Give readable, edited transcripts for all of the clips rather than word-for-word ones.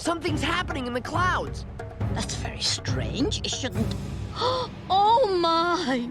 Something's happening in the clouds. That's very strange. It shouldn't... Oh my!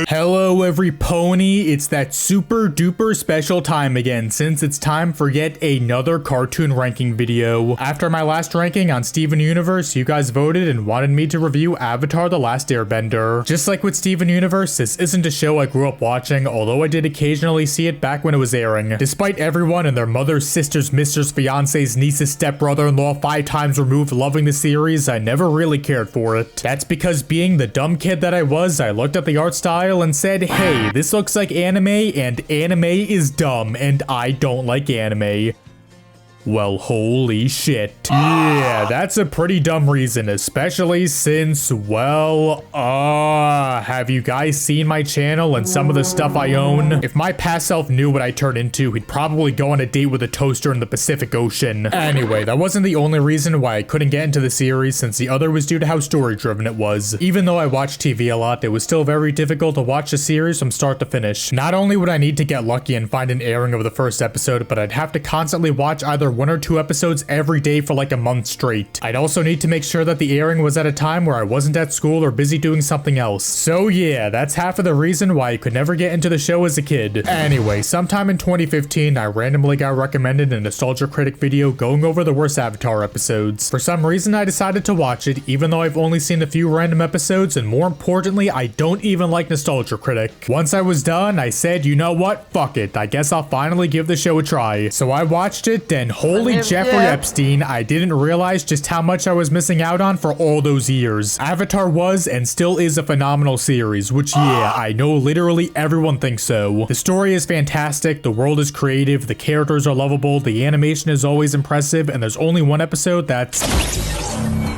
Hello every pony, it's that super duper special time again, since it's time for yet another cartoon ranking video. After my last ranking on Steven Universe, you guys voted and wanted me to review Avatar: The Last Airbender. Just like with Steven Universe, this isn't a show I grew up watching, although I did occasionally see it back when it was airing. Despite everyone and their mothers, sisters, misters, fiancés, nieces, stepbrother-in-law 5 times removed loving the series, I never really cared for it. That's because being the dumb kid that I was, I looked at the art style and said, hey, this looks like anime, and anime is dumb, and I don't like anime. Well, holy shit. Yeah, that's a pretty dumb reason, especially since, well, have you guys seen my channel and some of the stuff I own? If my past self knew what I turned into, he'd probably go on a date with a toaster in the Pacific Ocean. Anyway, that wasn't the only reason why I couldn't get into the series, since the other was due to how story-driven it was. Even though I watched TV a lot, it was still very difficult to watch the series from start to finish. Not only would I need to get lucky and find an airing of the first episode, but I'd have to constantly watch either 1 or 2 episodes every day for like a month straight. I'd also need to make sure that the airing was at a time where I wasn't at school or busy doing something else. So yeah, that's half of the reason why I could never get into the show as a kid. Anyway, sometime in 2015, I randomly got recommended a Nostalgia Critic video going over the worst Avatar episodes. For some reason, I decided to watch it, even though I've only seen a few random episodes, and more importantly, I don't even like Nostalgia Critic. Once I was done, I said, you know what? Fuck it. I guess I'll finally give the show a try. So I watched it, and holy Jeffrey Epstein, I didn't realize just how much I was missing out on for all those years. Avatar was and still is a phenomenal series, which yeah, I know literally everyone thinks so. The story is fantastic, the world is creative, the characters are lovable, the animation is always impressive, and there's only one episode that's...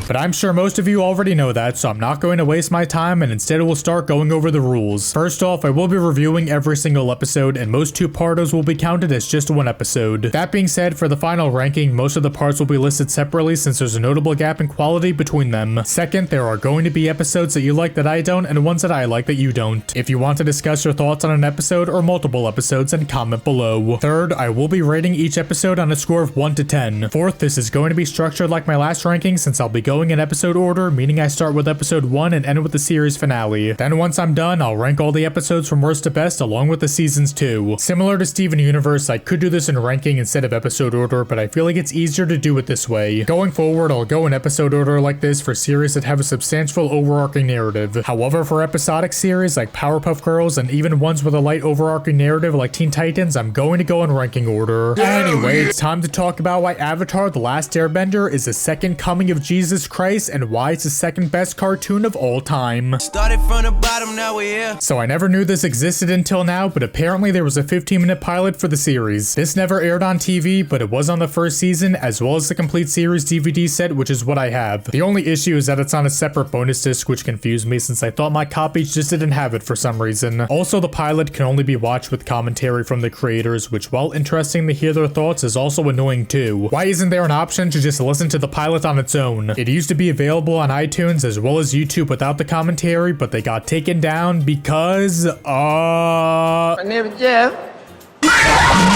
But I'm sure most of you already know that, so I'm not going to waste my time and instead we'll start going over the rules. First off, I will be reviewing every single episode, and most 2-parters will be counted as just 1 episode. That being said, for the final ranking, most of the parts will be listed separately since there's a notable gap in quality between them. Second, there are going to be episodes that you like that I don't, and ones that I like that you don't. If you want to discuss your thoughts on an episode or multiple episodes, then comment below. Third, I will be rating each episode on a score of 1 to 10. Fourth, this is going to be structured like my last ranking since I'll be going in episode order, meaning I start with episode 1 and end with the series finale. Then once I'm done, I'll rank all the episodes from worst to best along with the seasons too. Similar to Steven Universe, I could do this in ranking instead of episode order, but I feel like it's easier to do it this way. Going forward, I'll go in episode order like this for series that have a substantial overarching narrative. However, for episodic series like Powerpuff Girls and even ones with a light overarching narrative like Teen Titans, I'm going to go in ranking order. Anyway, it's time to talk about why Avatar: The Last Airbender is the second coming of Jesus Christ and why it's the second best cartoon of all time. Started from the bottom, now we're here. So I never knew this existed until now, but apparently there was a 15-minute pilot for the series. This never aired on TV, but it was on the first season, as well as the complete series DVD set, which is what I have. The only issue is that it's on a separate bonus disc, which confused me since I thought my copies just didn't have it for some reason. Also, the pilot can only be watched with commentary from the creators, which, while interesting to hear their thoughts, is also annoying too. Why isn't there an option to just listen to the pilot on its own? It used to be available on iTunes as well as YouTube without the commentary, but they got taken down because, My name is Jeff.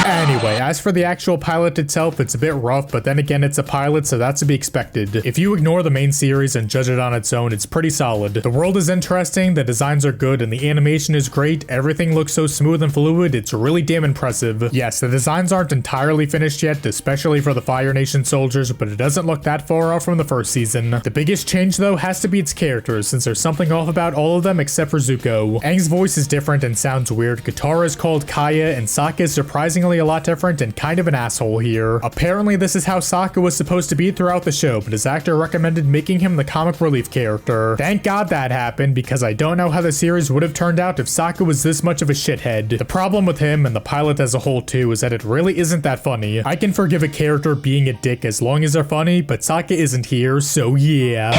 Anyway, as for the actual pilot itself, it's a bit rough, but then again, it's a pilot, so that's to be expected. If you ignore the main series and judge it on its own, it's pretty solid. The world is interesting, the designs are good, and the animation is great. Everything looks so smooth and fluid, it's really damn impressive. Yes, the designs aren't entirely finished yet, especially for the Fire Nation soldiers, but it doesn't look that far off from the first season. The biggest change, though, has to be its characters, since there's something off about all of them except for Zuko. Aang's voice is different and sounds weird, Katara is called Kaya, and Sokka is surprisingly a lot different and kind of an asshole here. Apparently, this is how Sokka was supposed to be throughout the show, but his actor recommended making him the comic relief character. Thank God that happened, because I don't know how the series would have turned out if Sokka was this much of a shithead. The problem with him and the pilot as a whole too is that it really isn't that funny. I can forgive a character being a dick as long as they're funny, but Sokka isn't here, so yeah.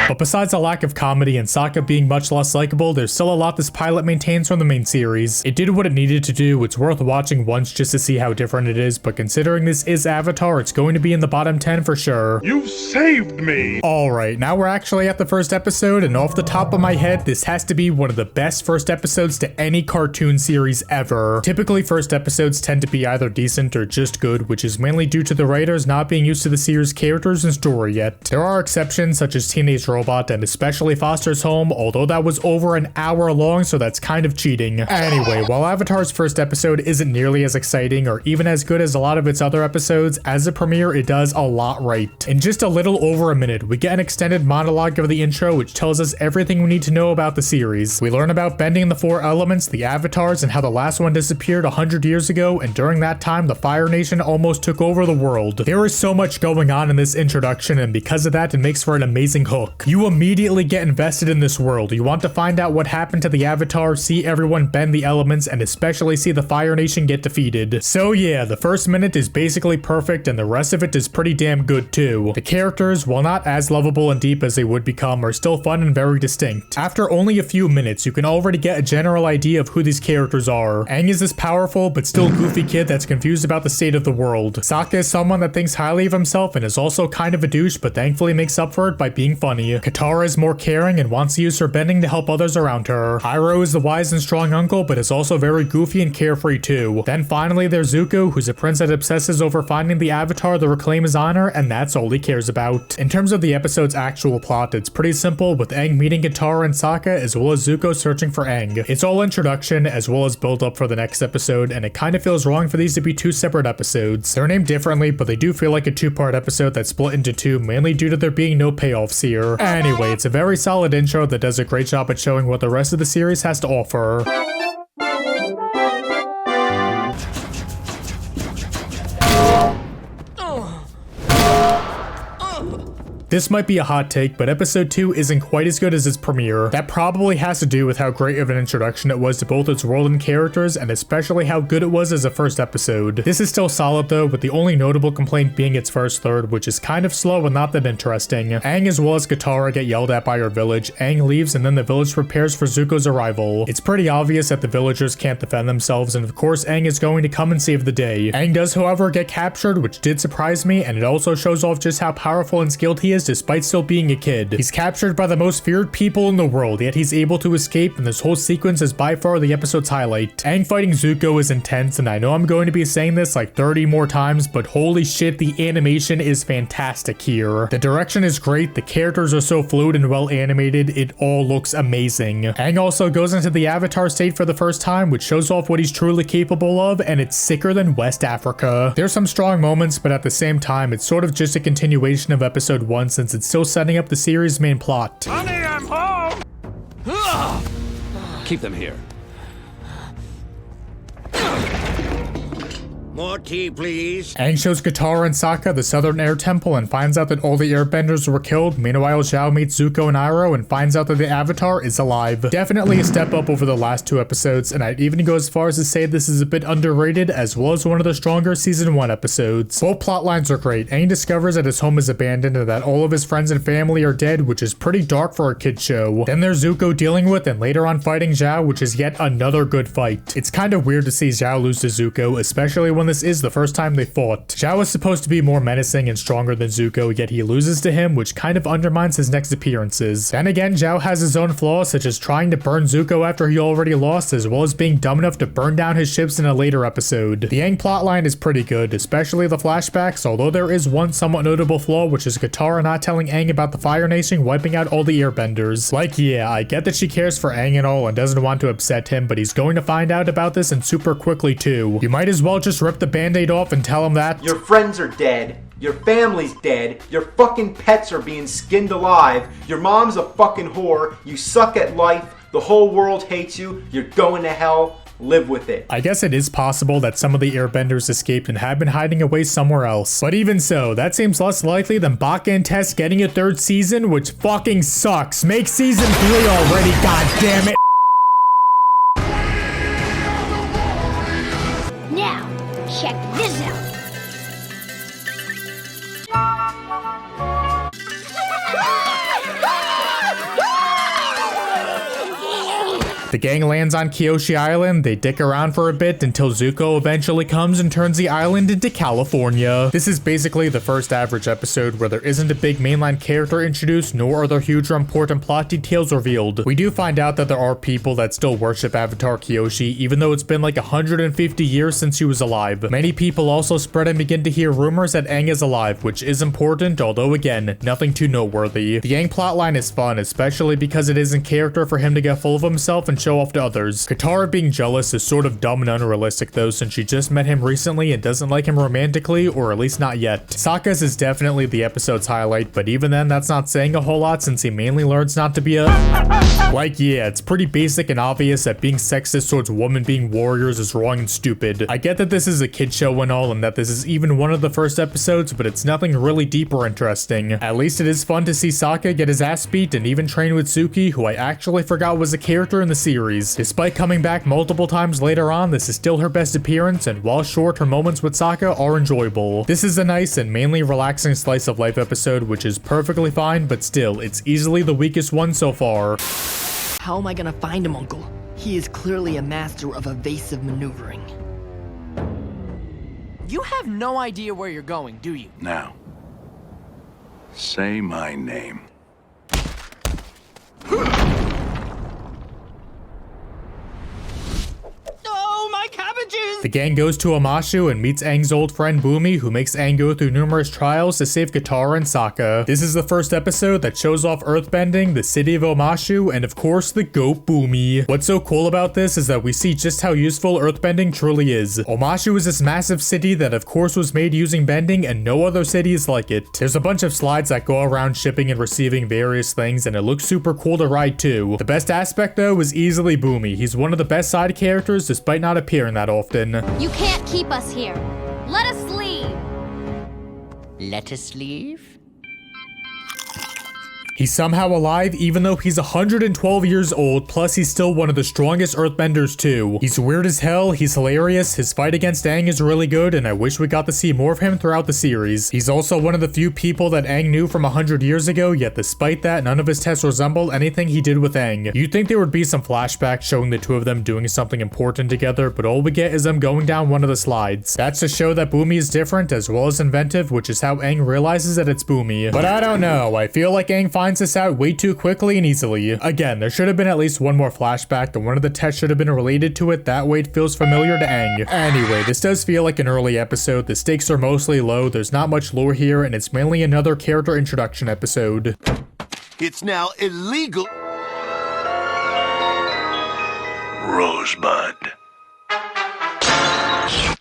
But besides a lack of comedy and Sokka being much less likable, there's still a lot this pilot maintains from the main series. It did what it needed to do. It's worth watching once just to see how different it is, but considering this is Avatar, it's going to be in the bottom 10 for sure. You saved me! Alright, now we're actually at the first episode, and off the top of my head, this has to be one of the best first episodes to any cartoon series ever. Typically, first episodes tend to be either decent or just good, which is mainly due to the writers not being used to the series' characters and story yet. There are exceptions such as Teenage Robot and especially Foster's Home, although that was over an hour long, so that's kind of cheating. Anyway, while Avatar's first episode isn't nearly as exciting or even as good as a lot of its other episodes, as a premiere it does a lot right. In just a little over a minute, we get an extended monologue of the intro which tells us everything we need to know about the series. We learn about bending the four elements, the avatars, and how the last one disappeared 100 years ago, and during that time the Fire Nation almost took over the world. There is so much going on in this introduction, and because of that it makes for an amazing hook. You immediately get invested in this world. You want to find out what happened to the Avatar, see everyone bend the elements, and especially see the Fire Nation get defeated. So yeah, the first minute is basically perfect and the rest of it is pretty damn good too. The characters, while not as lovable and deep as they would become, are still fun and very distinct. After only a few minutes, you can already get a general idea of who these characters are. Aang is this powerful but still goofy kid that's confused about the state of the world. Sokka is someone that thinks highly of himself and is also kind of a douche, but thankfully makes up for it by being funny. Katara is more caring and wants to use her bending to help others around her. Iroh is the wise and strong uncle, but is also very goofy and carefree too. Then finally there's Zuko, who's a prince that obsesses over finding the Avatar to reclaim his honor, and that's all he cares about. In terms of the episode's actual plot, it's pretty simple, with Aang meeting Katara and Sokka, as well as Zuko searching for Aang. It's all introduction as well as build up for the next episode, and it kind of feels wrong for these to be two separate episodes. They're named differently, but they do feel like a two-part episode that's split into two, mainly due to there being no payoffs here. Anyway, it's a very solid intro that does a great job at showing what the rest of the series has to offer. This might be a hot take, but episode 2 isn't quite as good as its premiere. That probably has to do with how great of an introduction it was to both its world and characters, and especially how good it was as a first episode. This is still solid though, with the only notable complaint being its first third, which is kind of slow and not that interesting. Aang as well as Katara get yelled at by her village, Aang leaves, and then the village prepares for Zuko's arrival. It's pretty obvious that the villagers can't defend themselves, and of course Aang is going to come and save the day. Aang does however get captured, which did surprise me, and it also shows off just how powerful and skilled he is despite still being a kid. He's captured by the most feared people in the world, yet he's able to escape, and this whole sequence is by far the episode's highlight. Aang fighting Zuko is intense, and I know I'm going to be saying this like 30 more times, but holy shit, the animation is fantastic here. The direction is great, the characters are so fluid and well animated, it all looks amazing. Aang also goes into the Avatar state for the first time, which shows off what he's truly capable of, and it's sicker than West Africa. There's some strong moments, but at the same time, it's sort of just a continuation of episode 1 since it's still setting up the series' main plot. Honey, I'm home! Keep them here. More tea, please. Aang shows Katara and Sokka the Southern Air Temple and finds out that all the airbenders were killed. Meanwhile, Zhao meets Zuko and Iroh and finds out that the Avatar is alive. Definitely a step up over the last two episodes, and I'd even go as far as to say this is a bit underrated as well as one of the stronger season 1 episodes. Both plotlines are great. Aang discovers that his home is abandoned and that all of his friends and family are dead, which is pretty dark for a kid show. Then there's Zuko dealing with and later on fighting Zhao, which is yet another good fight. It's kind of weird to see Zhao lose to Zuko, especially when this is the first time they fought. Zhao is supposed to be more menacing and stronger than Zuko, yet he loses to him, which kind of undermines his next appearances. Then again, Zhao has his own flaws, such as trying to burn Zuko after he already lost, as well as being dumb enough to burn down his ships in a later episode. The Aang plotline is pretty good, especially the flashbacks, although there is one somewhat notable flaw, which is Katara not telling Aang about the Fire Nation wiping out all the airbenders. Like, yeah, I get that she cares for Aang and all and doesn't want to upset him, but he's going to find out about this and super quickly too. You might as well just rip the band-aid off and tell him that your friends are dead, your family's dead, your fucking pets are being skinned alive, your mom's a fucking whore, you suck at life, the whole world hates you, you're going to hell, live with it. I guess it is possible that some of the airbenders escaped and have been hiding away somewhere else. But even so, that seems less likely than Baka and Tess getting a third season, which fucking sucks. Make season 3 already, goddammit. Now, check this out. The gang lands on Kyoshi Island, they dick around for a bit until Zuko eventually comes and turns the island into California. This is basically the first average episode where there isn't a big mainline character introduced, nor are there huge or important plot details revealed. We do find out that there are people that still worship Avatar Kyoshi, even though it's been like 150 years since she was alive. Many people also spread and begin to hear rumors that Aang is alive, which is important, although again, nothing too noteworthy. The Aang plotline is fun, especially because it is in character for him to get full of himself and show off to others. Katara being jealous is sort of dumb and unrealistic though, since she just met him recently and doesn't like him romantically, or at least not yet. Sokka's is definitely the episode's highlight, but even then that's not saying a whole lot since he mainly learns not to be a... Like, yeah, it's pretty basic and obvious that being sexist towards women being warriors is wrong and stupid. I get that this is a kid show and all, and that this is even one of the first episodes, but it's nothing really deep or interesting. At least it is fun to see Sokka get his ass beat and even train with Suki, who I actually forgot was a character in the series. Despite coming back multiple times later on, this is still her best appearance, and while short, her moments with Sokka are enjoyable. This is a nice and mainly relaxing slice of life episode, which is perfectly fine, but still, it's easily the weakest one so far. How am I gonna find him, Uncle? He is clearly a master of evasive maneuvering. You have no idea where you're going, do you? Now, say my name. Oh, my cabbages! The gang goes to Omashu and meets Aang's old friend Bumi, who makes Aang go through numerous trials to save Katara and Sokka. This is the first episode that shows off earthbending, the city of Omashu, and of course the goat Bumi. What's so cool about this is that we see just how useful earthbending truly is. Omashu is this massive city that of course was made using bending, and no other city is like it. There's a bunch of slides that go around shipping and receiving various things, and it looks super cool to ride too. The best aspect though is easily Bumi. He's one of the best side characters despite not appearing that often. You can't keep us here. Let us leave. Let us leave? He's somehow alive even though he's 112 years old, plus he's still one of the strongest earthbenders too. He's weird as hell, he's hilarious, his fight against Aang is really good, and I wish we got to see more of him throughout the series. He's also one of the few people that Aang knew from 100 years ago, yet despite that, none of his tests resemble anything he did with Aang. You'd think there would be some flashbacks showing the two of them doing something important together, but all we get is them going down one of the slides. That's to show that Bumi is different as well as inventive, which is how Aang realizes that it's Bumi. But I don't know, I feel like Aang finds this out way too quickly and easily. Again, there should have been at least one more flashback, and one of the tests should have been related to it, that way it feels familiar to Aang. Anyway, this does feel like an early episode, the stakes are mostly low, there's not much lore here, and it's mainly another character introduction episode. It's now illegal. Rosebud.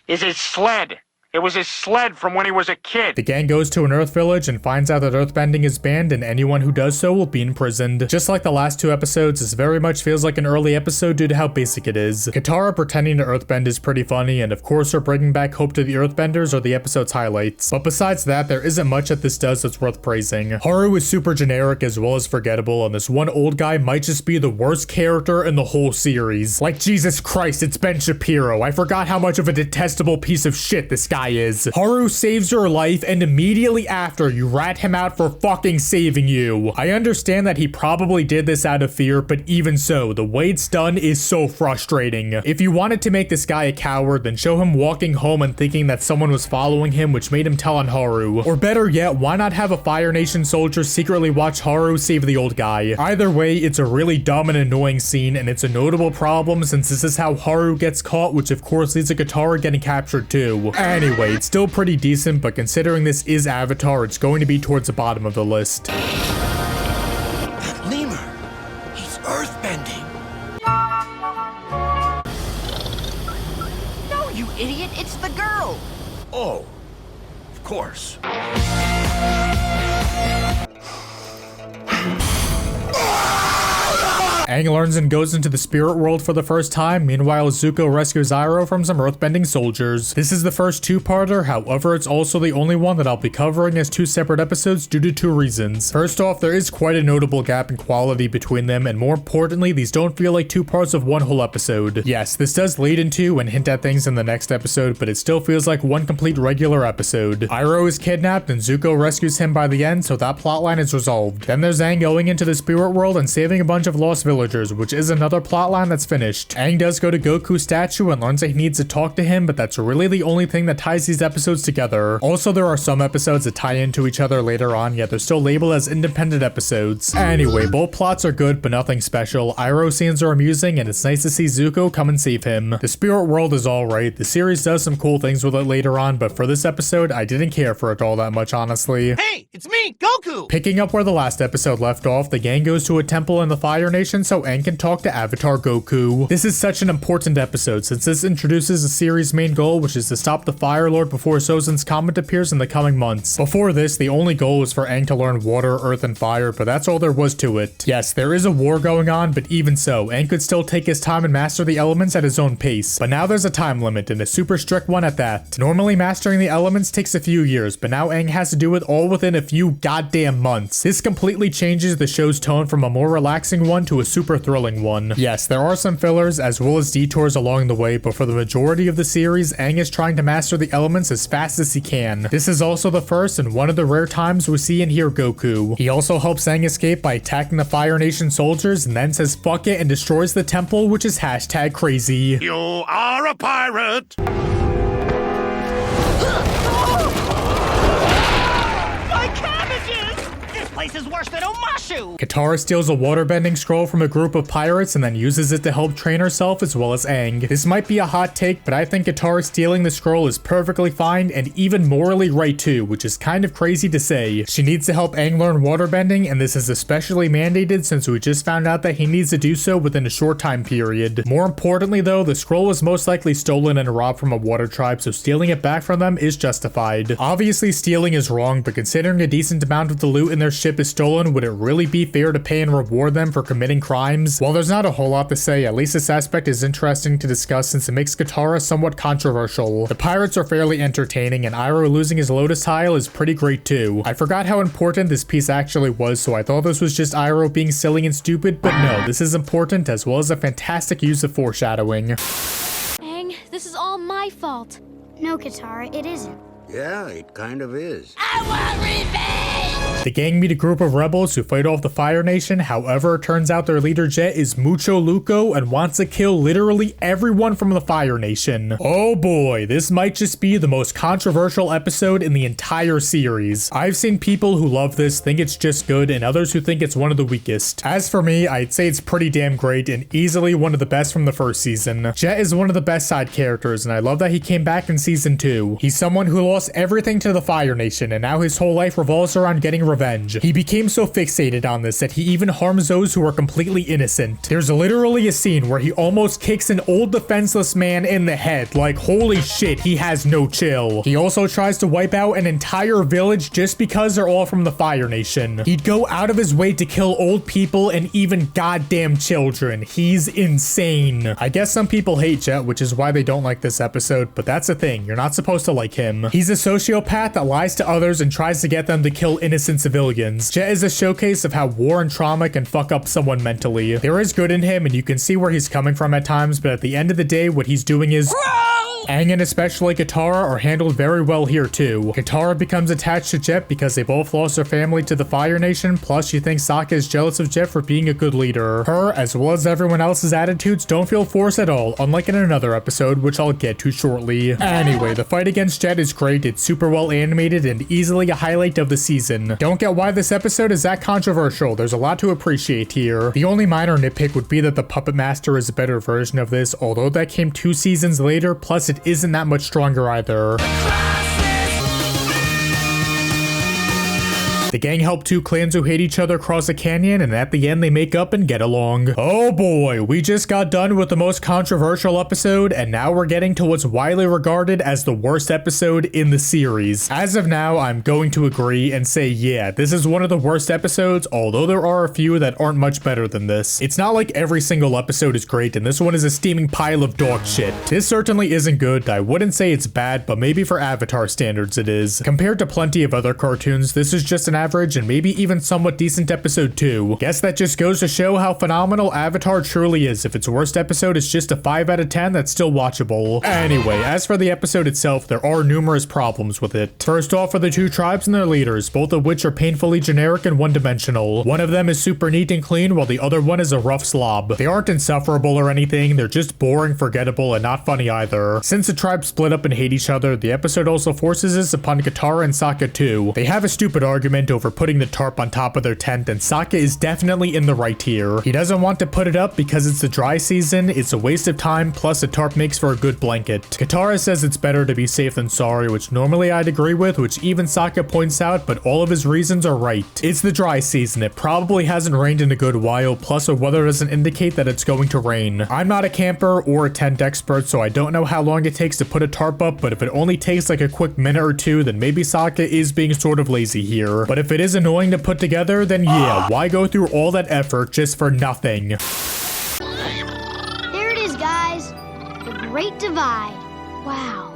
Is his sled. It was his sled from when he was a kid. The gang goes to an Earth village and finds out that earthbending is banned, and anyone who does so will be imprisoned. Just like the last two episodes, this very much feels like an early episode due to how basic it is. Katara pretending to earthbend is pretty funny, and of course her bringing back hope to the earthbenders are the episode's highlights. But besides that, there isn't much that this does that's worth praising. Haru is super generic as well as forgettable, and this one old guy might just be the worst character in the whole series. Like, Jesus Christ, it's Ben Shapiro. I forgot how much of a detestable piece of shit this guy is. Haru saves your life, and immediately after, you rat him out for fucking saving you. I understand that he probably did this out of fear, but even so, the way it's done is so frustrating. If you wanted to make this guy a coward, then show him walking home and thinking that someone was following him, which made him tell on Haru. Or better yet, why not have a Fire Nation soldier secretly watch Haru save the old guy? Either way, it's a really dumb and annoying scene, and it's a notable problem since this is how Haru gets caught, which of course leads to Katara getting captured too. Anyway, it's still pretty decent, but considering this is Avatar, it's going to be towards the bottom of the list. That lemur. He's earthbending. No, you idiot, it's the girl! Oh, of course. Aang learns and goes into the spirit world for the first time. Meanwhile, Zuko rescues Iroh from some earthbending soldiers. This is the first two-parter, however, it's also the only one that I'll be covering as two separate episodes due to two reasons. First off, there is quite a notable gap in quality between them, and more importantly, these don't feel like two parts of one whole episode. Yes, this does lead into and hint at things in the next episode, but it still feels like one complete regular episode. Iroh is kidnapped, and Zuko rescues him by the end, so that plotline is resolved. Then there's Aang going into the spirit world and saving a bunch of lost villagers. villagers, which is another plotline that's finished. Aang does go to Goku's statue and learns that he needs to talk to him, but that's really the only thing that ties these episodes together. Also, there are some episodes that tie into each other later on, yet they're still labeled as independent episodes. Anyway, both plots are good, but nothing special. Iroh scenes are amusing, and it's nice to see Zuko come and save him. The spirit world is alright. The series does some cool things with it later on, but for this episode, I didn't care for it all that much, honestly. Hey, it's me, Goku! Picking up where the last episode left off, the gang goes to a temple in the Fire Nation so Aang can talk to Avatar Goku. This is such an important episode since this introduces the series' main goal, which is to stop the Fire Lord before Sozin's Comet appears in the coming months. Before this, the only goal was for Aang to learn water, earth, and fire, but that's all there was to it. Yes, there is a war going on, but even so, Aang could still take his time and master the elements at his own pace. But now there's a time limit, and a super strict one at that. Normally mastering the elements takes a few years, but now Aang has to do it all within a few goddamn months. This completely changes the show's tone from a more relaxing one to a super thrilling one. Yes, there are some fillers as well as detours along the way, but for the majority of the series, Aang is trying to master the elements as fast as he can. This is also the first and one of the rare times we see and hear Goku. He also helps Aang escape by attacking the Fire Nation soldiers and then says fuck it and destroys the temple, which is hashtag crazy. You are a pirate! My cabbages! This place is worse than Omashu! Katara steals a waterbending scroll from a group of pirates and then uses it to help train herself as well as Aang. This might be a hot take, but I think Katara stealing the scroll is perfectly fine and even morally right too, which is kind of crazy to say. She needs to help Aang learn waterbending, and this is especially mandated since we just found out that he needs to do so within a short time period. More importantly though, the scroll was most likely stolen and robbed from a water tribe, so stealing it back from them is justified. Obviously stealing is wrong, but considering a decent amount of the loot in their ship is stolen, would it really be fair to pay and reward them for committing crimes? While there's not a whole lot to say, at least this aspect is interesting to discuss since it makes Katara somewhat controversial. The pirates are fairly entertaining, and Iroh losing his Lotus Tile is pretty great too. I forgot how important this piece actually was, so I thought this was just Iroh being silly and stupid, but no, this is important as well as a fantastic use of foreshadowing. Aang, this is all my fault. No, Katara, it isn't. Yeah, it kind of is. The gang meet a group of rebels who fight off the Fire Nation. However, it turns out their leader Jet is mucho loco and wants to kill literally everyone from the Fire Nation. Oh boy, this might just be the most controversial episode in the entire series. I've seen people who love this, think it's just good, and others who think it's one of the weakest. As for me, I'd say it's pretty damn great and easily one of the best from the first season. Jet is one of the best side characters, and I love that he came back in season 2. He's someone who lost everything to the Fire Nation, and now his whole life revolves around getting revenge. He became so fixated on this that he even harms those who are completely innocent. There's literally a scene where he almost kicks an old defenseless man in the head. Like, holy shit, he has no chill. He also tries to wipe out an entire village just because they're all from the Fire Nation. He'd go out of his way to kill old people and even goddamn children. He's insane. I guess some people hate Jet, which is why they don't like this episode, but that's the thing. You're not supposed to like him. He's a sociopath that lies to others and tries to get them to kill innocent civilians. Jet is a showcase of how war and trauma can fuck up someone mentally. There is good in him and you can see where he's coming from at times, but at the end of the day, what he's doing is Aang and especially Katara are handled very well here too. Katara becomes attached to Jet because they both lost their family to the Fire Nation, plus she thinks Sokka is jealous of Jet for being a good leader. Her, as well as everyone else's attitudes, don't feel forced at all, unlike in another episode, which I'll get to shortly. Anyway, the fight against Jet is great, it's super well animated, and easily a highlight of the season. Don't get why this episode is that controversial, there's a lot to appreciate here. The only minor nitpick would be that the Puppetmaster is a better version of this, although that came 2 seasons later, plus it isn't that much stronger either. The gang help 2 clans who hate each other cross a canyon, and at the end they make up and get along. Oh boy, we just got done with the most controversial episode, and now we're getting to what's widely regarded as the worst episode in the series. As of now, I'm going to agree and say yeah, this is one of the worst episodes, although there are a few that aren't much better than this. It's not like every single episode is great, and this one is a steaming pile of dog shit. This certainly isn't good. I wouldn't say it's bad, but maybe for Avatar standards it is. Compared to plenty of other cartoons, this is just an average and maybe even somewhat decent episode 2. Guess that just goes to show how phenomenal Avatar truly is. If its worst episode is just a 5 out of 10, that's still watchable. Anyway, as for the episode itself, there are numerous problems with it. First off are the two tribes and their leaders, both of which are painfully generic and one-dimensional. One of them is super neat and clean, while the other one is a rough slob. They aren't insufferable or anything, they're just boring, forgettable, and not funny either. Since the tribes split up and hate each other, the episode also forces this upon Katara and Sokka too. They have a stupid argument over putting the tarp on top of their tent, and Sokka is definitely in the right here. He doesn't want to put it up because it's the dry season, it's a waste of time, plus a tarp makes for a good blanket. Katara says it's better to be safe than sorry, which normally I'd agree with, which even Sokka points out, but all of his reasons are right. It's the dry season, it probably hasn't rained in a good while, plus the weather doesn't indicate that it's going to rain. I'm not a camper or a tent expert, so I don't know how long it takes to put a tarp up, but if it only takes like a quick minute or two, then maybe Sokka is being sort of lazy here. But if it is annoying to put together, then yeah, why go through all that effort just for nothing? There it is, guys. The Great Divide. Wow.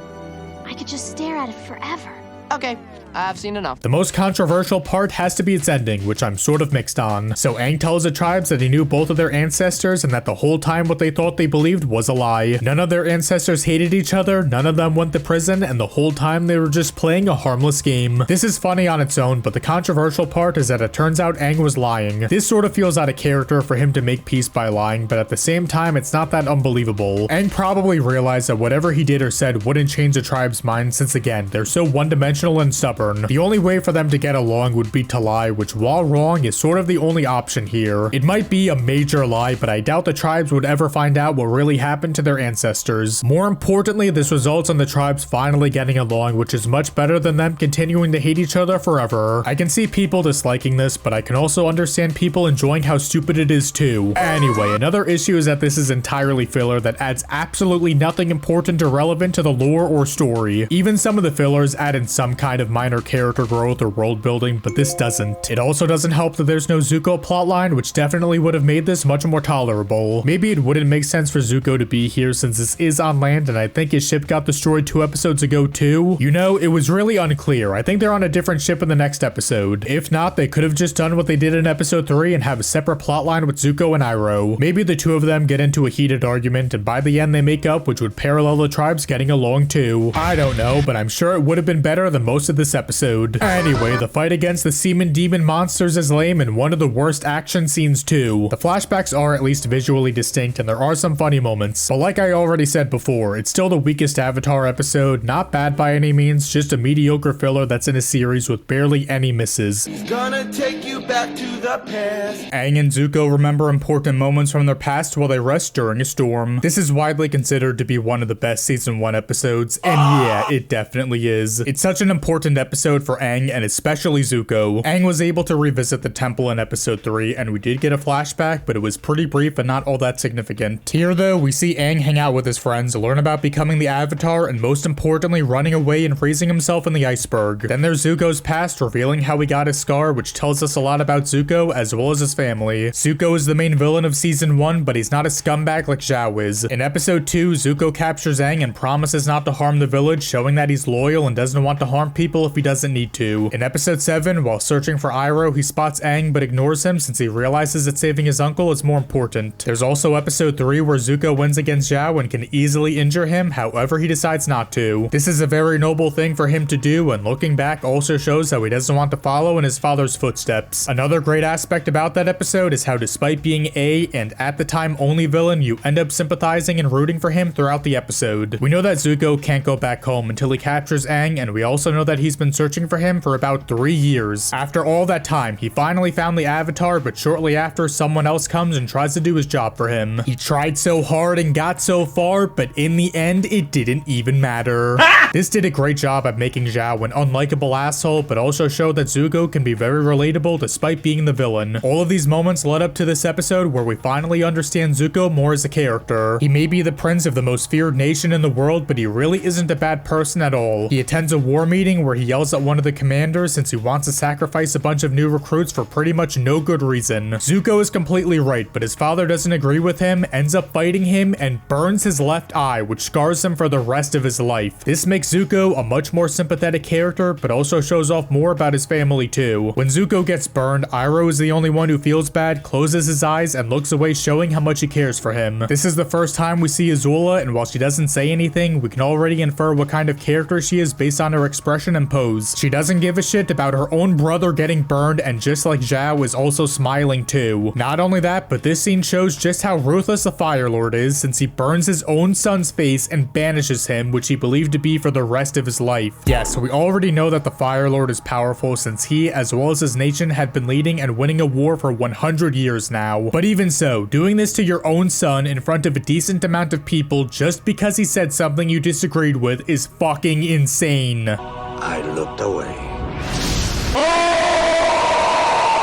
I could just stare at it forever. Okay, I've seen enough. The most controversial part has to be its ending, which I'm sort of mixed on. So Aang tells the tribes that he knew both of their ancestors and that the whole time what they thought they believed was a lie. None of their ancestors hated each other, none of them went to prison, and the whole time they were just playing a harmless game. This is funny on its own, but the controversial part is that it turns out Aang was lying. This sort of feels out of character for him to make peace by lying, but at the same time it's not that unbelievable. Aang probably realized that whatever he did or said wouldn't change the tribe's mind, since again, they're so one-dimensional and stubborn. The only way for them to get along would be to lie, which while wrong is sort of the only option here. It might be a major lie, but I doubt the tribes would ever find out what really happened to their ancestors. More importantly, this results in the tribes finally getting along, which is much better than them continuing to hate each other forever. I can see people disliking this, but I can also understand people enjoying how stupid it is too. Anyway, another issue is that this is entirely filler that adds absolutely nothing important or relevant to the lore or story. Even some of the fillers add in some kind of minor character growth or world building, but this doesn't. It also doesn't help that there's no Zuko plotline, which definitely would have made this much more tolerable. Maybe it wouldn't make sense for Zuko to be here since this is on land and I think his ship got destroyed 2 episodes ago too. You know, it was really unclear. I think they're on a different ship in the next episode. If not, they could have just done what they did in episode 3 and have a separate plotline with Zuko and Iroh. Maybe the two of them get into a heated argument and by the end they make up, which would parallel the tribes getting along too. I don't know, but I'm sure it would have been better than most of this episode. Anyway, the fight against the seaman demon monsters is lame and one of the worst action scenes too. The flashbacks are at least visually distinct and there are some funny moments, but like I already said before, it's still the weakest Avatar episode, not bad by any means, just a mediocre filler that's in a series with barely any misses. Gonna take you back to the past. Aang and Zuko remember important moments from their past while they rest during a storm. This is widely considered to be one of the best season 1 episodes, and yeah, it definitely is. It's such an important episode for Aang and especially Zuko. Aang was able to revisit the temple in episode 3 and we did get a flashback, but it was pretty brief and not all that significant. Here though, we see Aang hang out with his friends, learn about becoming the Avatar, and most importantly running away and freezing himself in the iceberg. Then there's Zuko's past, revealing how he got his scar, which tells us a lot about Zuko as well as his family. Zuko is the main villain of season 1, but he's not a scumbag like Zhao is. In episode 2, Zuko captures Aang and promises not to harm the village, showing that he's loyal and doesn't want to harm people if he doesn't need to. In episode 7, while searching for Iroh, he spots Aang but ignores him since he realizes that saving his uncle is more important. There's also episode 3 where Zuko wins against Zhao and can easily injure him, however he decides not to. This is a very noble thing for him to do, and looking back also shows how he doesn't want to follow in his father's footsteps. Another great aspect about that episode is how despite being a, and at the time only villain, you end up sympathizing and rooting for him throughout the episode. We know that Zuko can't go back home until he captures Aang, and we also know that he's been searching for him for about 3 years. After all that time, he finally found the Avatar, but shortly after, someone else comes and tries to do his job for him. He tried so hard and got so far, but in the end, it didn't even matter. This did a great job at making Zhao an unlikable asshole, but also showed that Zuko can be very relatable to despite being the villain. All of these moments led up to this episode where we finally understand Zuko more as a character. He may be the prince of the most feared nation in the world, but he really isn't a bad person at all. He attends a war meeting where he yells at one of the commanders since he wants to sacrifice a bunch of new recruits for pretty much no good reason. Zuko is completely right, but his father doesn't agree with him, ends up fighting him, and burns his left eye, which scars him for the rest of his life. This makes Zuko a much more sympathetic character, but also shows off more about his family too. When Zuko gets burned, Iroh is the only one who feels bad, closes his eyes, and looks away, showing how much he cares for him. This is the first time we see Azula, and while she doesn't say anything, we can already infer what kind of character she is based on her expression and pose. She doesn't give a shit about her own brother getting burned, and just like Zhao is also smiling too. Not only that, but this scene shows just how ruthless the Fire Lord is, since he burns his own son's face and banishes him, which he believed to be for the rest of his life. Yes, we already know that the Fire Lord is powerful since he, as well as his nation, had been leading and winning a war for 100 years now. But even so, doing this to your own son in front of a decent amount of people just because he said something you disagreed with is fucking insane. I looked away.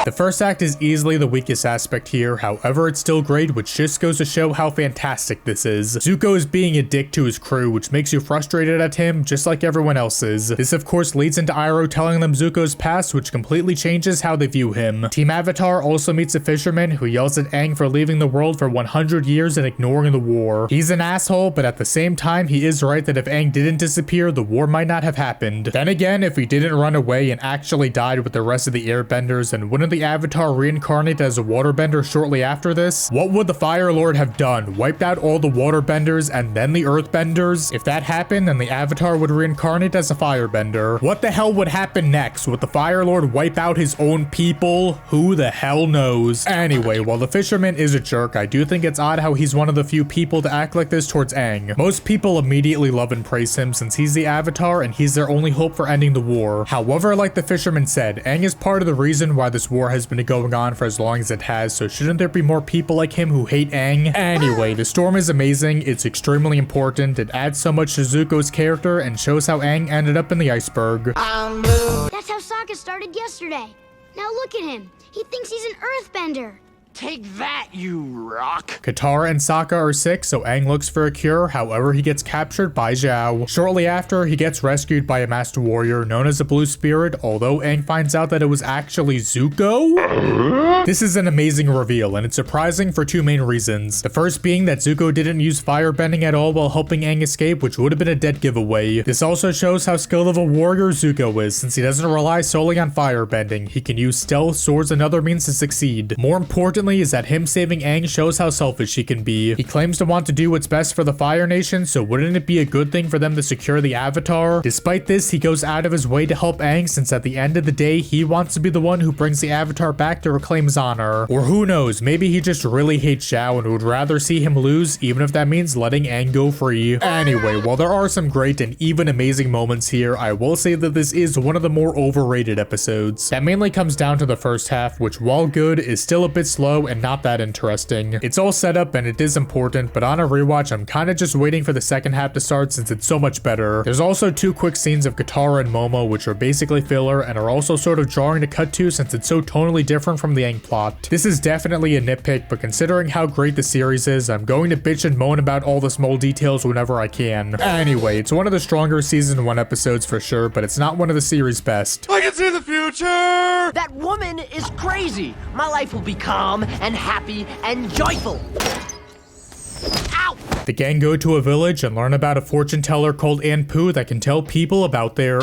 The first act is easily the weakest aspect here, however it's still great, which just goes to show how fantastic this is. Zuko is being a dick to his crew, which makes you frustrated at him, just like everyone else is. This of course leads into Iroh telling them Zuko's past, which completely changes how they view him. Team Avatar also meets a fisherman who yells at Aang for leaving the world for 100 years and ignoring the war. He's an asshole, but at the same time he is right that if Aang didn't disappear, the war might not have happened. Then again, if he didn't run away and actually died with the rest of the airbenders, then wouldn't the Avatar reincarnate as a waterbender shortly after this? What would the Fire Lord have done? Wiped out all the waterbenders and then the earthbenders? If that happened, then the Avatar would reincarnate as a firebender. What the hell would happen next? Would the Fire Lord wipe out his own people? Who the hell knows? Anyway, while the fisherman is a jerk, I do think it's odd how he's one of the few people to act like this towards Aang. Most people immediately love and praise him since he's the Avatar and he's their only hope for ending the war. However, like the fisherman said, Aang is part of the reason why this war has been going on for as long as it has, so shouldn't there be more people like him who hate Aang? Anyway, the storm is amazing, it's extremely important, it adds so much to Zuko's character and shows how Aang ended up in the iceberg. That's how Sokka started yesterday. Now look at him. He thinks he's an earthbender. Take that, you rock! Katara and Sokka are sick, so Aang looks for a cure, however he gets captured by Zhao. Shortly after, he gets rescued by a master warrior known as a Blue Spirit, although Aang finds out that it was actually Zuko? This is an amazing reveal, and it's surprising for two main reasons. The first being that Zuko didn't use firebending at all while helping Aang escape, which would have been a dead giveaway. This also shows how skilled of a warrior Zuko is, since he doesn't rely solely on firebending. He can use stealth, swords, and other means to succeed. More importantly is that him saving Aang shows how selfish he can be. He claims to want to do what's best for the Fire Nation, so wouldn't it be a good thing for them to secure the Avatar? Despite this, he goes out of his way to help Aang since at the end of the day, he wants to be the one who brings the Avatar back to reclaim his honor. Or who knows, maybe he just really hates Zhao and would rather see him lose, even if that means letting Aang go free. Anyway, while there are some great and even amazing moments here, I will say that this is one of the more overrated episodes. That mainly comes down to the first half, which while good, is still a bit slow and not that interesting. It's all set up and it is important, but on a rewatch, I'm kind of just waiting for the second half to start since it's so much better. There's also two quick scenes of Katara and Momo, which are basically filler and are also sort of jarring to cut to since it's so tonally different from the Aang plot. This is definitely a nitpick, but considering how great the series is, I'm going to bitch and moan about all the small details whenever I can. Anyway, it's one of the stronger season 1 episodes for sure, but it's not one of the series' best. I can see the future! That woman is crazy. My life will be calm and happy and joyful. Ow! The gang go to a village and learn about a fortune teller called Anpu that can tell people about their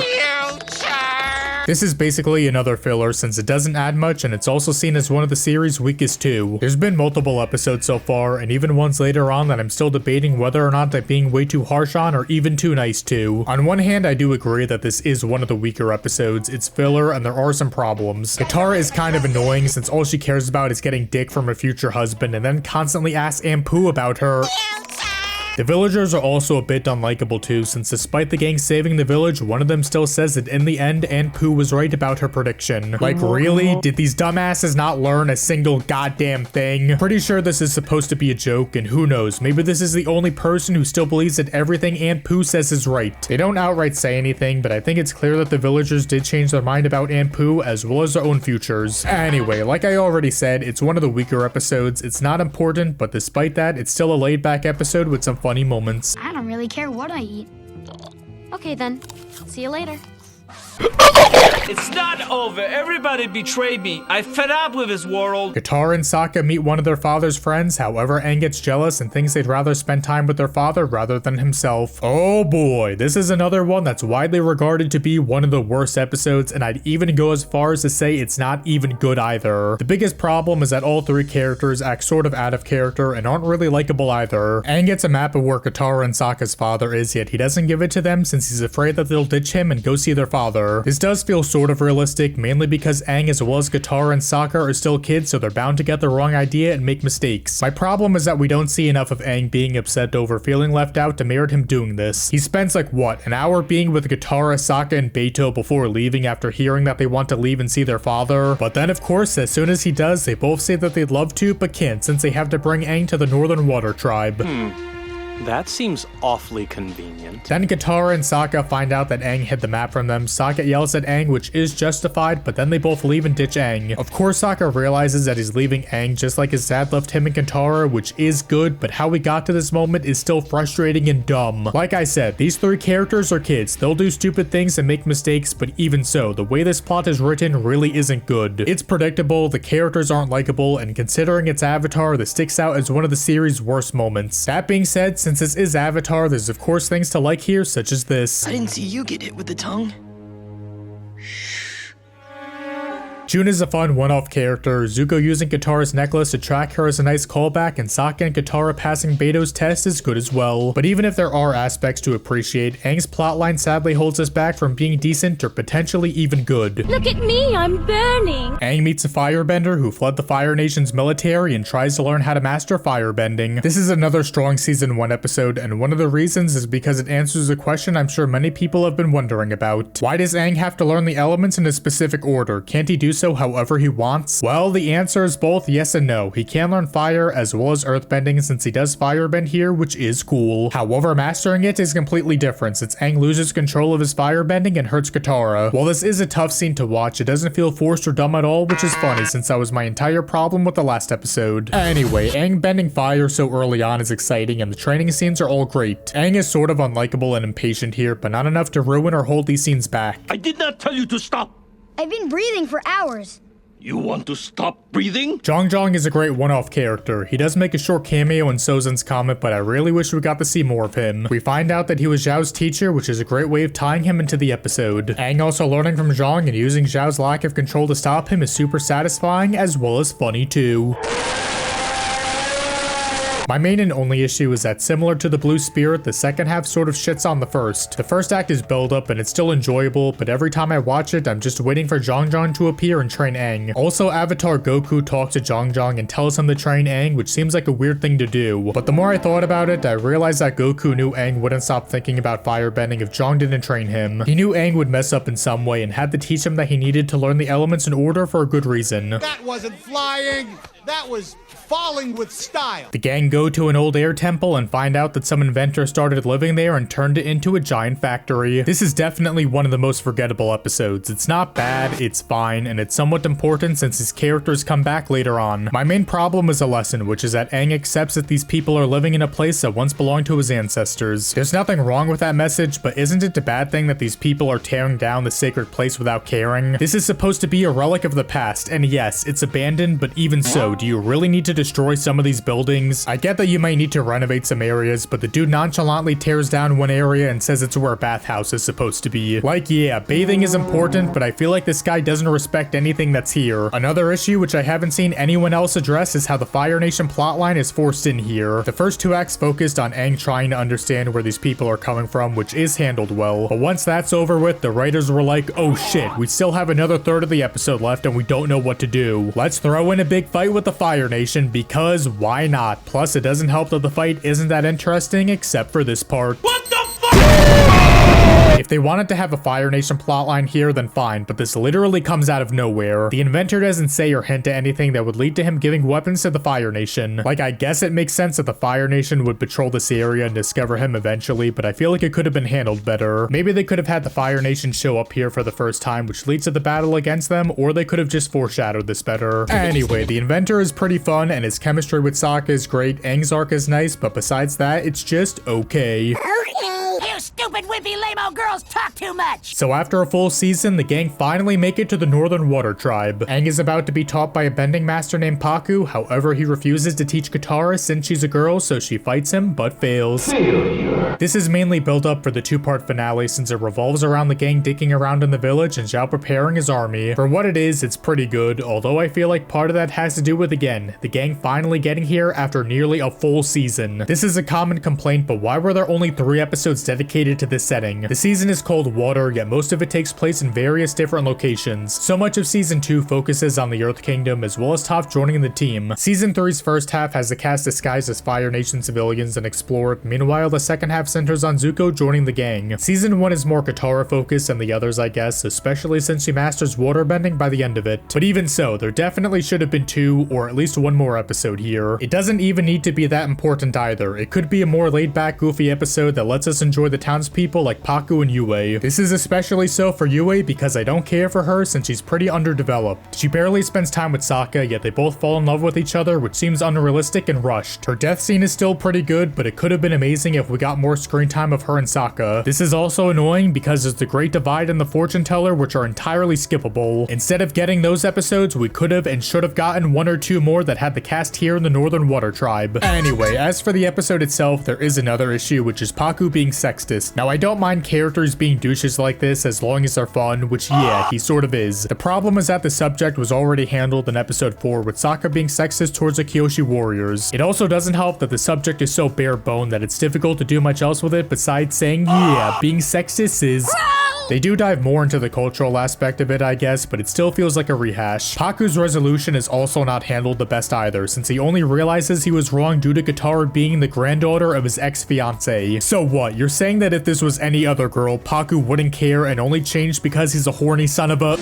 This is basically another filler since it doesn't add much and it's also seen as one of the series' weakest too. There's been multiple episodes so far and even ones later on that I'm still debating whether or not they're being way too harsh on or even too nice to. On one hand, I do agree that this is one of the weaker episodes. It's filler and there are some problems. Katara is kind of annoying since all she cares about is getting dick from her future husband and then constantly asks Anpu about her The villagers are also a bit unlikable too, since despite the gang saving the village, one of them still says that in the end, Aunt Pooh was right about her prediction. Like really? Did these dumbasses not learn a single goddamn thing? Pretty sure this is supposed to be a joke, and who knows, maybe this is the only person who still believes that everything Aunt Pooh says is right. They don't outright say anything, but I think it's clear that the villagers did change their mind about Aunt Pooh as well as their own futures. Anyway, like I already said, it's one of the weaker episodes. It's not important, but despite that, it's still a laid-back episode with some funny moments. I don't really care what I eat. Okay then, see you later. It's not over. Everybody betrayed me. I fed up with this world. Katara and Sokka meet one of their father's friends. However, Aang gets jealous and thinks they'd rather spend time with their father rather than himself. Oh boy, this is another one that's widely regarded to be one of the worst episodes, and I'd even go as far as to say it's not even good either. The biggest problem is that all three characters act sort of out of character and aren't really likable either. Aang gets a map of where Katara and Sokka's father is, yet he doesn't give it to them since he's afraid that they'll ditch him and go see their father. This does feel sort of realistic, mainly because Aang as well as Katara and Sokka are still kids, so they're bound to get the wrong idea and make mistakes. My problem is that we don't see enough of Aang being upset over feeling left out to merit him doing this. He spends like what, an hour being with Katara, Sokka, and Bato before leaving after hearing that they want to leave and see their father. But then of course, as soon as he does, they both say that they'd love to, but can't since they have to bring Aang to the Northern Water Tribe. That seems awfully convenient. Then Katara and Sokka find out that Aang hid the map from them. Sokka yells at Aang, which is justified, but then they both leave and ditch Aang. Of course, Sokka realizes that he's leaving Aang just like his dad left him and Katara, which is good, but how we got to this moment is still frustrating and dumb. Like I said, these three characters are kids. They'll do stupid things and make mistakes, but even so, the way this plot is written really isn't good. It's predictable, the characters aren't likable, and considering it's Avatar, this sticks out as one of the series' worst moments. That being said, since this is Avatar, there's of course things to like here, such as this. I didn't see you get hit with the tongue. June is a fun one-off character. Zuko using Katara's necklace to track her is a nice callback, and Sokka and Katara passing Beto's test is good as well. But even if there are aspects to appreciate, Aang's plotline sadly holds us back from being decent or potentially even good. Look at me, I'm burning. Aang meets a firebender who fled the Fire Nation's military and tries to learn how to master firebending. This is another strong season 1 episode, and one of the reasons is because it answers a question I'm sure many people have been wondering about. Why does Aang have to learn the elements in a specific order? Can't he do so however he wants? Well, the answer is both yes and no. He can learn fire as well as earthbending since he does firebend here, which is cool. However, mastering it is completely different since Aang loses control of his firebending and hurts Katara. While this is a tough scene to watch, it doesn't feel forced or dumb at all, which is funny since that was my entire problem with the last episode. Anyway, Aang bending fire so early on is exciting and the training scenes are all great. Aang is sort of unlikable and impatient here, but not enough to ruin or hold these scenes back. I did not tell you to stop. I've been breathing for hours. You want to stop breathing? Zhang is a great one-off character. He does make a short cameo in Sozin's Comet, but I really wish we got to see more of him. We find out that he was Zhao's teacher, which is a great way of tying him into the episode. Aang also learning from Zhang and using Zhao's lack of control to stop him is super satisfying as well as funny too. My main and only issue is that similar to the Blue Spirit, the second half sort of shits on the first. The first act is build up and it's still enjoyable, but every time I watch it, I'm just waiting for Zhang to appear and train Aang. Also, Avatar Goku talks to Zhang and tells him to train Aang, which seems like a weird thing to do. But the more I thought about it, I realized that Goku knew Aang wouldn't stop thinking about firebending if Zhang didn't train him. He knew Aang would mess up in some way and had to teach him that he needed to learn the elements in order for a good reason. That wasn't flying! That was falling with style. The gang go to an old air temple and find out that some inventor started living there and turned it into a giant factory. This is definitely one of the most forgettable episodes. It's not bad, it's fine, and it's somewhat important since his characters come back later on. My main problem is a lesson, which is that Aang accepts that these people are living in a place that once belonged to his ancestors. There's nothing wrong with that message, but isn't it a bad thing that these people are tearing down the sacred place without caring? This is supposed to be a relic of the past, and yes, it's abandoned, but even so, do you really need to destroy some of these buildings? I get that you might need to renovate some areas, but the dude nonchalantly tears down one area and says it's where a bathhouse is supposed to be. Like, yeah, bathing is important, but I feel like this guy doesn't respect anything that's here. Another issue which I haven't seen anyone else address is how the Fire Nation plotline is forced in here. The first two acts focused on Aang trying to understand where these people are coming from, which is handled well. But once that's over with, the writers were like, oh shit, we still have another third of the episode left and we don't know what to do. Let's throw in a big fight with with the Fire Nation because why not? Plus, it doesn't help that the fight isn't that interesting except for this part. What the fuck? If they wanted to have a Fire Nation plotline here, then fine, but this literally comes out of nowhere. The inventor doesn't say or hint at anything that would lead to him giving weapons to the Fire Nation. Like, I guess it makes sense that the Fire Nation would patrol this area and discover him eventually, but I feel like it could have been handled better. Maybe they could have had the Fire Nation show up here for the first time, which leads to the battle against them, or they could have just foreshadowed this better. Anyway, the inventor is pretty fun, and his chemistry with Sokka is great. Aang's arc is nice, but besides that, it's just okay. You stupid wimpy lame-o girls talk too much! So after a full season, the gang finally make it to the Northern Water Tribe. Aang is about to be taught by a bending master named Pakku, however he refuses to teach Katara since she's a girl, so she fights him, but fails. This is mainly built up for the two-part finale since it revolves around the gang dicking around in the village and Zhao preparing his army. For what it is, it's pretty good, although I feel like part of that has to do with, again, the gang finally getting here after nearly a full season. This is a common complaint, but why were there only 3 episodes dedicated to this setting? The season is called Water, yet most of it takes place in various different locations. So much of Season 2 focuses on the Earth Kingdom as well as Toph joining the team. Season 3's first half has the cast disguised as Fire Nation civilians and explored, meanwhile the second half centers on Zuko joining the gang. Season 1 is more Katara focused than the others, I guess, especially since she masters waterbending by the end of it. But even so, there definitely should have been 2 or at least 1 more episode here. It doesn't even need to be that important either. It could be a more laid back, goofy episode that lets us enjoy the townspeople like Pakku and Yue. This is especially so for Yue because I don't care for her since she's pretty underdeveloped. She barely spends time with Sokka, yet they both fall in love with each other, which seems unrealistic and rushed. Her death scene is still pretty good, but it could have been amazing if we got more screen time of her and Sokka. This is also annoying because there's the Great Divide and the Fortuneteller, which are entirely skippable. Instead of getting those episodes, we could have and should have gotten 1 or 2 more that had the cast here in the Northern Water Tribe. Anyway, as for the episode itself, there is another issue, which is Pakku being sexist. Now, I don't mind characters being douches like this as long as they're fun, which yeah, he sort of is. The problem is that the subject was already handled in episode 4 with Sokka being sexist towards the Kyoshi warriors. It also doesn't help that the subject is so bare bone that it's difficult to do much else with it besides saying yeah, being sexist is... They do dive more into the cultural aspect of it, I guess, but it still feels like a rehash. Pakku's resolution is also not handled the best either, since he only realizes he was wrong due to Katara being the granddaughter of his ex-fiancée. So what, you're saying that if this was any other girl, Pakku wouldn't care and only changed because he's a horny son of a...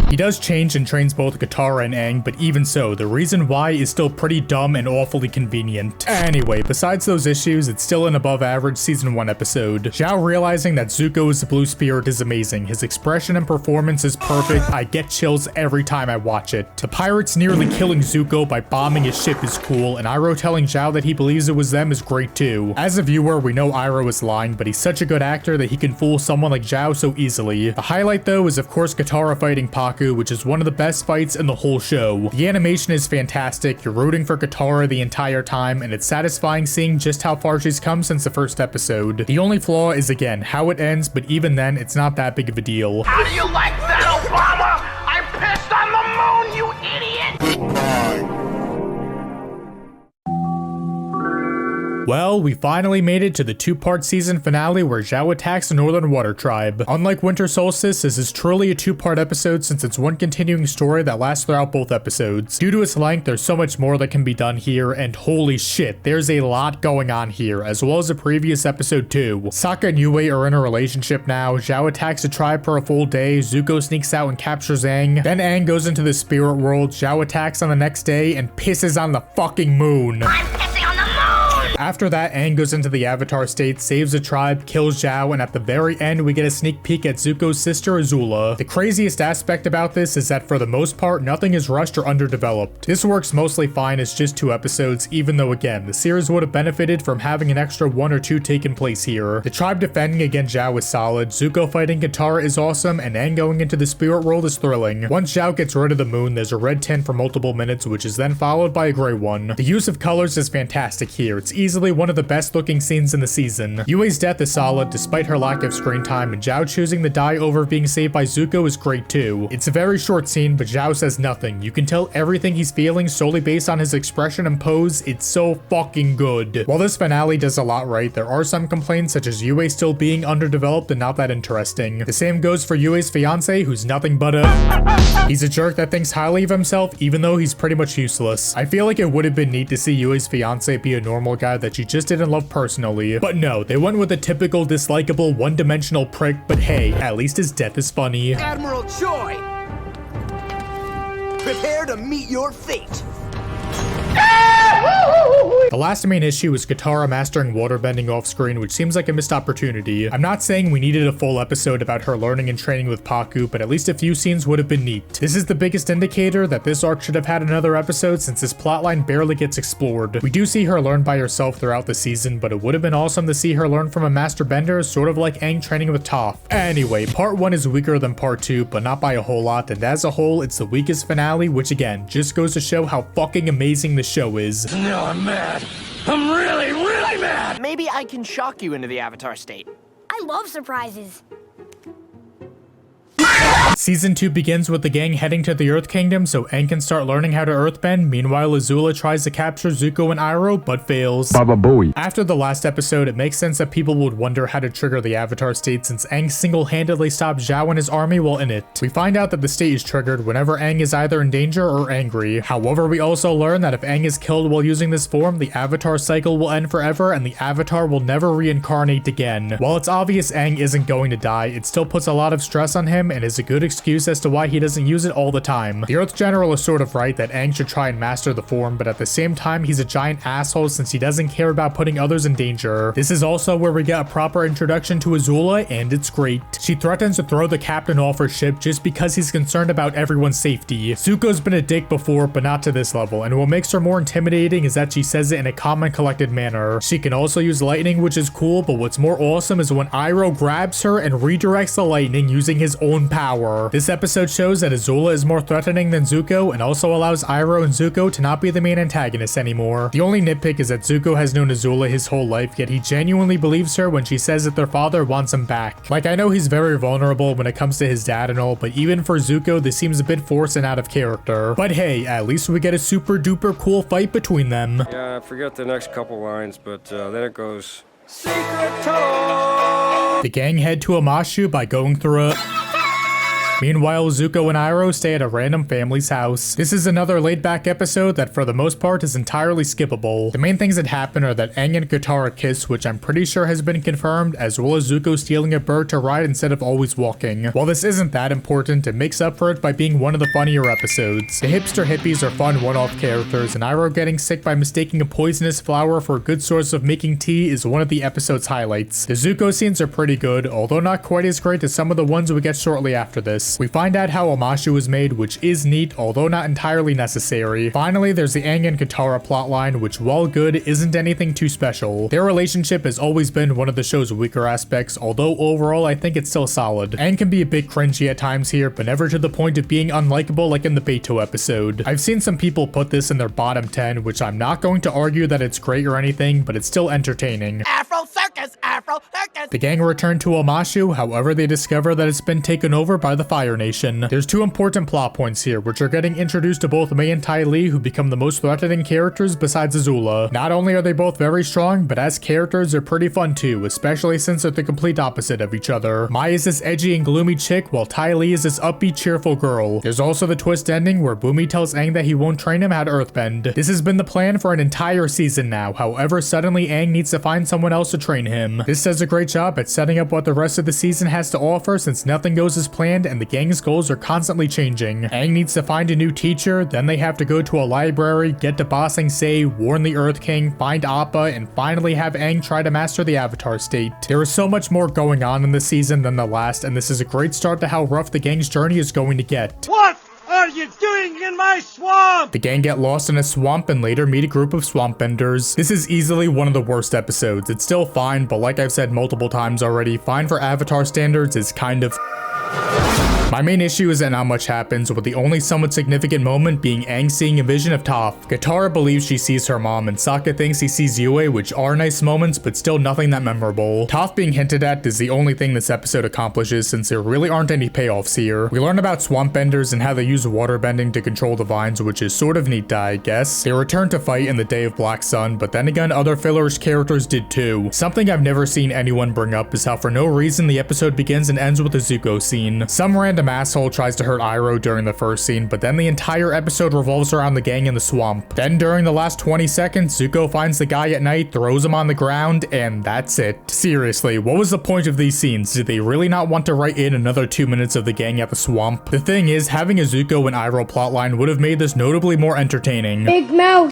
He does change and trains both Katara and Aang, but even so, the reason why is still pretty dumb and awfully convenient. Anyway, besides those issues, it's still an above average season 1 episode. Zhao realizing that Zuko is the blue spirit is amazing. His expression and performance is perfect. I get chills every time I watch it. The pirates nearly killing Zuko by bombing his ship is cool, and Iroh telling Zhao that he believes it was them is great too. As a viewer, we know Iroh is lying, but he's such a good actor that he can fool someone like Zhao so easily. The highlight though is of course Katara fighting Pakku, which is one of the best fights in the whole show. The animation is fantastic, you're rooting for Katara the entire time, and it's satisfying seeing just how far she's come since the first episode. The only flaw is again how it ends, but even then it's not that big of a deal. How do you like that, Obama? I pissed on the moon, you idiot! Well, we finally made it to the 2-part season finale where Zhao attacks the Northern Water Tribe. Unlike Winter Solstice, this is truly a 2-part episode since it's one continuing story that lasts throughout both episodes. Due to its length, there's so much more that can be done here, and holy shit, there's a lot going on here, as well as the previous episode too. Sokka and Yue are in a relationship now, Zhao attacks the tribe for a full day, Zuko sneaks out and captures Aang, then Aang goes into the spirit world, Zhao attacks on the next day, and pisses on the fucking moon. I'm pissing on the moon! After that, Aang goes into the Avatar state, saves the tribe, kills Zhao, and at the very end, we get a sneak peek at Zuko's sister Azula. The craziest aspect about this is that for the most part, nothing is rushed or underdeveloped. This works mostly fine as just 2 episodes, even though again, the series would have benefited from having an extra 1 or 2 taken place here. The tribe defending against Zhao is solid, Zuko fighting Katara is awesome, and Aang going into the spirit world is thrilling. Once Zhao gets rid of the moon, there's a red tint for multiple minutes, which is then followed by a gray one. The use of colors is fantastic here. It's easy easily one of the best looking scenes in the season. Yue's death is solid despite her lack of screen time, and Zhao choosing to die over being saved by Zuko is great too. It's a very short scene, but Zhao says nothing. You can tell everything he's feeling solely based on his expression and pose. It's so fucking good. While this finale does a lot right, there are some complaints such as Yue still being underdeveloped and not that interesting. The same goes for Yue's fiance, who's nothing but he's a jerk that thinks highly of himself even though he's pretty much useless. I feel like it would have been neat to see Yue's fiance be a normal guy that she just didn't love personally. But no, they went with a typical dislikable one-dimensional prick, but hey, at least his death is funny. Admiral Choi! Prepare to meet your fate! The last main issue is Katara mastering waterbending off screen, which seems like a missed opportunity. I'm not saying we needed a full episode about her learning and training with Pakku, but at least a few scenes would have been neat. This is the biggest indicator that this arc should have had another episode since this plotline barely gets explored. We do see her learn by herself throughout the season, but it would have been awesome to see her learn from a master bender, sort of like Aang training with Toph. Anyway, part 1 is weaker than part 2, but not by a whole lot, and as a whole, it's the weakest finale, which again, just goes to show how fucking amazing the show is. Now I'm mad. I'm really mad! Maybe I can shock you into the Avatar state. I love surprises. Season 2 begins with the gang heading to the Earth Kingdom so Aang can start learning how to earthbend. Meanwhile, Azula tries to capture Zuko and Iroh, but fails. Baba Booey. After the last episode, it makes sense that people would wonder how to trigger the Avatar state since Aang single-handedly stopped Zhao and his army while in it. We find out that the state is triggered whenever Aang is either in danger or angry. However, we also learn that if Aang is killed while using this form, the Avatar cycle will end forever and the Avatar will never reincarnate again. While it's obvious Aang isn't going to die, it still puts a lot of stress on him and is a good excuse as to why he doesn't use it all the time. The Earth General is sort of right that Aang should try and master the form, but at the same time he's a giant asshole since he doesn't care about putting others in danger. This is also where we get a proper introduction to Azula, and it's great. She threatens to throw the captain off her ship just because he's concerned about everyone's safety. Zuko's been a dick before, but not to this level, and what makes her more intimidating is that she says it in a calm and collected manner. She can also use lightning, which is cool, but what's more awesome is when Iroh grabs her and redirects the lightning using his own power. This episode shows that Azula is more threatening than Zuko and also allows Iroh and Zuko to not be the main antagonists anymore. The only nitpick is that Zuko has known Azula his whole life, yet he genuinely believes her when she says that their father wants him back. Like, I know he's very vulnerable when it comes to his dad and all, but even for Zuko, this seems a bit forced and out of character. But hey, at least we get a super duper cool fight between them. Yeah, I forget the next couple lines, but then it goes... Secret tunnel! The gang head to Omashu by going through a... Meanwhile, Zuko and Iroh stay at a random family's house. This is another laid-back episode that for the most part is entirely skippable. The main things that happen are that Aang and Katara kiss, which I'm pretty sure has been confirmed, as well as Zuko stealing a bird to ride instead of always walking. While this isn't that important, it makes up for it by being one of the funnier episodes. The hipster hippies are fun one-off characters, and Iroh getting sick by mistaking a poisonous flower for a good source of making tea is one of the episode's highlights. The Zuko scenes are pretty good, although not quite as great as some of the ones we get shortly after this. We find out how Omashu was made, which is neat, although not entirely necessary. Finally, there's the Aang and Katara plotline, which while good, isn't anything too special. Their relationship has always been one of the show's weaker aspects, although overall I think it's still solid. Aang can be a bit cringy at times here, but never to the point of being unlikable like in the Bato episode. I've seen some people put this in their bottom 10, which I'm not going to argue that it's great or anything, but it's still entertaining. Afro circus! Afro circus! The gang return to Omashu, however they discover that it's been taken over by the Fire Nation. There's two important plot points here, which are getting introduced to both Mei and Ty Lee, who become the most threatening characters besides Azula. Not only are they both very strong, but as characters they're pretty fun too, especially since they're the complete opposite of each other. Mai is this edgy and gloomy chick, while Ty Lee is this upbeat, cheerful girl. There's also the twist ending where Bumi tells Aang that he won't train him how to earthbend. This has been the plan for an entire season now, however suddenly Aang needs to find someone else to train him. This does a great job at setting up what the rest of the season has to offer since nothing goes as planned and the gang's goals are constantly changing. Aang needs to find a new teacher, then they have to go to a library, get to Ba Sing Se, warn the Earth King, find Appa, and finally have Aang try to master the Avatar state. There is so much more going on in this season than the last, and this is a great start to how rough the gang's journey is going to get. What are you doing in my swamp? The gang get lost in a swamp and later meet a group of swamp benders. This is easily one of the worst episodes. It's still fine, but like I've said multiple times already, fine for Avatar standards is kind of... My main issue is that not much happens, with the only somewhat significant moment being Aang seeing a vision of Toph. Katara believes she sees her mom, and Sokka thinks he sees Yue, which are nice moments, but still nothing that memorable. Toph being hinted at is the only thing this episode accomplishes, since there really aren't any payoffs here. We learn about swamp benders and how they use waterbending to control the vines, which is sort of neat, I guess. They return to fight in the Day of Black Sun, but then again, other fillerish characters did too. Something I've never seen anyone bring up is how for no reason the episode begins and ends with a Zuko scene. Some random asshole tries to hurt Iroh during the first scene, but then the entire episode revolves around the gang in the swamp. Then during the last 20 seconds, Zuko finds the guy at night, throws him on the ground, and that's it. Seriously, what was the point of these scenes? Did they really not want to write in another 2 minutes of the gang at the swamp? The thing is, having a Zuko and Iroh plotline would have made this notably more entertaining. Big mouth.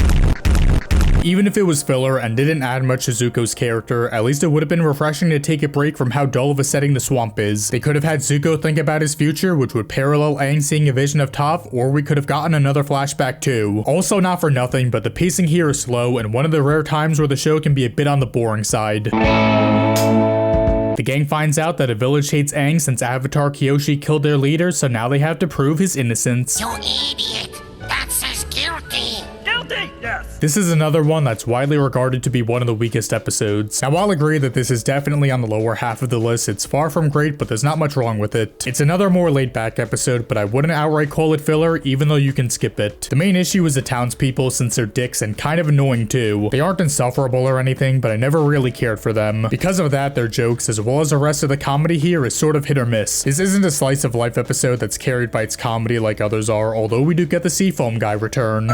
Even if it was filler and didn't add much to Zuko's character, at least it would have been refreshing to take a break from how dull of a setting the swamp is. They could have had Zuko think about his future, which would parallel Aang seeing a vision of Toph, or we could have gotten another flashback too. Also, not for nothing, but the pacing here is slow and one of the rare times where the show can be a bit on the boring side. The gang finds out that a village hates Aang since Avatar Kyoshi killed their leader, so now they have to prove his innocence. You idiot! That says guilty! Guilty! Yes! This is another one that's widely regarded to be one of the weakest episodes. Now, I'll agree that this is definitely on the lower half of the list. It's far from great, but there's not much wrong with it. It's another more laid-back episode, but I wouldn't outright call it filler, even though you can skip it. The main issue is the townspeople, since they're dicks and kind of annoying too. They aren't insufferable or anything, but I never really cared for them. Because of that, their jokes, as well as the rest of the comedy here, is sort of hit or miss. This isn't a slice of life episode that's carried by its comedy like others are, although we do get the Seafoam guy return.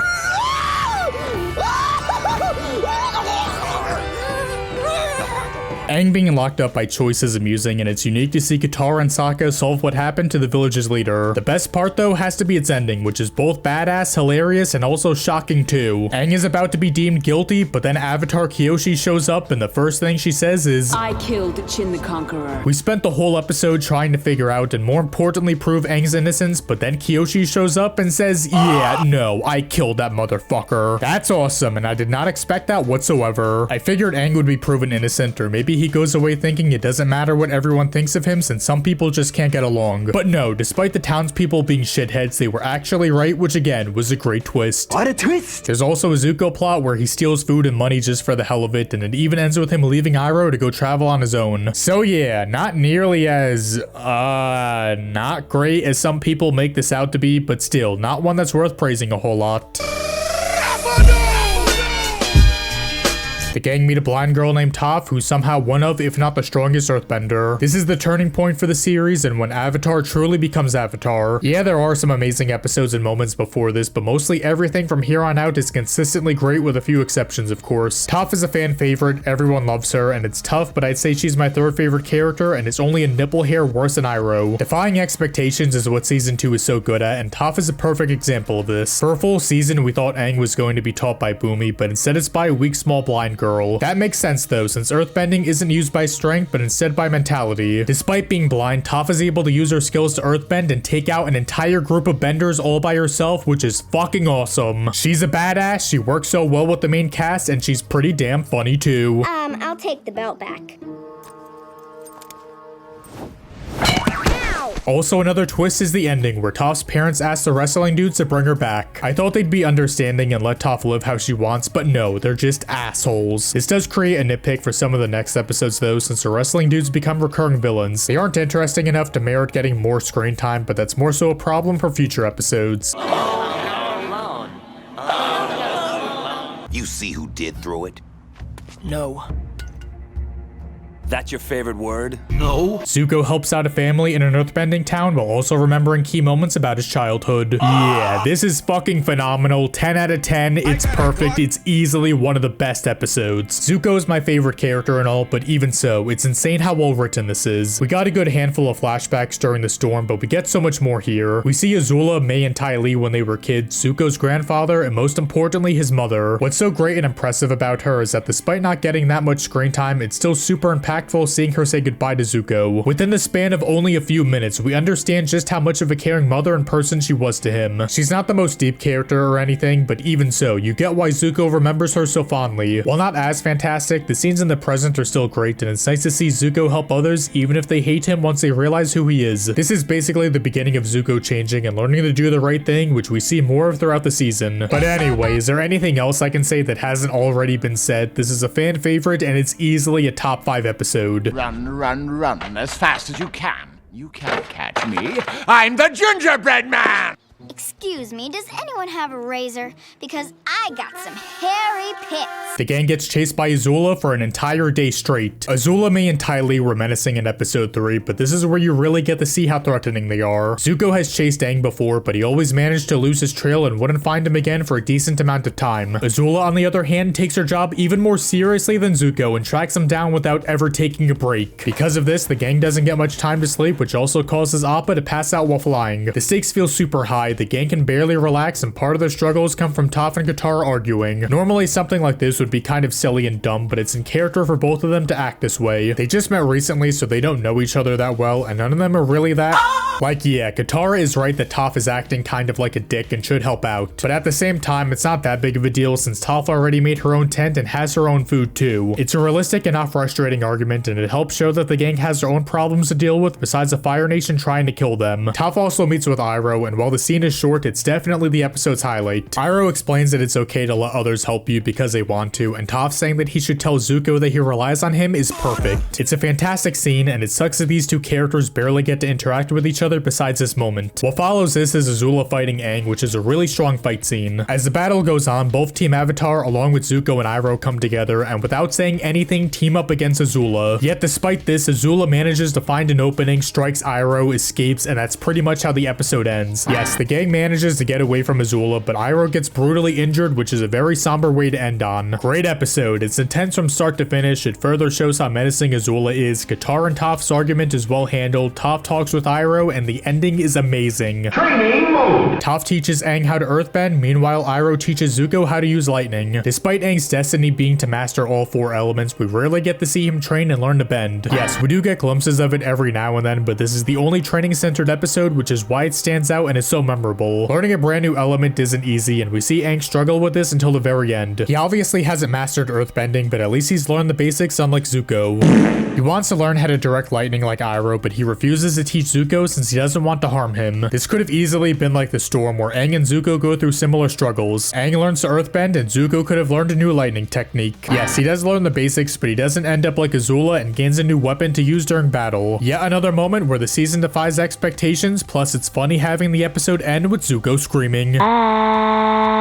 Aang being locked up by choice is amusing, and it's unique to see Katara and Sokka solve what happened to the village's leader. The best part though has to be its ending, which is both badass, hilarious, and also shocking too. Aang is about to be deemed guilty, but then Avatar Kyoshi shows up and the first thing she says is, I killed Chin the Conqueror. We spent the whole episode trying to figure out and more importantly prove Aang's innocence, but then Kyoshi shows up and says, yeah, no, I killed that motherfucker. That's awesome, and I did not expect that whatsoever. I figured Aang would be proven innocent, or maybe he goes away thinking it doesn't matter what everyone thinks of him since some people just can't get along. But no, despite the townspeople being shitheads, they were actually right, which again was a great twist. What a twist! There's also a Zuko plot where he steals food and money just for the hell of it, and it even ends with him leaving Iroh to go travel on his own. So yeah, not nearly as, not great as some people make this out to be, but still, not one that's worth praising a whole lot. The gang meet a blind girl named Toph, who's somehow one of, if not the strongest earthbender. This is the turning point for the series and when Avatar truly becomes Avatar. Yeah, there are some amazing episodes and moments before this, but mostly everything from here on out is consistently great with a few exceptions, of course. Toph is a fan favorite, everyone loves her, and it's tough, but I'd say she's my third favorite character, and it's only a nipple hair worse than Iroh. Defying expectations is what season 2 is so good at, and Toph is a perfect example of this. For a full season, we thought Aang was going to be taught by Boomy, but instead it's by a weak, small blind girl. That makes sense though, since earthbending isn't used by strength, but instead by mentality. Despite being blind, Toph is able to use her skills to earthbend and take out an entire group of benders all by herself, which is fucking awesome. She's a badass, she works so well with the main cast, and she's pretty damn funny too. I'll take the belt back. Also, another twist is the ending, where Toph's parents ask the wrestling dudes to bring her back. I thought they'd be understanding and let Toph live how she wants, but no, they're just assholes. This does create a nitpick for some of the next episodes though, since the wrestling dudes become recurring villains. They aren't interesting enough to merit getting more screen time, but that's more so a problem for future episodes. You see who did throw it? No. That's your favorite word? No. Zuko helps out a family in an earthbending town while also remembering key moments about his childhood. Yeah, this is fucking phenomenal. 10 out of 10. It's perfect. It's easily one of the best episodes. Zuko is my favorite character and all, but even so, it's insane how well written this is. We got a good handful of flashbacks during the storm, but we get so much more here. We see Azula, Mai, and Ty Lee when they were kids, Zuko's grandfather, and most importantly, his mother. What's so great and impressive about her is that despite not getting that much screen time, it's still super impactful impactful seeing her say goodbye to Zuko. Within the span of only a few minutes, we understand just how much of a caring mother and person she was to him. She's not the most deep character or anything, but even so, you get why Zuko remembers her so fondly. While not as fantastic, the scenes in the present are still great, and it's nice to see Zuko help others even if they hate him once they realize who he is. This is basically the beginning of Zuko changing and learning to do the right thing, which we see more of throughout the season. But anyway, is there anything else I can say that hasn't already been said? This is a fan favorite and it's easily a top 5 episode. Run, run, run as fast as you can. You can't catch me. I'm the gingerbread man! Excuse me, does anyone have a razor? Because I got some hairy pits. The gang gets chased by Azula for an entire day straight. Azula, May, and Ty Lee were menacing in episode 3, but this is where you really get to see how threatening they are. Zuko has chased Aang before, but he always managed to lose his trail and wouldn't find him again for a decent amount of time. Azula, on the other hand, takes her job even more seriously than Zuko and tracks him down without ever taking a break. Because of this, the gang doesn't get much time to sleep, which also causes Appa to pass out while flying. The stakes feel super high, the gang can barely relax, and part of their struggles come from Toph and Katara arguing. Normally, something like this would be kind of silly and dumb, but it's in character for both of them to act this way. They just met recently, so they don't know each other that well, and none of them are really that... Like, yeah, Katara is right that Toph is acting kind of like a dick and should help out. But at the same time, it's not that big of a deal since Toph already made her own tent and has her own food too. It's a realistic and not frustrating argument, and it helps show that the gang has their own problems to deal with besides the Fire Nation trying to kill them. Toph also meets with Iroh, and while the scene is short, it's definitely the episode's highlight. Iroh explains that it's okay to let others help you because they want to, and Toph saying that he should tell Zuko that he relies on him is perfect. It's a fantastic scene, and it sucks that these two characters barely get to interact with each other besides this moment. What follows this is Azula fighting Aang, which is a really strong fight scene. As the battle goes on, both Team Avatar along with Zuko and Iroh come together, and without saying anything, team up against Azula. Yet despite this, Azula manages to find an opening, strikes Iroh, escapes, and that's pretty much how the episode ends. Yes, the gang manages to get away from Azula, but Iroh gets brutally injured, which is a very somber way to end on. Great episode. It's intense from start to finish. It further shows how menacing Azula is. Katara and Toph's argument is well handled. Toph talks with Iroh, and the ending is amazing. Training mode. Toph teaches Aang how to earthbend, meanwhile Iroh teaches Zuko how to use lightning. Despite Aang's destiny being to master all 4 elements, we rarely get to see him train and learn to bend. Yes, we do get glimpses of it every now and then, but this is the only training-centered episode, which is why it stands out and is so memorable. Learning a brand new element isn't easy, and we see Aang struggle with this until the very end. He obviously hasn't mastered earthbending, but at least he's learned the basics unlike Zuko. He wants to learn how to direct lightning like Iroh, but he refuses to teach Zuko since he doesn't want to harm him. This could have easily been like the storm where Aang and Zuko go through similar struggles. Aang learns to earthbend and Zuko could have learned a new lightning technique. Yes, he does learn the basics, but he doesn't end up like Azula and gains a new weapon to use during battle. Yet another moment where the season defies expectations, plus it's funny having the episode end with Zuko screaming.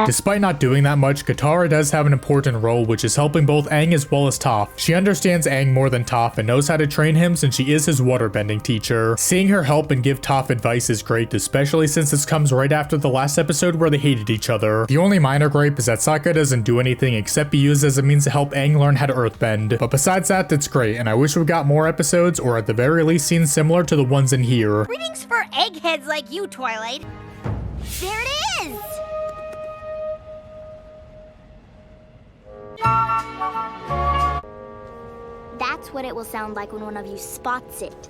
Despite not doing that much, Katara does have an important role, which is helping both Aang as well as Toph. She understands Aang more than Toph and knows how to train him since she is his waterbending teacher. Seeing her help and give Toph advice is great, especially since this comes right after the last episode where they hated each other. The only minor gripe is that Sokka doesn't do anything except be used as a means to help Aang learn how to earthbend. But besides that, that's great, and I wish we got more episodes, or at the very least scenes similar to the ones in here. Greetings for eggheads like you, Twilight. There it is! That's what it will sound like when one of you spots it.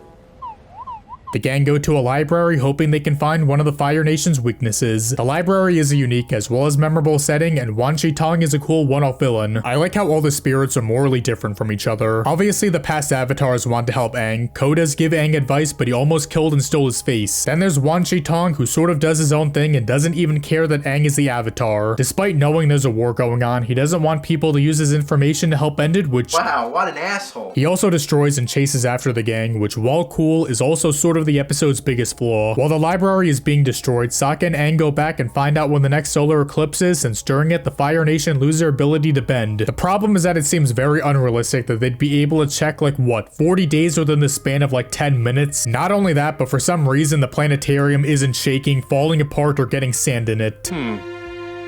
The gang go to a library hoping they can find one of the Fire Nation's weaknesses. The library is a unique as well as memorable setting, and Wan Shi Tong is a cool one-off villain. I like how all the spirits are morally different from each other. Obviously the past avatars want to help Aang. Ko does give Aang advice, but he almost killed and stole his face. Then there's Wan Shi Tong, who sort of does his own thing and doesn't even care that Aang is the avatar. Despite knowing there's a war going on, he doesn't want people to use his information to help end it, which... Wow, what an asshole. He also destroys and chases after the gang, which while cool is also sort of the episode's biggest flaw. While the library is being destroyed, Sokka and Aang go back and find out when the next solar eclipse is, since during it the Fire Nation lose their ability to bend. The problem is that it seems very unrealistic that they'd be able to check like what, 40 days within the span of like 10 minutes? Not only that, but for some reason the planetarium isn't shaking, falling apart, or getting sand in it.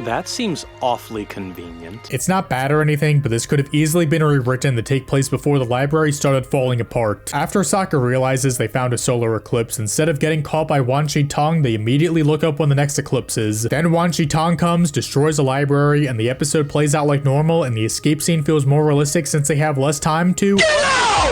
That seems awfully convenient. It's not bad or anything, but this could have easily been rewritten to take place before the library started falling apart. After Sokka realizes they found a solar eclipse, instead of getting caught by Wan Shi Tong, they immediately look up when the next eclipse is. Then Wan Shi Tong comes, destroys the library, and the episode plays out like normal, and the escape scene feels more realistic since they have less time to...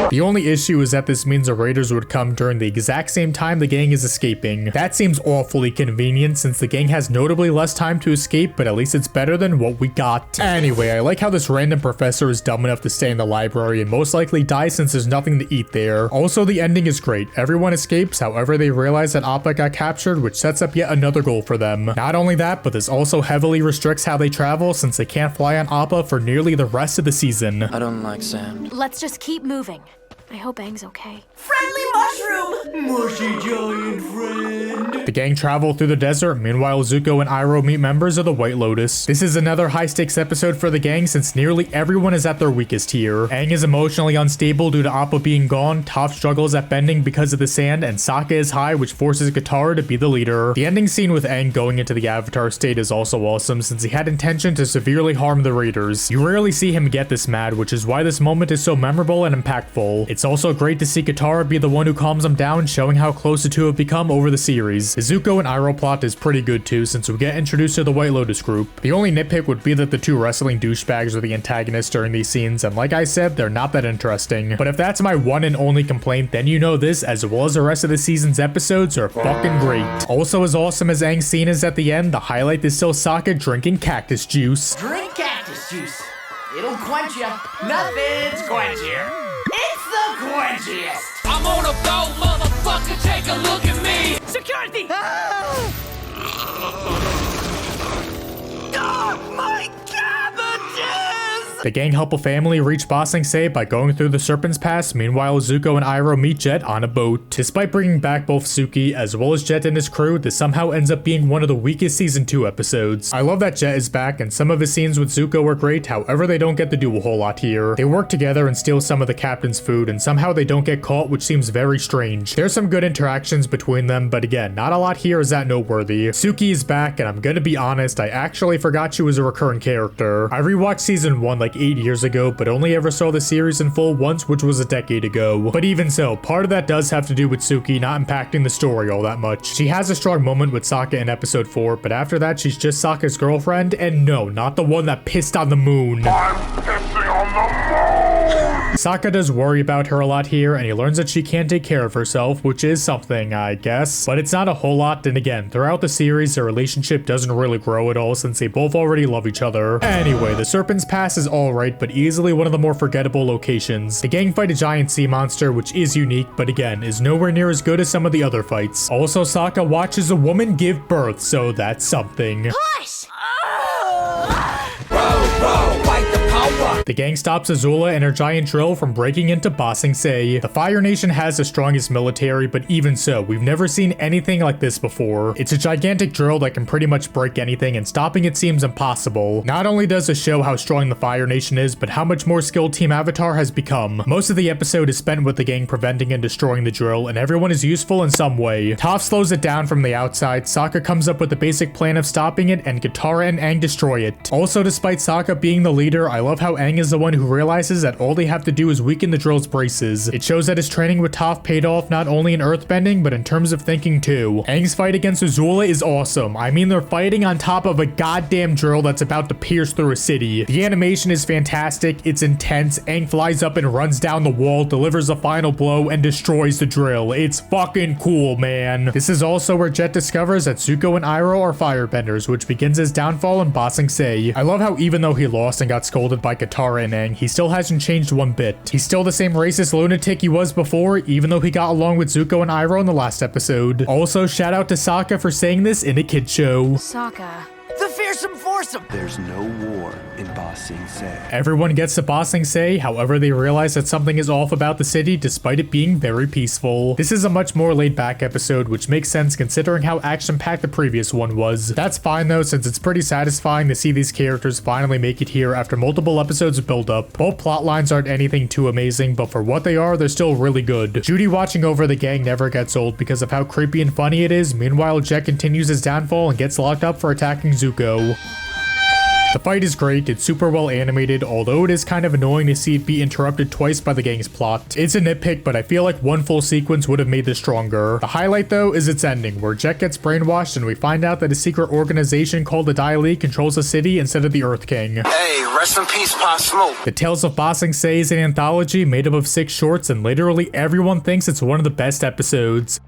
The only issue is that this means the raiders would come during the exact same time the gang is escaping. That seems awfully convenient since the gang has notably less time to escape, but at least it's better than what we got. Anyway, I like how this random professor is dumb enough to stay in the library and most likely die since there's nothing to eat there. Also, the ending is great. Everyone escapes, however they realize that Appa got captured, which sets up yet another goal for them. Not only that, but this also heavily restricts how they travel since they can't fly on Appa for nearly the rest of the season. I don't like sand. Let's just keep moving. I hope Aang's okay. Friendly mushroom! Mushy giant friend! The gang travel through the desert, meanwhile Zuko and Iroh meet members of the White Lotus. This is another high-stakes episode for the gang since nearly everyone is at their weakest here. Aang is emotionally unstable due to Appa being gone, Toph struggles at bending because of the sand, and Sokka is high, which forces Katara to be the leader. The ending scene with Aang going into the Avatar state is also awesome since he had intention to severely harm the raiders. You rarely see him get this mad, which is why this moment is so memorable and impactful. It's also great to see Katara be the one who calms him down, showing how close the two have become over the series. The Zuko and Iroh plot is pretty good too, since we get introduced to the White Lotus group. The only nitpick would be that the two wrestling douchebags are the antagonists during these scenes, and like I said, they're not that interesting. But if that's my one and only complaint, then you know this, as well as the rest of the season's episodes, are fucking great. Also, as awesome as Aang's scene is at the end, the highlight is still Sokka drinking cactus juice. Drink cactus juice. It'll quench you. Nothing's quenchier. It's the quenchiest. I'm on a boat, motherfucker, take a look at me! Security! Oh, my cabbages! The gang help a family reach Ba Sing Se by going through the Serpent's Pass. Meanwhile, Zuko and Iroh meet Jet on a boat. Despite bringing back both Suki as well as Jet and his crew, this somehow ends up being one of the weakest season 2 episodes. I love that Jet is back, and some of his scenes with Zuko were great, however they don't get to do a whole lot here. They work together and steal some of the captain's food, and somehow they don't get caught, which seems very strange. There's some good interactions between them, but again, not a lot here is that noteworthy. Suki is back, and I'm gonna be honest, I actually forgot she was a recurring character. I rewatched season 1 like 8 years ago, but only ever saw the series in full once, which was a decade ago. But even so, part of that does have to do with Suki not impacting the story all that much. She has a strong moment with Sokka in episode 4, but after that she's just Sokka's girlfriend, and no, not the one that pissed on the moon. I'm pissing on the moon! Sokka does worry about her a lot here, and he learns that she can't take care of herself, which is something, I guess. But it's not a whole lot, and again, throughout the series, their relationship doesn't really grow at all since they both already love each other. Anyway, the Serpent's Pass is alright, but easily one of the more forgettable locations. The gang fight a giant sea monster, which is unique, but again, is nowhere near as good as some of the other fights. Also, Sokka watches a woman give birth, so that's something. Push! The gang stops Azula and her giant drill from breaking into Ba Sing Se. The Fire Nation has the strongest military, but even so, we've never seen anything like this before. It's a gigantic drill that can pretty much break anything, and stopping it seems impossible. Not only does it show how strong the Fire Nation is, but how much more skilled Team Avatar has become. Most of the episode is spent with the gang preventing and destroying the drill, and everyone is useful in some way. Toph slows it down from the outside, Sokka comes up with the basic plan of stopping it, and Katara and Aang destroy it. Also, despite Sokka being the leader, I love how Aang is the one who realizes that all they have to do is weaken the drill's braces. It shows that his training with Toph paid off not only in earthbending, but in terms of thinking too. Aang's fight against Azula is awesome. I mean, they're fighting on top of a goddamn drill that's about to pierce through a city. The animation is fantastic, it's intense, Aang flies up and runs down the wall, delivers a final blow, and destroys the drill. It's fucking cool, man. This is also where Jet discovers that Zuko and Iroh are firebenders, which begins his downfall in Ba Sing Se. I love how even though he lost and got scolded by Katara and Aang, he still hasn't changed one bit. He's still the same racist lunatic he was before, even though he got along with Zuko and Iroh in the last episode. Also, shout out to Sokka for saying this in a kid show. Sokka. The fearsome foursome. There's no war in Ba Sing Se. Everyone gets to Ba Sing Se, however they realize that something is off about the city despite it being very peaceful. This is a much more laid back episode, which makes sense considering how action-packed the previous one was. That's fine though, since it's pretty satisfying to see these characters finally make it here after multiple episodes of build-up. Both plot lines aren't anything too amazing, but for what they are, they're still really good. Judy watching over the gang never gets old because of how creepy and funny it is. Meanwhile, Jet continues his downfall and gets locked up for attacking Zuko. The fight is great, it's super well animated, although it is kind of annoying to see it be interrupted twice by the gang's plot. It's a nitpick, but I feel like one full sequence would have made this stronger. The highlight though is its ending, where Jet gets brainwashed and we find out that a secret organization called the Daily controls the city instead of the Earth King. Hey, rest in peace, Pop Smoke. The Tales of Ba Sing Se is an anthology made up of 6 shorts, and literally everyone thinks it's one of the best episodes.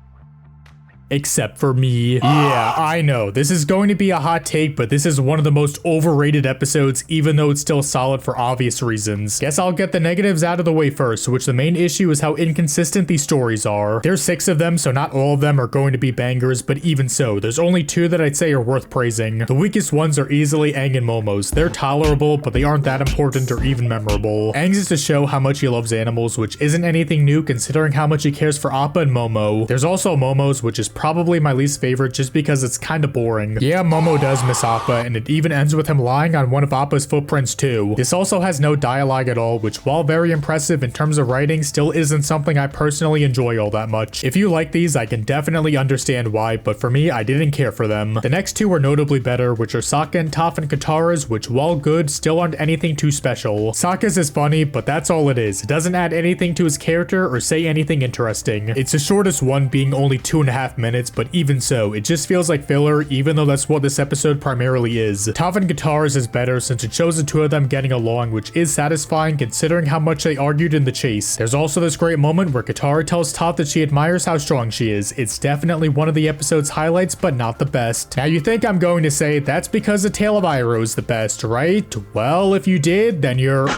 Except for me. Yeah, I know, this is going to be a hot take, but this is one of the most overrated episodes, even though it's still solid for obvious reasons. Guess I'll get the negatives out of the way first, which the main issue is how inconsistent these stories are. There's 6 of them, so not all of them are going to be bangers, but even so, there's only 2 that I'd say are worth praising. The weakest ones are easily Aang and Momo's. They're tolerable, but they aren't that important or even memorable. Aang's is to show how much he loves animals, which isn't anything new considering how much he cares for Appa and Momo. There's also Momo's, which is probably my least favorite just because it's kinda boring. Yeah, Momo does miss Appa, and it even ends with him lying on one of Appa's footprints too. This also has no dialogue at all, which while very impressive in terms of writing, still isn't something I personally enjoy all that much. If you like these, I can definitely understand why, but for me, I didn't care for them. The next 2 are notably better, which are Sokka and Toph and Katara's, which while good, still aren't anything too special. Sokka's is funny, but that's all it is. It doesn't add anything to his character or say anything interesting. It's the shortest one, being only 2.5 minutes, but even so, it just feels like filler, even though that's what this episode primarily is. Toph and Katara's is better since it shows the 2 of them getting along, which is satisfying considering how much they argued in the chase. There's also this great moment where Katara tells Toph that she admires how strong she is. It's definitely one of the episode's highlights, but not the best. Now you think I'm going to say that's because the Tale of Iroh is the best, right? Well, if you did, then you're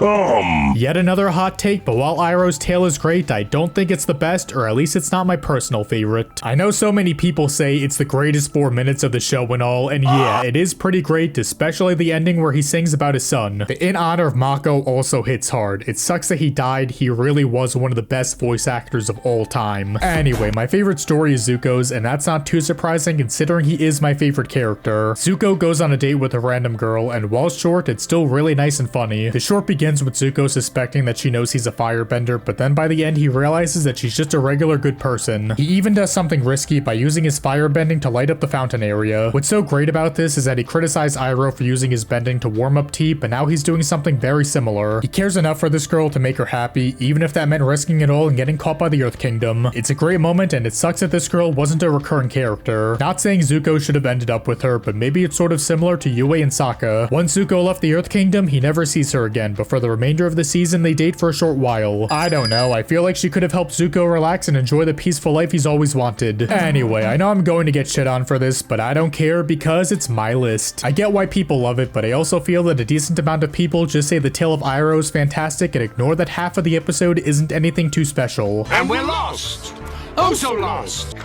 Yet another hot take, but while Iroh's tale is great, I don't think it's the best, or at least it's not my personal favorite. I know so many people say it's the greatest 4 minutes of the show and all, and yeah, it is pretty great, especially the ending where he sings about his son. The In Honor of Mako also hits hard. It sucks that he died. He really was one of the best voice actors of all time. Anyway, my favorite story is Zuko's, and that's not too surprising considering he is my favorite character. Zuko goes on a date with a random girl, and while short, it's still really nice and funny. The short begins with Zuko suspecting that she knows he's a firebender, but then by the end he realizes that she's just a regular good person. He even does something risky by using his firebending to light up the fountain area. What's so great about this is that he criticized Iroh for using his bending to warm up tea, but now he's doing something very similar. He cares enough for this girl to make her happy, even if that meant risking it all and getting caught by the Earth Kingdom. It's a great moment, and it sucks that this girl wasn't a recurring character. Not saying Zuko should have ended up with her, but maybe it's sort of similar to Yue and Sokka. Once Zuko left the Earth Kingdom, he never sees her again, but for the remainder of the season, they date for a short while. I don't know, I feel like she could have helped Zuko relax and enjoy the peaceful life he's always wanted. Anyway, I know I'm going to get shit on for this, but I don't care because it's my list. I get why people love it, but I also feel that a decent amount of people just say the Tale of Iroh is fantastic and ignore that half of the episode isn't anything too special. And we're lost. Oh, so lost.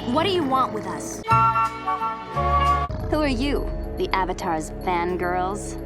What do you want with us? Who are you? The Avatar's fangirls?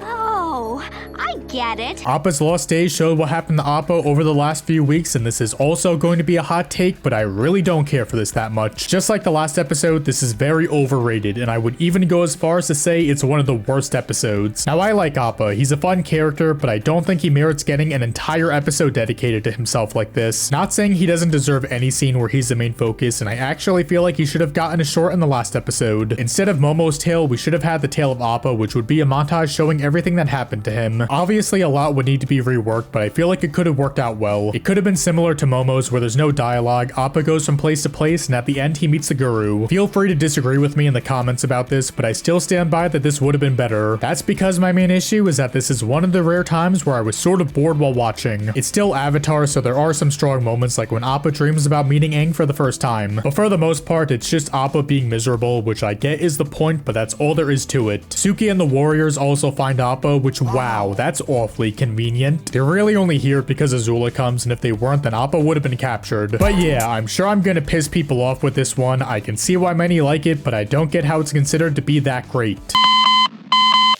Oh, I get it. Appa's Lost Days showed what happened to Appa over the last few weeks, and this is also going to be a hot take, but I really don't care for this that much. Just like the last episode, this is very overrated, and I would even go as far as to say it's one of the worst episodes. Now, I like Appa. He's a fun character, but I don't think he merits getting an entire episode dedicated to himself like this. Not saying he doesn't deserve any scene where he's the main focus, and I actually feel like he should have gotten a short in the last episode. Instead of Momo's tale, we should have had the tale of Appa, which would be a montage showing everything that happened to him. Obviously, a lot would need to be reworked, but I feel like it could have worked out well. It could have been similar to Momo's, where there's no dialogue, Appa goes from place to place, and at the end he meets the guru. Feel free to disagree with me in the comments about this, but I still stand by that this would have been better. That's because my main issue is that this is one of the rare times where I was sort of bored while watching. It's still Avatar, so there are some strong moments like when Appa dreams about meeting Aang for the first time. But for the most part, it's just Appa being miserable, which I get is the point, but that's all there is to it. Suki and the Warriors also find Appa, which wow, that's awfully convenient. They're really only here because Azula comes, and if they weren't, then Appa would have been captured. But yeah, I'm sure I'm gonna piss people off with this one. I can see why many like it, but I don't get how it's considered to be that great.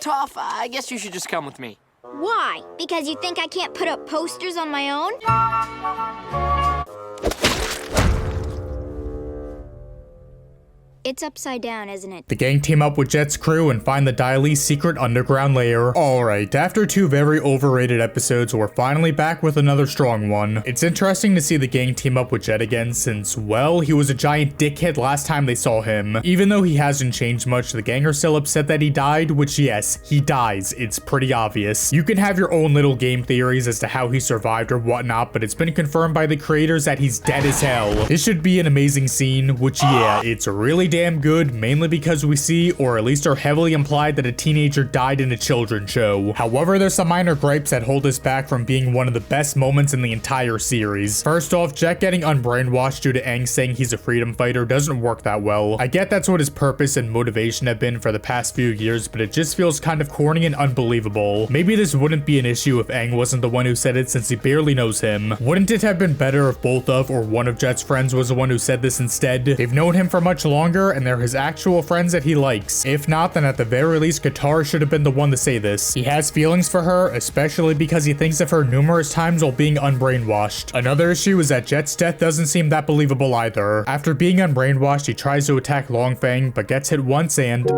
Toph, I guess you should just come with me. Why? Because you think I can't put up posters on my own? It's upside down, isn't it? The gang team up with Jet's crew and find the Daily's secret underground lair. Alright, after 2 very overrated episodes, we're finally back with another strong one. It's interesting to see the gang team up with Jet again since, well, he was a giant dickhead last time they saw him. Even though he hasn't changed much, the gang are still upset that he died, which yes, he dies. It's pretty obvious. You can have your own little game theories as to how he survived or whatnot, but it's been confirmed by the creators that he's dead as hell. This should be an amazing scene, which yeah, it's really damn good, mainly because we see, or at least are heavily implied, that a teenager died in a children's show. However, there's some minor gripes that hold us back from being one of the best moments in the entire series. First off, Jet getting unbrainwashed due to Aang saying he's a freedom fighter doesn't work that well. I get that's what his purpose and motivation have been for the past few years, but it just feels kind of corny and unbelievable. Maybe this wouldn't be an issue if Aang wasn't the one who said it since he barely knows him. Wouldn't it have been better if both of or one of Jet's friends was the one who said this instead? They've known him for much longer and they're his actual friends that he likes. If not, then at the very least, Katara should have been the one to say this. He has feelings for her, especially because he thinks of her numerous times while being unbrainwashed. Another issue is that Jet's death doesn't seem that believable either. After being unbrainwashed, he tries to attack Longfang, but gets hit once and...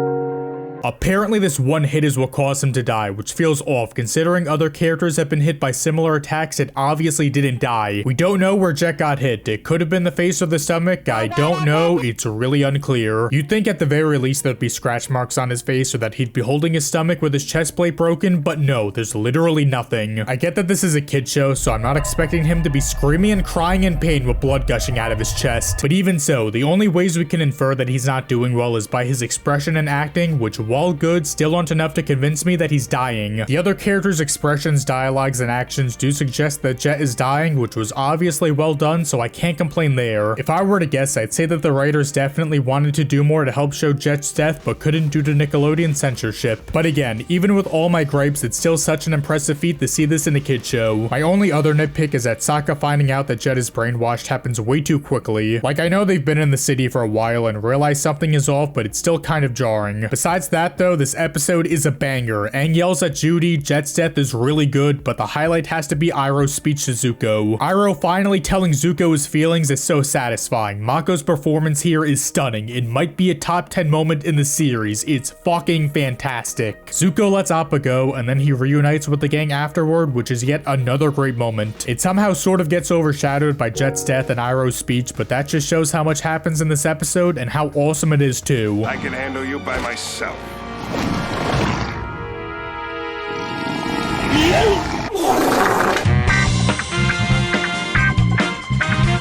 apparently this one hit is what caused him to die, which feels off considering other characters have been hit by similar attacks that obviously didn't die. We don't know where Jet got hit. It could have been the face or the stomach. I don't know. It's really unclear. You'd think at the very least there'd be scratch marks on his face or that he'd be holding his stomach with his chest plate broken, but no, there's literally nothing. I get that this is a kid show, so I'm not expecting him to be screaming and crying in pain with blood gushing out of his chest. But even so, the only ways we can infer that he's not doing well is by his expression and acting, which while good, still aren't enough to convince me that he's dying. The other characters' expressions, dialogues, and actions do suggest that Jet is dying, which was obviously well done, so I can't complain there. If I were to guess, I'd say that the writers definitely wanted to do more to help show Jet's death, but couldn't due to Nickelodeon censorship. But again, even with all my gripes, it's still such an impressive feat to see this in a kid show. My only other nitpick is that Sokka finding out that Jet is brainwashed happens way too quickly. Like, I know they've been in the city for a while and realize something is off, but it's still kind of jarring. Besides that though, this episode is a banger. Aang yells at Judy, Jet's death is really good, but the highlight has to be Iroh's speech to Zuko. Iroh finally telling Zuko his feelings is so satisfying. Mako's performance here is stunning. It might be a top 10 moment in the series. It's fucking fantastic. Zuko lets Appa go, and then he reunites with the gang afterward, which is yet another great moment. It somehow sort of gets overshadowed by Jet's death and Iroh's speech, but that just shows how much happens in this episode and how awesome it is too. I can handle you by myself.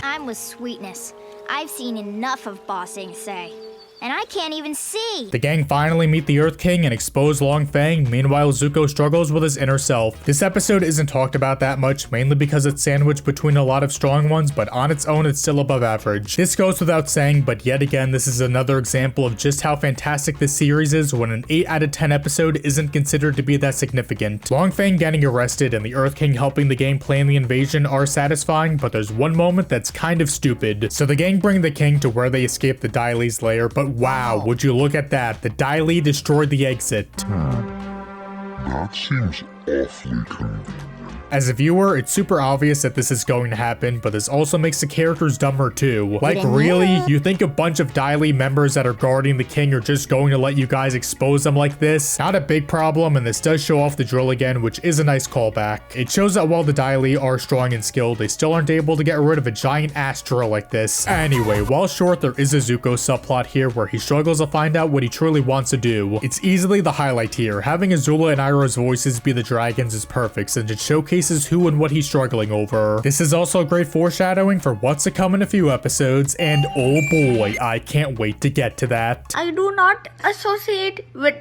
I'm with Sweetness. I've seen enough of bossing, say. And I can't even see. The gang finally meet the Earth King and expose Long Fang. Meanwhile, Zuko struggles with his inner self. This episode isn't talked about that much, mainly because it's sandwiched between a lot of strong ones, but on its own, it's still above average. This goes without saying, but yet again, this is another example of just how fantastic this series is when an 8 out of 10 episode isn't considered to be that significant. Long Fang getting arrested and the Earth King helping the gang plan the invasion are satisfying, but there's one moment that's kind of stupid. So the gang bring the king to where they escape the Daily's lair, but wow, would you look at that. The Daily destroyed the exit. That seems awfully convenient. As a viewer, it's super obvious that this is going to happen, but this also makes the characters dumber too. Like really? You think a bunch of Daily members that are guarding the king are just going to let you guys expose them like this? Not a big problem, and this does show off the drill again, which is a nice callback. It shows that while the Daily are strong and skilled, they still aren't able to get rid of a giant ass drill like this. Anyway, while short, there is a Zuko subplot here where he struggles to find out what he truly wants to do. It's easily the highlight here. Having Azula and Iroh's voices be the dragons is perfect, since it showcases who and what he's struggling over. This is also great foreshadowing for what's to come in a few episodes, and oh boy, I can't wait to get to that. I do not associate with...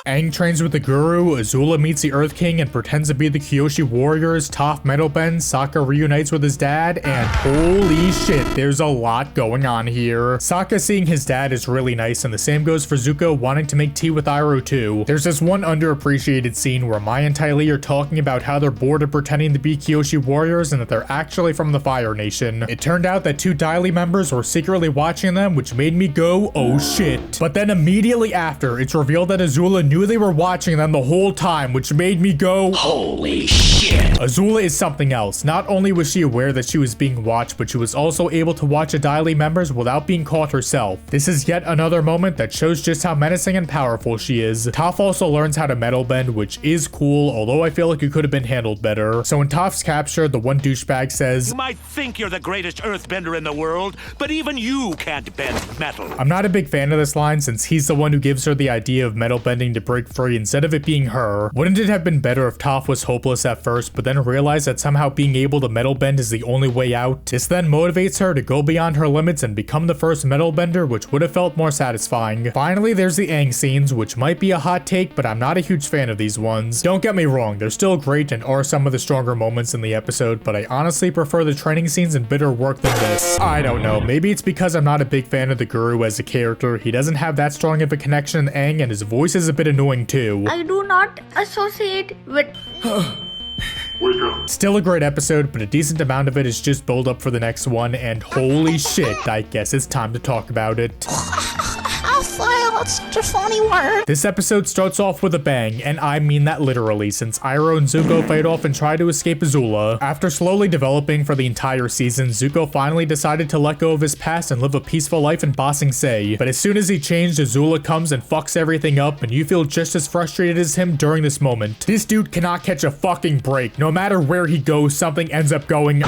Aang trains with the Guru, Azula meets the Earth King and pretends to be the Kyoshi Warriors, Toph Metal Bends, Sokka reunites with his dad, and holy shit, there's a lot going on here. Sokka seeing his dad is really nice, and the same goes for Zuko wanting to make tea with Iroh too. There's this one underappreciated scene where Mai and Ty Lee are talking about how they're bored of pretending to be Kyoshi Warriors and that they're actually from the Fire Nation. It turned out that 2 Daily members were secretly watching them, which made me go, oh shit. But then immediately after, it's revealed that Azula knew knew they were watching them the whole time, which made me go, holy shit. Azula is something else. Not only was she aware that she was being watched, but she was also able to watch Adaly members without being caught herself. This is yet another moment that shows just how menacing and powerful she is. Toph also learns how to metal bend, which is cool, although I feel like it could have been handled better. So when Toph's captured, the one douchebag says, "You might think you're the greatest earthbender in the world, but even you can't bend metal." I'm not a big fan of this line since he's the one who gives her the idea of metal bending to break free instead of it being her. Wouldn't it have been better if Toph was hopeless at first, but then realized that somehow being able to metal bend is the only way out? This then motivates her to go beyond her limits and become the first metal bender, which would have felt more satisfying. Finally, there's the Aang scenes, which might be a hot take, but I'm not a huge fan of these ones. Don't get me wrong, they're still great and are some of the stronger moments in the episode, but I honestly prefer the training scenes in Bitter Work than this. I don't know, maybe it's because I'm not a big fan of the Guru as a character. He doesn't have that strong of a connection to Aang, and his voice is a bit annoying too. I do not associate with... Still a great episode, but a decent amount of it is just build up for the next one, and holy shit, I guess it's time to talk about it. That's such a funny word. This episode starts off with a bang, and I mean that literally, since Iroh and Zuko fight off and try to escape Azula. After slowly developing for the entire season, Zuko finally decided to let go of his past and live a peaceful life in Ba Sing Se. But as soon as he changed, Azula comes and fucks everything up, and you feel just as frustrated as him during this moment. This dude cannot catch a fucking break. No matter where he goes, something ends up going...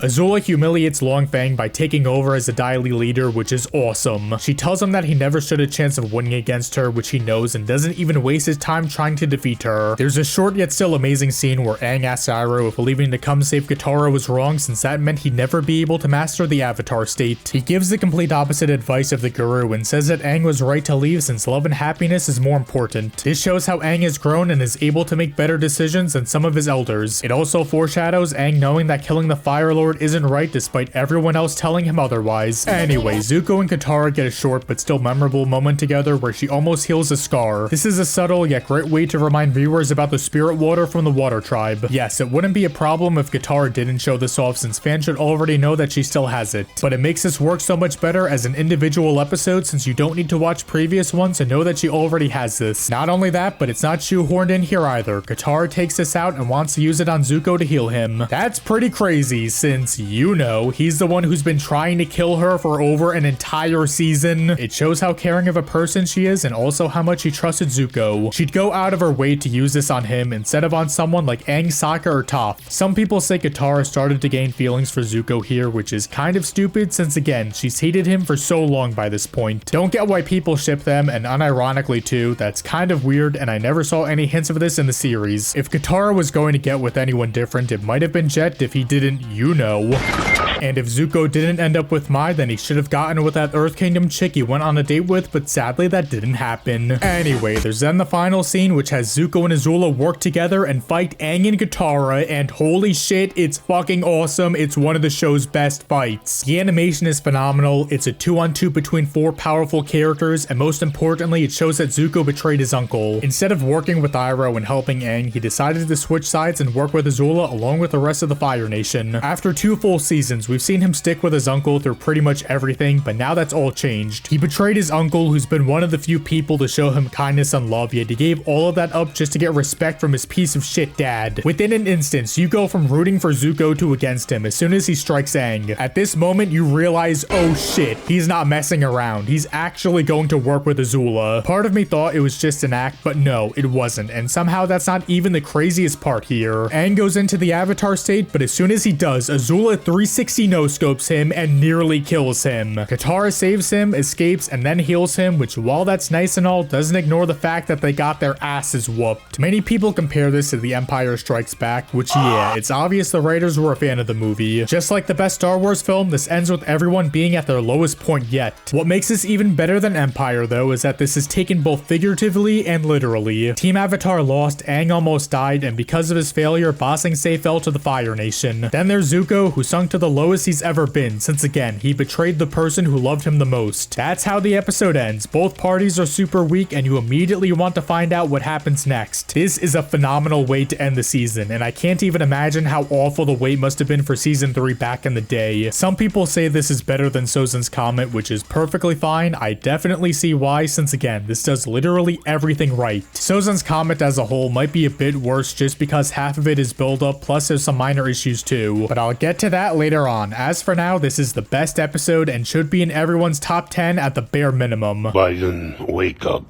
Azula humiliates Longfang by taking over as the Daily leader, which is awesome. She tells him that he never stood a chance of winning against her, which he knows, and doesn't even waste his time trying to defeat her. There's a short yet still amazing scene where Aang asks Iroh if leaving to come save Katara was wrong, since that meant he'd never be able to master the Avatar state. He gives the complete opposite advice of the Guru and says that Aang was right to leave since love and happiness is more important. This shows how Aang has grown and is able to make better decisions than some of his elders. It also foreshadows Aang knowing that killing the Fire Lord isn't right despite everyone else telling him otherwise. Anyway, Zuko and Katara get a short but still memorable moment together where she almost heals a scar. This is a subtle yet great way to remind viewers about the spirit water from the Water Tribe. Yes, it wouldn't be a problem if Katara didn't show this off since fans should already know that she still has it. But it makes this work so much better as an individual episode since you don't need to watch previous ones to know that she already has this. Not only that, but it's not shoehorned in here either. Katara takes this out and wants to use it on Zuko to heal him. That's pretty crazy since you know he's the one who's been trying to kill her for over an entire season. It shows how caring of a person she is and also how much she trusted Zuko. She'd go out of her way to use this on him instead of on someone like Aang, Sokka, or Toph. Some people say Katara started to gain feelings for Zuko here, which is kind of stupid since again, she's hated him for so long by this point. Don't get why people ship them, and unironically too, that's kind of weird and I never saw any hints of this in the series. If Katara was going to get with anyone different, it might have been Jet if he didn't, you know. And if Zuko didn't end up with Mai, then he should have gotten with that Earth Kingdom chick he went on a date with, but sadly that didn't happen. Anyway, there's then the final scene which has Zuko and Azula work together and fight Aang and Katara, and holy shit, it's fucking awesome. It's one of the show's best fights. The animation is phenomenal. It's a 2-on-2 between 4 powerful characters, and most importantly, it shows that Zuko betrayed his uncle. Instead of working with Iroh and helping Aang, he decided to switch sides and work with Azula along with the rest of the Fire Nation. After 2 full seasons, we've seen him stick with his uncle through pretty much everything, but now that's all changed. He betrayed his uncle, who's been one of the few people to show him kindness and love, yet he gave all of that up just to get respect from his piece of shit dad. Within an instance, you go from rooting for Zuko to against him as soon as he strikes Aang. At this moment, you realize, oh shit, he's not messing around. He's actually going to work with Azula. Part of me thought it was just an act, but no, it wasn't, and somehow that's not even the craziest part here. Aang goes into the Avatar state, but as soon as he does, Azula 360 no-scopes him and nearly kills him. Katara saves him, escapes, and then heals him, which while that's nice and all, doesn't ignore the fact that they got their asses whooped. Many people compare this to The Empire Strikes Back, which yeah, it's obvious the writers were a fan of the movie. Just like the best Star Wars film, this ends with everyone being at their lowest point yet. What makes this even better than Empire though is that this is taken both figuratively and literally. Team Avatar lost, Aang almost died, and because of his failure, Ba Sing Se fell to the Fire Nation. Then there's Zuko, who sunk to the low lowest he's ever been since, again, he betrayed the person who loved him the most. That's how the episode ends. Both parties are super weak and you immediately want to find out what happens next. This is a phenomenal way to end the season, and I can't even imagine how awful the wait must have been for season 3 back in the day. Some people say this is better than Sozin's Comet, which is perfectly fine. I definitely see why, since again, this does literally everything right. Sozin's Comet as a whole might be a bit worse just because half of it is build up, plus there's some minor issues too, but I'll get to that later on. As for now, this is the best episode and should be in everyone's top 10 at the bare minimum. Bison, wake up.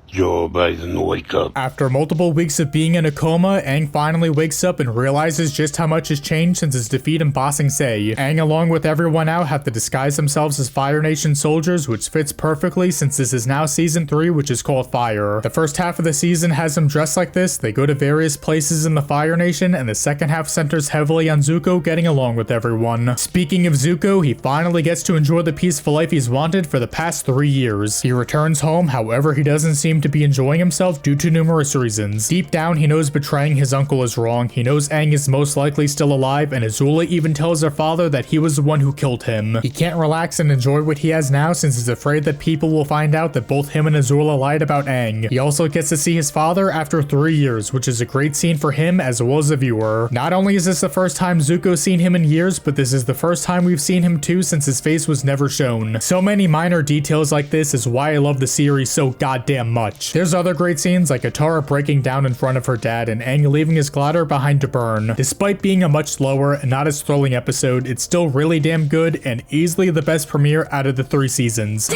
Joe Biden, wake up. After multiple weeks of being in a coma, Aang finally wakes up and realizes just how much has changed since his defeat in Ba Sing Se. Aang, along with everyone out, have to disguise themselves as Fire Nation soldiers, which fits perfectly since this is now season 3, which is called Fire. The first half of the season has them dressed like this, they go to various places in the Fire Nation, and the second half centers heavily on Zuko getting along with everyone. Speaking of Zuko, he finally gets to enjoy the peaceful life he's wanted for the past 3 years. He returns home, however, he doesn't seem to be enjoying himself due to numerous reasons. Deep down, he knows betraying his uncle is wrong. He knows Aang is most likely still alive, and Azula even tells her father that he was the one who killed him. He can't relax and enjoy what he has now since he's afraid that people will find out that both him and Azula lied about Aang. He also gets to see his father after 3 years, which is a great scene for him as well as the viewer. Not only is this the first time Zuko's seen him in years, but this is the first time we've seen him too since his face was never shown. So many minor details like this is why I love the series so goddamn much. There's other great scenes like Katara breaking down in front of her dad and Aang leaving his glider behind to burn. Despite being a much slower and not as thrilling episode, it's still really damn good and easily the best premiere out of the 3 seasons.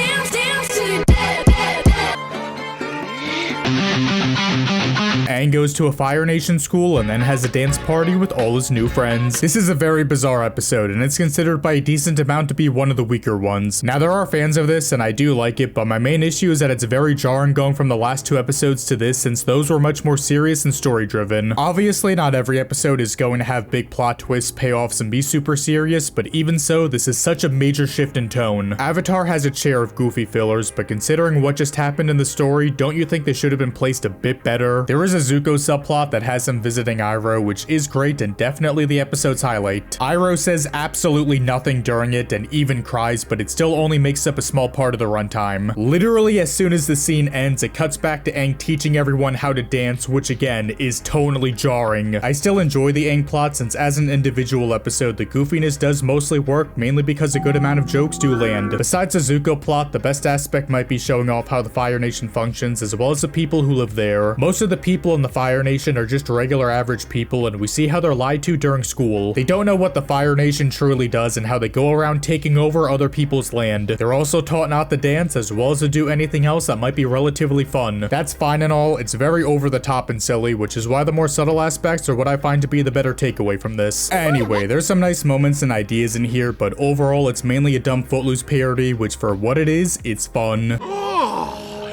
Aang goes to a Fire Nation school and then has a dance party with all his new friends. This is a very bizarre episode and it's considered by a decent amount to be one of the weaker ones. Now there are fans of this and I do like it, but my main issue is that it's very jarring going from the last 2 episodes to this since those were much more serious and story driven. Obviously not every episode is going to have big plot twists, payoffs, and be super serious, but even so, this is such a major shift in tone. Avatar has its share of goofy fillers, but considering what just happened in the story, don't you think they should have been placed a bit better? There is a Zuko subplot that has him visiting Iroh, which is great and definitely the episode's highlight. Iroh says absolutely nothing during it and even cries, but it still only makes up a small part of the runtime. Literally as soon as the scene ends, it cuts back to Aang teaching everyone how to dance, which again is tonally jarring. I still enjoy the Aang plot since as an individual episode, the goofiness does mostly work, mainly because a good amount of jokes do land. Besides the Zuko plot, the best aspect might be showing off how the Fire Nation functions as well as the people who live there. Most of the people in the Fire Nation are just regular average people and we see how they're lied to during school. They don't know what the Fire Nation truly does and how they go around taking over other people's land. They're also taught not to dance as well as to do anything else that might be relatively fun. That's fine and all, it's very over the top and silly, which is why the more subtle aspects are what I find to be the better takeaway from this. Anyway, there's some nice moments and ideas in here, but overall it's mainly a dumb Footloose parody, which for what it is, it's fun.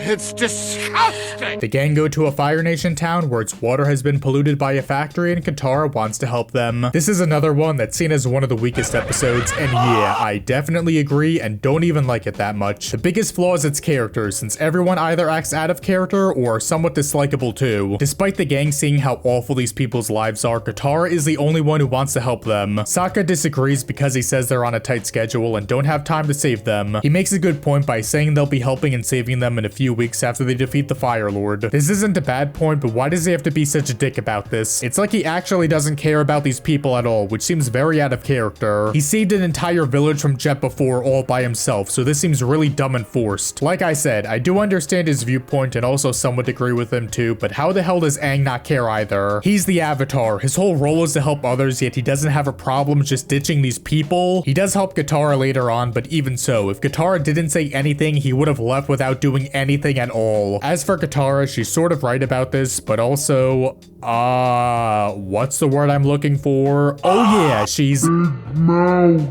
It's disgusting! The gang go to a Fire Nation town where its water has been polluted by a factory and Katara wants to help them. This is another one that's seen as one of the weakest episodes, and yeah, I definitely agree and don't even like it that much. The biggest flaw is its characters, since everyone either acts out of character or somewhat dislikable too. Despite the gang seeing how awful these people's lives are, Katara is the only one who wants to help them. Sokka disagrees because he says they're on a tight schedule and don't have time to save them. He makes a good point by saying they'll be helping and saving them in a few weeks after they defeat the Fire Lord. This isn't a bad point, but why does he have to be such a dick about this? It's like he actually doesn't care about these people at all, which seems very out of character. He saved an entire village from Jet before all by himself, so this seems really dumb and forced. Like I said, I do understand his viewpoint and also somewhat agree with him too, but how the hell does Aang not care either? He's the Avatar. His whole role is to help others, yet he doesn't have a problem just ditching these people. He does help Katara later on, but even so, if Katara didn't say anything, he would have left without doing anything at all. As for Katara, she's sort of right about this, but also, what's the word I'm looking for? Oh yeah, she's...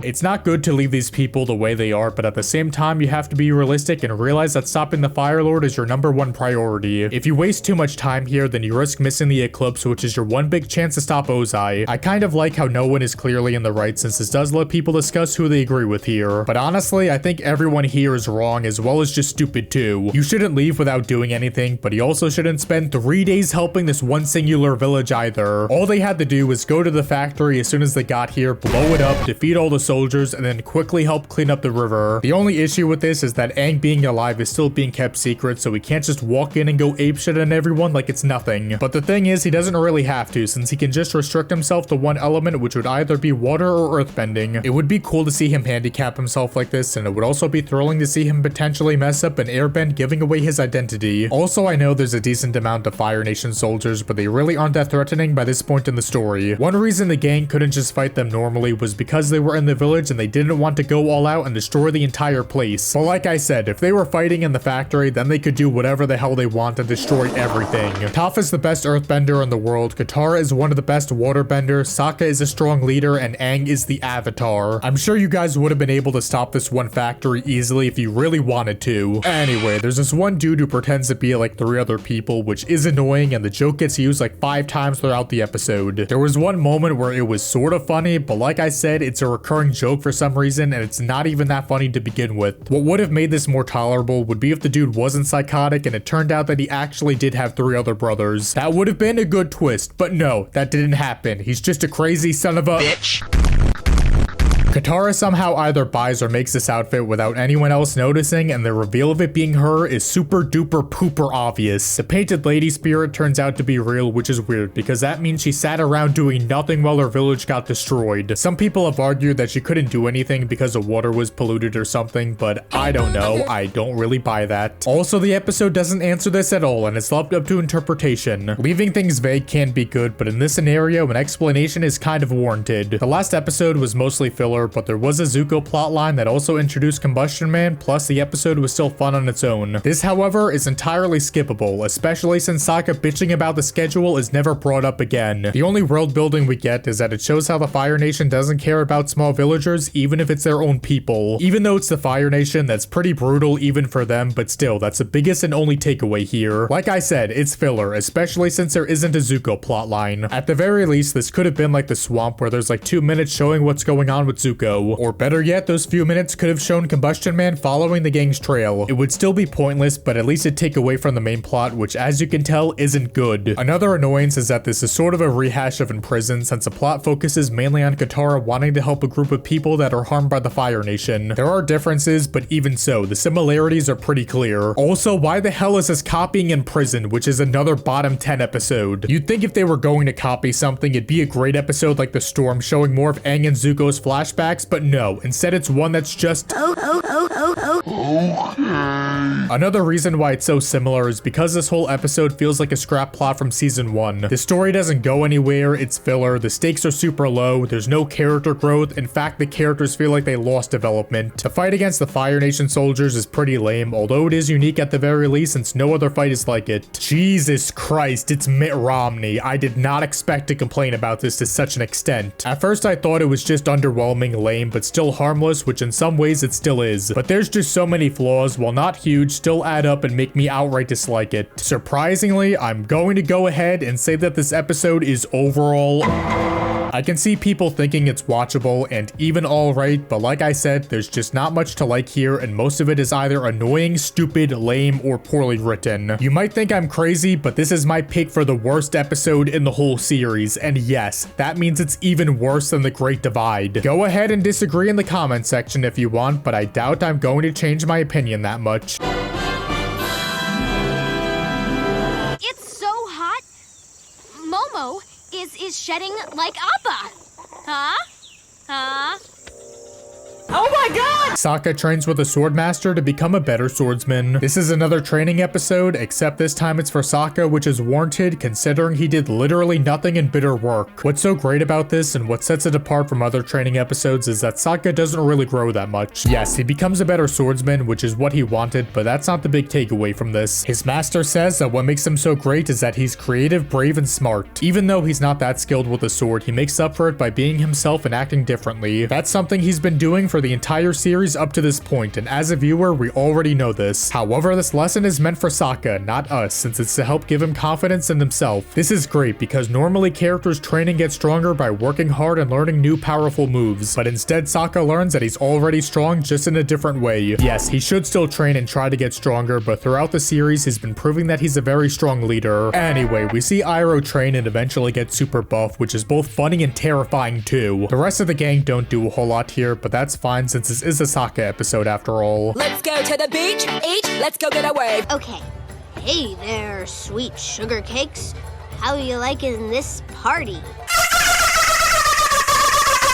It's not good to leave these people the way they are, but at the same time, you have to be realistic and realize that stopping the Fire Lord is your #1 priority. If you waste too much time here, then you risk missing the eclipse, which is your one big chance to stop Ozai. I kind of like how no one is clearly in the right, since this does let people discuss who they agree with here. But honestly, I think everyone here is wrong as well as just stupid too. You shouldn't leave without doing anything, anything, but he also shouldn't spend 3 days helping this one singular village either. All they had to do was go to the factory as soon as they got here, blow it up, defeat all the soldiers, and then quickly help clean up the river. The only issue with this is that Aang being alive is still being kept secret, so he can't just walk in and go apeshit on everyone like it's nothing. But the thing is, he doesn't really have to, since he can just restrict himself to one element, which would either be water or earthbending. It would be cool to see him handicap himself like this, and it would also be thrilling to see him potentially mess up an airbend, giving away his identity. Also, I know there's a decent amount of Fire Nation soldiers, but they really aren't that threatening by this point in the story. One reason the gang couldn't just fight them normally was because they were in the village and they didn't want to go all out and destroy the entire place. But like I said, if they were fighting in the factory, then they could do whatever the hell they want and destroy everything. Toph is the best earthbender in the world, Katara is one of the best waterbenders, Sokka is a strong leader, and Aang is the avatar. I'm sure you guys would have been able to stop this one factory easily if you really wanted to. Anyway, there's this one dude who pretends to be like 3 other people, which is annoying, and the joke gets used like 5 times throughout the episode. There was one moment where it was sort of funny, but like I said, it's a recurring joke for some reason, and it's not even that funny to begin with. What would have made this more tolerable would be if the dude wasn't psychotic and it turned out that he actually did have 3 other brothers. That would have been a good twist, but no, that didn't happen. He's just a crazy son of a bitch. Katara somehow either buys or makes this outfit without anyone else noticing, and the reveal of it being her is super duper pooper obvious. The painted lady spirit turns out to be real, which is weird because that means she sat around doing nothing while her village got destroyed. Some people have argued that she couldn't do anything because the water was polluted or something, but I don't know. I don't really buy that. Also, the episode doesn't answer this at all, and it's left up to interpretation. Leaving things vague can be good, but in this scenario, an explanation is kind of warranted. The last episode was mostly filler, but there was a Zuko plotline that also introduced Combustion Man, plus the episode was still fun on its own. This, however, is entirely skippable, especially since Sokka bitching about the schedule is never brought up again. The only world building we get is that it shows how the Fire Nation doesn't care about small villagers, even if it's their own people. Even though it's the Fire Nation, that's pretty brutal even for them, but still, that's the biggest and only takeaway here. Like I said, it's filler, especially since there isn't a Zuko plotline. At the very least, this could have been like the swamp where there's like 2 minutes showing what's going on with Zuko. Or better yet, those few minutes could have shown Combustion Man following the gang's trail. It would still be pointless, but at least it'd take away from the main plot, which as you can tell, isn't good. Another annoyance is that this is sort of a rehash of Imprisoned, since the plot focuses mainly on Katara wanting to help a group of people that are harmed by the Fire Nation. There are differences, but even so, the similarities are pretty clear. Also, why the hell is this copying Imprisoned, which is another bottom 10 episode? You'd think if they were going to copy something, it'd be a great episode like The Storm, showing more of Aang and Zuko's flashbacks, but no, instead it's one that's just Another reason why it's so similar is because this whole episode feels like a scrap plot from season 1. The story doesn't go anywhere, it's filler, the stakes are super low, there's no character growth, in fact the characters feel like they lost development. The fight against the Fire Nation soldiers is pretty lame, although it is unique at the very least since no other fight is like it. Jesus Christ, it's Mitt Romney. I did not expect to complain about this to such an extent. At first I thought it was just underwhelming, lame, but still harmless, which in some ways it still is. But there's just so many flaws, while not huge, still add up and make me outright dislike it. Surprisingly, I'm going to go ahead and say that this episode is overall I can see people thinking it's watchable and even alright, but like I said, there's just not much to like here, and most of it is either annoying, stupid, lame, or poorly written. You might think I'm crazy, but this is my pick for the worst episode in the whole series, and yes, that means it's even worse than The Great Divide. Go ahead and disagree in the comment section if you want, but I doubt I'm going to change my opinion that much. It's so hot. Momo is shedding like Appa. Huh? Oh my god! Sokka trains with a swordmaster to become a better swordsman. This is another training episode, except this time it's for Sokka, which is warranted considering he did literally nothing in bitter work. What's so great about this and what sets it apart from other training episodes is that Sokka doesn't really grow that much. Yes, he becomes a better swordsman, which is what he wanted, but that's not the big takeaway from this. His master says that what makes him so great is that he's creative, brave, and smart. Even though he's not that skilled with a sword, he makes up for it by being himself and acting differently. That's something he's been doing for the entire series up to this point, and as a viewer, we already know this. However, this lesson is meant for Sokka, not us, since it's to help give him confidence in himself. This is great because normally characters train and get stronger by working hard and learning new powerful moves, but instead Sokka learns that he's already strong, just in a different way. Yes, he should still train and try to get stronger, but throughout the series, he's been proving that he's a very strong leader. Anyway, we see Iroh train and eventually get super buff, which is both funny and terrifying too. The rest of the gang don't do a whole lot here, but that's fine since this is a Sokka episode after all. Let's go to the beach, eat, let's go get a wave. Okay. Hey there, sweet sugar cakes. How you liking this party?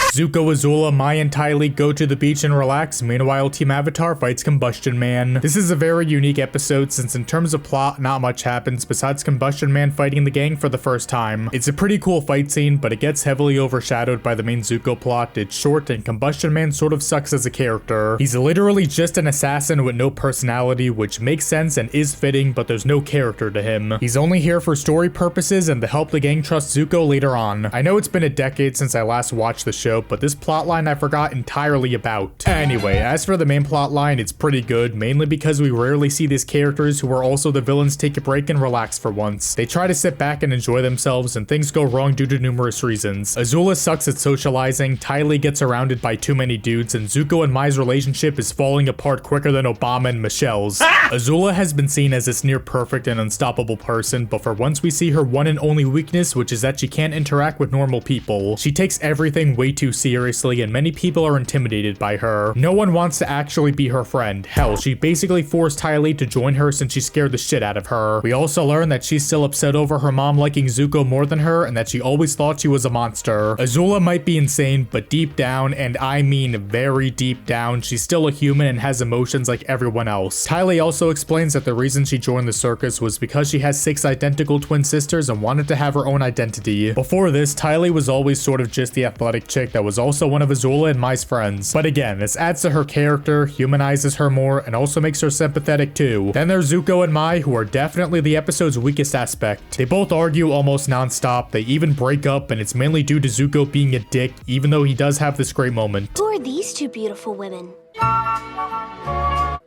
Zuko, Azula, Mai, and Ty Lee go to the beach and relax. Meanwhile, Team Avatar fights Combustion Man. This is a very unique episode since in terms of plot, not much happens besides Combustion Man fighting the gang for the first time. It's a pretty cool fight scene, but it gets heavily overshadowed by the main Zuko plot. It's short and Combustion Man sort of sucks as a character. He's literally just an assassin with no personality, which makes sense and is fitting, but there's no character to him. He's only here for story purposes and to help the gang trust Zuko later on. I know it's been a decade since I last watched the show, but this plotline I forgot entirely about. Anyway, as for the main plotline, it's pretty good, mainly because we rarely see these characters who are also the villains take a break and relax for once. They try to sit back and enjoy themselves, and things go wrong due to numerous reasons. Azula sucks at socializing, Ty Lee gets surrounded by too many dudes, and Zuko and Mai's relationship is falling apart quicker than Obama and Michelle's. Azula has been seen as this near perfect and unstoppable person, but for once we see her one and only weakness, which is that she can't interact with normal people. She takes everything way too seriously, and many people are intimidated by her. No one wants to actually be her friend. Hell, she basically forced Ty Lee to join her since she scared the shit out of her. We also learn that she's still upset over her mom liking Zuko more than her, and that she always thought she was a monster. Azula might be insane, but deep down, and I mean very deep down, she's still a human and has emotions like everyone else. Ty Lee also explains that the reason she joined the circus was because she has 6 identical twin sisters and wanted to have her own identity. Before this, Ty Lee was always sort of just the athletic chick that was also one of Azula and Mai's friends. But again, this adds to her character, humanizes her more, and also makes her sympathetic too. Then there's Zuko and Mai, who are definitely the episode's weakest aspect. They both argue almost non-stop, they even break up, and it's mainly due to Zuko being a dick, even though he does have this great moment. Who are these two beautiful women? Can't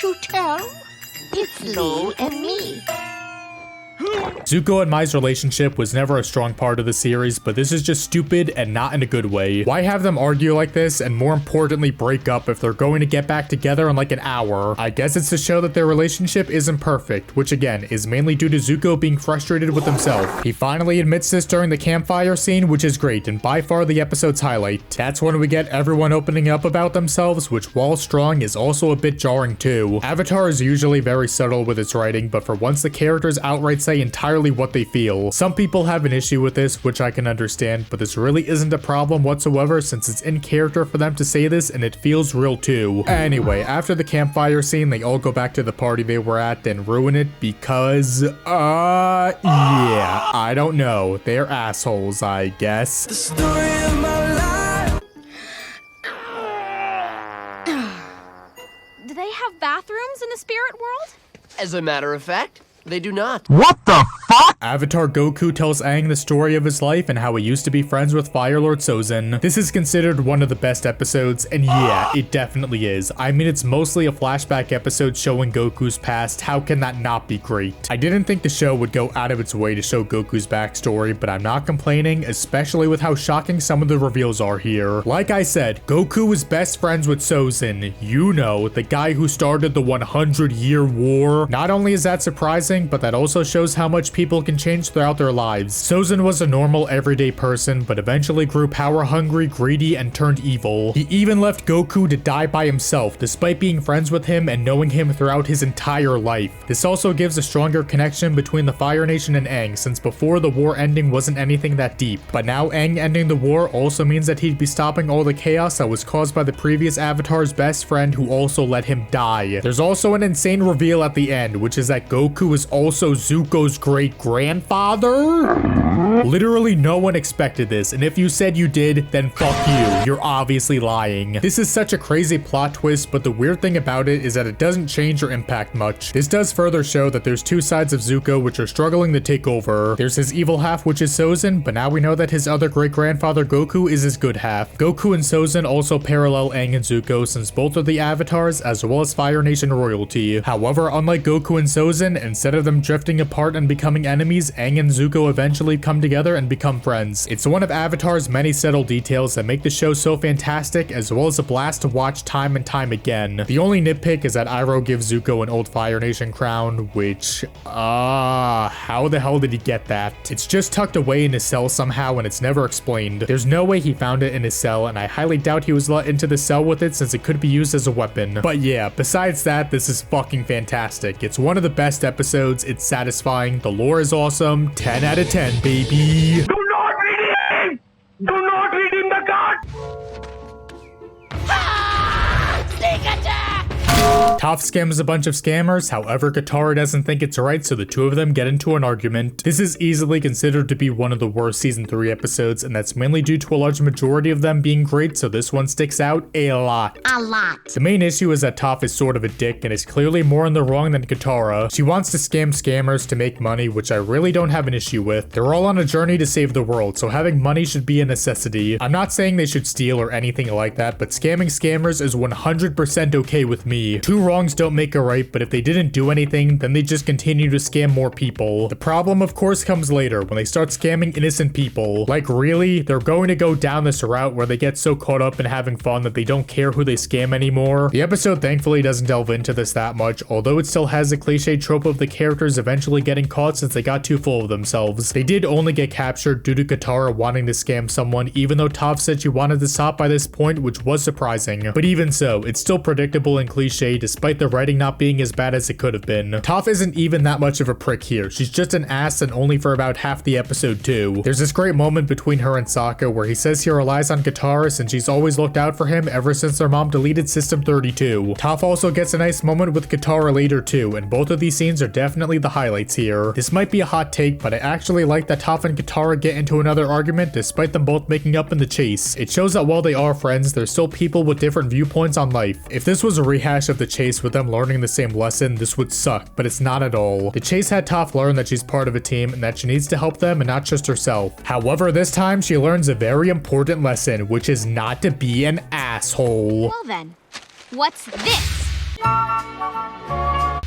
you tell? It's Lo and me. Zuko and Mai's relationship was never a strong part of the series, but this is just stupid and not in a good way. Why have them argue like this and more importantly break up if they're going to get back together in like an hour? I guess it's to show that their relationship isn't perfect, which again is mainly due to Zuko being frustrated with himself. He finally admits this during the campfire scene, which is great and by far the episode's highlight. That's when we get everyone opening up about themselves, which while strong is also a bit jarring too. Avatar is usually very subtle with its writing, but for once the characters outright say entirely what they feel. Some people have an issue with this, which I can understand, but this really isn't a problem whatsoever since it's in character for them to say this and it feels real too. Anyway, after the campfire scene, they all go back to the party they were at and ruin it because, yeah, I don't know. They're assholes, I guess. The story of my life. Do they have bathrooms in the spirit world? As a matter of fact, they do not. What the fuck? Avatar Goku tells Aang the story of his life and how he used to be friends with Fire Lord Sozin. This is considered one of the best episodes, and yeah, it definitely is. I mean, it's mostly a flashback episode showing Goku's past. How can that not be great? I didn't think the show would go out of its way to show Goku's backstory, but I'm not complaining, especially with how shocking some of the reveals are here. Like I said, Goku was best friends with Sozin. You know, the guy who started the 100-year war. Not only is that surprising, but that also shows how much people can change throughout their lives. Sozin was a normal, everyday person, but eventually grew power-hungry, greedy, and turned evil. He even left Goku to die by himself, despite being friends with him and knowing him throughout his entire life. This also gives a stronger connection between the Fire Nation and Aang, since before the war ending wasn't anything that deep. But now Aang ending the war also means that he'd be stopping all the chaos that was caused by the previous Avatar's best friend who also let him die. There's also an insane reveal at the end, which is that Goku is also Zuko's great great-grandfather? Literally no one expected this, and if you said you did, then fuck you. You're obviously lying. This is such a crazy plot twist, but the weird thing about it is that it doesn't change or impact much. This does further show that there's two sides of Zuko which are struggling to take over. There's his evil half, which is Sozin, but now we know that his other great-grandfather Goku is his good half. Goku and Sozin also parallel Aang and Zuko, since both are the avatars as well as Fire Nation royalty. However, unlike Goku and Sozin, instead of them drifting apart and becoming enemies, Aang and Zuko eventually come together and become friends. It's one of Avatar's many subtle details that make the show so fantastic, as well as a blast to watch time and time again. The only nitpick is that Iroh gives Zuko an old Fire Nation crown, which, how the hell did he get that? It's just tucked away in his cell somehow and it's never explained. There's no way he found it in his cell, and I highly doubt he was let into the cell with it since it could be used as a weapon. But yeah, besides that, this is fucking fantastic. It's one of the best episodes, it's satisfying, the lore is awesome, 10 out of 10, baby. Do not redeem! Do not redeem the card! Toph scams a bunch of scammers, however Katara doesn't think it's right, so the two of them get into an argument. This is easily considered to be one of the worst season 3 episodes, and that's mainly due to a large majority of them being great, so this one sticks out a lot. The main issue is that Toph is sort of a dick and is clearly more in the wrong than Katara. She wants to scam scammers to make money, which I really don't have an issue with. They're all on a journey to save the world, so having money should be a necessity. I'm not saying they should steal or anything like that, but scamming scammers is 100% okay with me. Two wrongs don't make a right, but if they didn't do anything, then they just continue to scam more people. The problem, of course, comes later when they start scamming innocent people. Like, really? They're going to go down this route where they get so caught up in having fun that they don't care who they scam anymore? The episode thankfully doesn't delve into this that much, although it still has a cliche trope of the characters eventually getting caught since they got too full of themselves. They did only get captured due to Katara wanting to scam someone, even though Toph said she wanted to stop by this point, which was surprising. But even so, it's still predictable and cliche despite the writing not being as bad as it could have been. Toph isn't even that much of a prick here. She's just an ass, and only for about half the episode too. There's this great moment between her and Sokka where he says he relies on Katara since she's always looked out for him ever since their mom deleted System 32. Toph also gets a nice moment with Katara later too, and both of these scenes are definitely the highlights here. This might be a hot take, but I actually like that Toph and Katara get into another argument despite them both making up in the chase. It shows that while they are friends, they're still people with different viewpoints on life. If this was a rehash of the chase with them learning the same lesson, this would suck, but it's not at all. The chase had Toph learn that she's part of a team and that she needs to help them and not just herself. However, this time she learns a very important lesson, which is not to be an asshole. Well then, what's this? I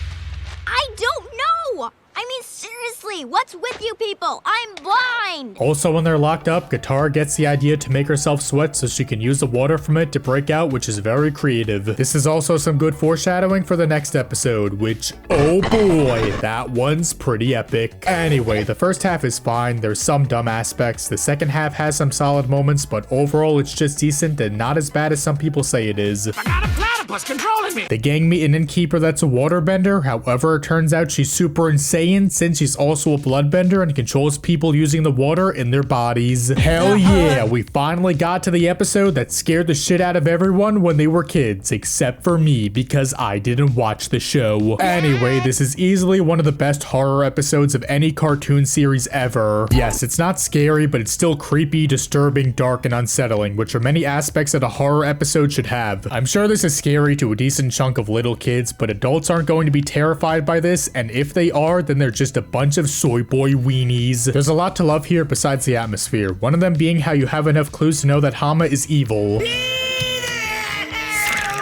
don't know! I mean, seriously, what's with you people? I'm blind! Also, when they're locked up, Katara gets the idea to make herself sweat so she can use the water from it to break out, which is very creative. This is also some good foreshadowing for the next episode, which, oh boy, that one's pretty epic. Anyway, the first half is fine, there's some dumb aspects, the second half has some solid moments, but overall it's just decent and not as bad as some people say it is. I got a platypus controlling me! They gang meet an innkeeper that's a waterbender, however it turns out she's super insane since she's also a bloodbender and controls people using the water in their bodies. Hell yeah, we finally got to the episode that scared the shit out of everyone when they were kids, except for me because I didn't watch the show. Anyway, this is easily one of the best horror episodes of any cartoon series ever. Yes, it's not scary, but it's still creepy, disturbing, dark, and unsettling, which are many aspects that a horror episode should have. I'm sure this is scary to a decent chunk of little kids, but adults aren't going to be terrified by this, and if they are, then they're just a bunch of soy boy weenies. There's a lot to love here besides the atmosphere, one of them being how you have enough clues to know that Hama is evil.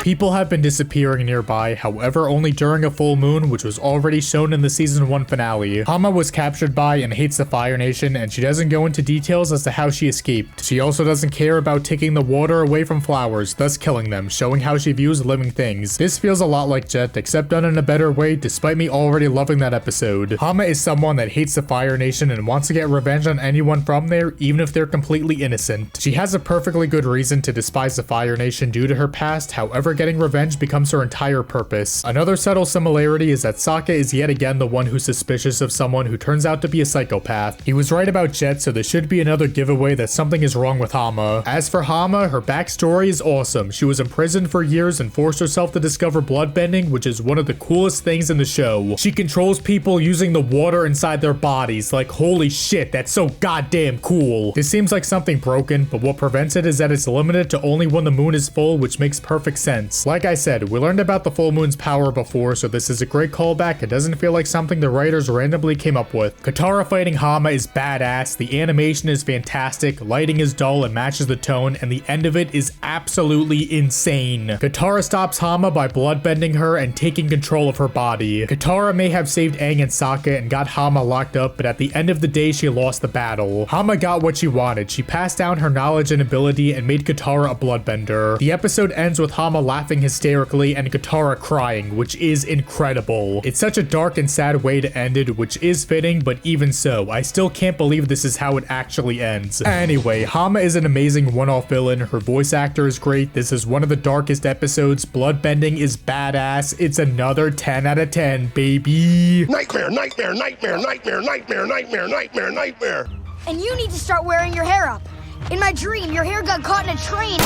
People have been disappearing nearby, however only during a full moon, which was already shown in the season 1 finale. Hama was captured by and hates the Fire Nation, and she doesn't go into details as to how she escaped. She also doesn't care about taking the water away from flowers, thus killing them, showing how she views living things. This feels a lot like Jet, except done in a better way, despite me already loving that episode. Hama is someone that hates the Fire Nation and wants to get revenge on anyone from there, even if they're completely innocent. She has a perfectly good reason to despise the Fire Nation due to her past, however however getting revenge becomes her entire purpose. Another subtle similarity is that Sokka is yet again the one who's suspicious of someone who turns out to be a psychopath. He was right about Jet, so there should be another giveaway that something is wrong with Hama. As for Hama, her backstory is awesome. She was imprisoned for years and forced herself to discover bloodbending, which is one of the coolest things in the show. She controls people using the water inside their bodies. Like, holy shit, that's so goddamn cool. This seems like something broken, but what prevents it is that it's limited to only when the moon is full, which makes perfect sense. Like I said, we learned about the full moon's power before, so this is a great callback. It doesn't feel like something the writers randomly came up with. Katara fighting Hama is badass, the animation is fantastic, lighting is dull and matches the tone, and the end of it is absolutely insane. Katara stops Hama by bloodbending her and taking control of her body. Katara may have saved Aang and Sokka and got Hama locked up, but at the end of the day she lost the battle. Hama got what she wanted. She passed down her knowledge and ability and made Katara a bloodbender. The episode ends with Hama laughing hysterically and Katara crying, which is incredible. It's such a dark and sad way to end it, which is fitting, but even so, I still can't believe this is how it actually ends. Anyway, Hama is an amazing one-off villain. Her voice actor is great. This is one of the darkest episodes. Bloodbending is badass. It's another 10 out of 10, baby. Nightmare, nightmare, nightmare, nightmare, nightmare, nightmare, nightmare, nightmare. And you need to start wearing your hair up. In my dream, your hair got caught in a train.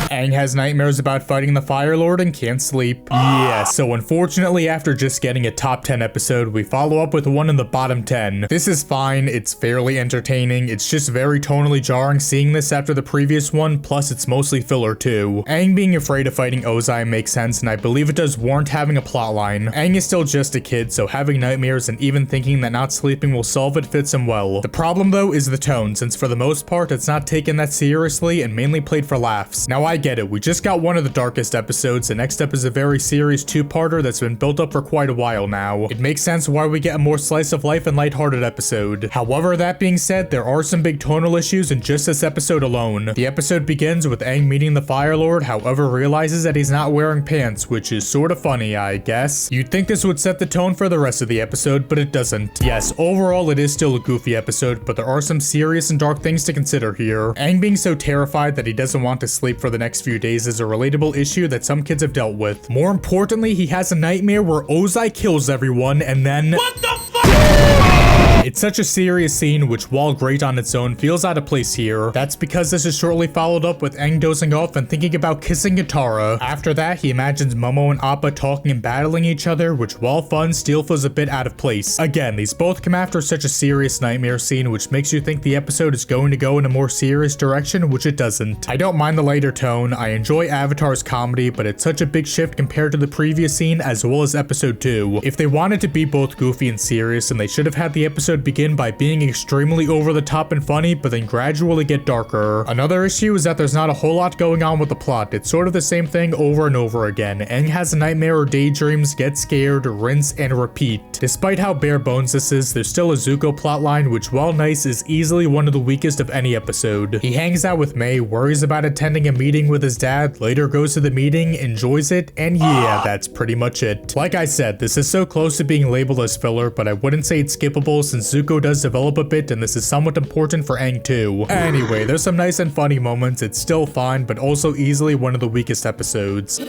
Aang has nightmares about fighting the Fire Lord and can't sleep. Yeah, so unfortunately after just getting a top 10 episode, we follow up with one in the bottom 10. This is fine, it's fairly entertaining, it's just very tonally jarring seeing this after the previous one, plus it's mostly filler too. Aang being afraid of fighting Ozai makes sense, and I believe it does warrant having a plotline. Aang is still just a kid, so having nightmares and even thinking that not sleeping will solve it fits him well. The problem though is the tone, since for the most part it's not taken that seriously and mainly played for laughs. Now I get it, we just got one of the darkest episodes, the next up is a very serious two-parter that's been built up for quite a while now. It makes sense why we get a more slice of life and lighthearted episode. However, that being said, there are some big tonal issues in just this episode alone. The episode begins with Aang meeting the Fire Lord, however realizes that he's not wearing pants, which is sort of funny, I guess. You'd think this would set the tone for the rest of the episode, but it doesn't. Yes, overall it is still a goofy episode, but there are some serious and dark things to consider here. Aang being so terrified that he doesn't want to sleep for the next few days is a relatable issue that some kids have dealt with. More importantly, he has a nightmare where Ozai kills everyone and then— what the fuck? It's such a serious scene, which while great on its own, feels out of place here. That's because this is shortly followed up with Aang dozing off and thinking about kissing Katara. After that, he imagines Momo and Appa talking and battling each other, which while fun, still feels a bit out of place. Again, these both come after such a serious nightmare scene, which makes you think the episode is going to go in a more serious direction, which it doesn't. I don't mind the lighter tone, I enjoy Avatar's comedy, but it's such a big shift compared to the previous scene as well as episode 2. If they wanted to be both goofy and serious, then they should have had the episode begin by being extremely over the top and funny, but then gradually get darker. Another issue is that there's not a whole lot going on with the plot. It's sort of the same thing over and over again. Aang has a nightmare or daydreams, gets scared, rinse, and repeat. Despite how bare bones this is, there's still a Zuko plotline, which while nice is easily one of the weakest of any episode. He hangs out with May, worries about attending a meeting with his dad, later goes to the meeting, enjoys it, and yeah, that's pretty much it. Like I said, this is so close to being labeled as filler, but I wouldn't say it's skippable since Zuko does develop a bit and this is somewhat important for Aang too. Anyway, there's some nice and funny moments, it's still fine, but also easily one of the weakest episodes.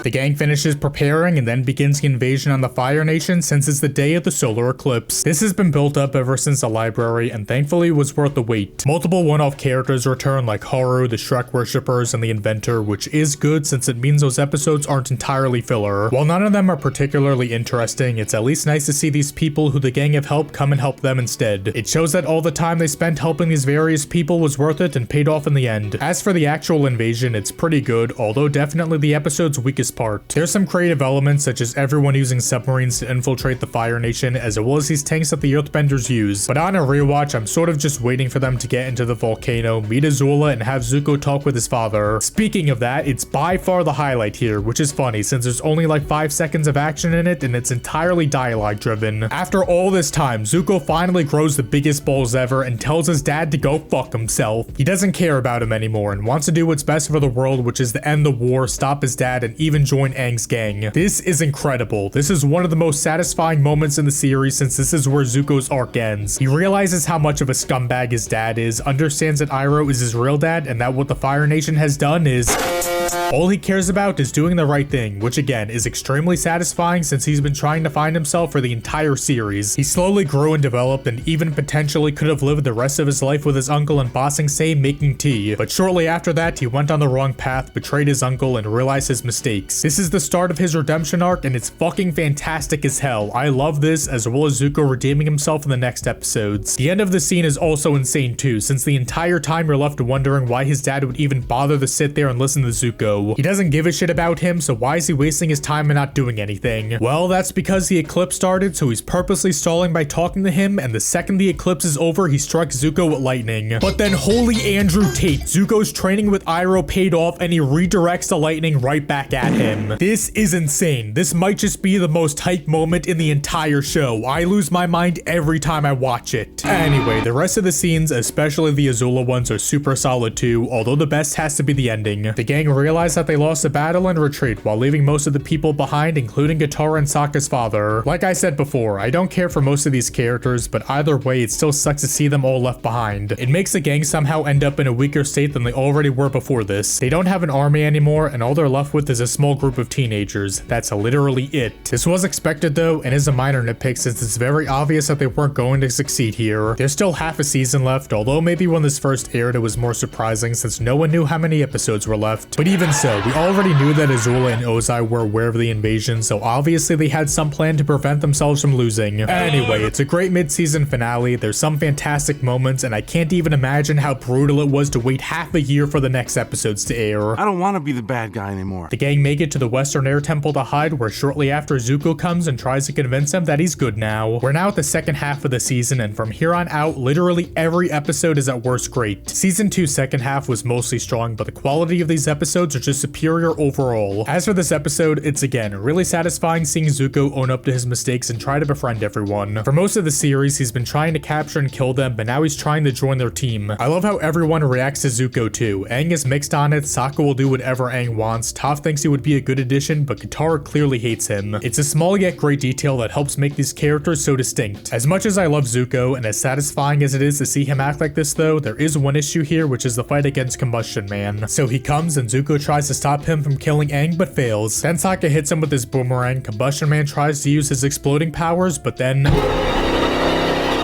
The gang finishes preparing and then begins the invasion on the Fire Nation since it's the day of the solar eclipse. This has been built up ever since the library and thankfully was worth the wait. Multiple one-off characters return like Haru, the Shrek worshippers, and the Inventor, which is good since it means those episodes aren't entirely filler. While none of them are particularly interesting, it's at least nice to see these people who the gang have helped come and help them instead. It shows that all the time they spent helping these various people was worth it and paid off in the end. As for the actual invasion, it's pretty good, although definitely the episode's weakest part. There's some creative elements such as everyone using submarines to infiltrate the Fire Nation as well as these tanks that the Earthbenders use, but on a rewatch I'm sort of just waiting for them to get into the volcano, meet Azula, and have Zuko talk with his father. Speaking of that, it's by far the highlight here, which is funny since there's only like 5 seconds of action in it and it's entirely dialogue driven. After all this time, Zuko finally grows the biggest balls ever and tells his dad to go fuck himself. He doesn't care about him anymore and wants to do what's best for the world, which is to end the war, stop his dad, and even and join Aang's gang. This is incredible. This is one of the most satisfying moments in the series since this is where Zuko's arc ends. He realizes how much of a scumbag his dad is, understands that Iroh is his real dad, and that what the Fire Nation has done is all he cares about is doing the right thing, which again is extremely satisfying since he's been trying to find himself for the entire series. He slowly grew and developed and even potentially could have lived the rest of his life with his uncle in Ba Sing Se making tea, but shortly after that he went on the wrong path, betrayed his uncle, and realized his mistakes. This is the start of his redemption arc and it's fucking fantastic as hell. I love this, as well as Zuko redeeming himself in the next episodes. The end of the scene is also insane too, since the entire time you're left wondering why his dad would even bother to sit there and listen to Zuko. He doesn't give a shit about him, so why is he wasting his time and not doing anything? Well, that's because the eclipse started, so he's purposely stalling by talking to him, and the second the eclipse is over, he strikes Zuko with lightning. But then holy Andrew Tate, Zuko's training with Iroh paid off and he redirects the lightning right back at him. This is insane. This might just be the most hype moment in the entire show. I lose my mind every time I watch it. Anyway, the rest of the scenes, especially the Azula ones, are super solid too, although the best has to be the ending. The gang realized that they lost the battle and retreat while leaving most of the people behind, including Katara and Sokka's father. Like I said before, I don't care for most of these characters, but either way, it still sucks to see them all left behind. It makes the gang somehow end up in a weaker state than they already were before this. They don't have an army anymore, and all they're left with is a small group of teenagers. That's literally it. This was expected though, and is a minor nitpick since it's very obvious that they weren't going to succeed here. There's still half a season left, although maybe when this first aired it was more surprising since no one knew how many episodes were left. But even so, we already knew that Azula and Ozai were aware of the invasion, so obviously they had some plan to prevent themselves from losing. Anyway, it's a great mid-season finale. There's some fantastic moments, and I can't even imagine how brutal it was to wait half a year for the next episodes to air. I don't want to be the bad guy anymore. The gang make it to the Western Air Temple to hide, where shortly after Zuko comes and tries to convince him that he's good now. We're now at the second half of the season, and from here on out, literally every episode is at worst great. Season 2's second half was mostly strong, but the quality of these episodes are just superior overall. As for this episode, it's again really satisfying seeing Zuko own up to his mistakes and try to befriend everyone. For most of the series, he's been trying to capture and kill them, but now he's trying to join their team. I love how everyone reacts to Zuko too. Aang is mixed on it, Sokka will do whatever Aang wants, Toph thinks he would be a good addition, but Katara clearly hates him. It's a small yet great detail that helps make these characters so distinct. As much as I love Zuko, and as satisfying as it is to see him act like this though, there is one issue here, which is the fight against Combustion Man. So he comes and Zuko tries to stop him from killing Aang, but fails. Then Sokka hits him with his boomerang, Combustion Man tries to use his exploding powers, but then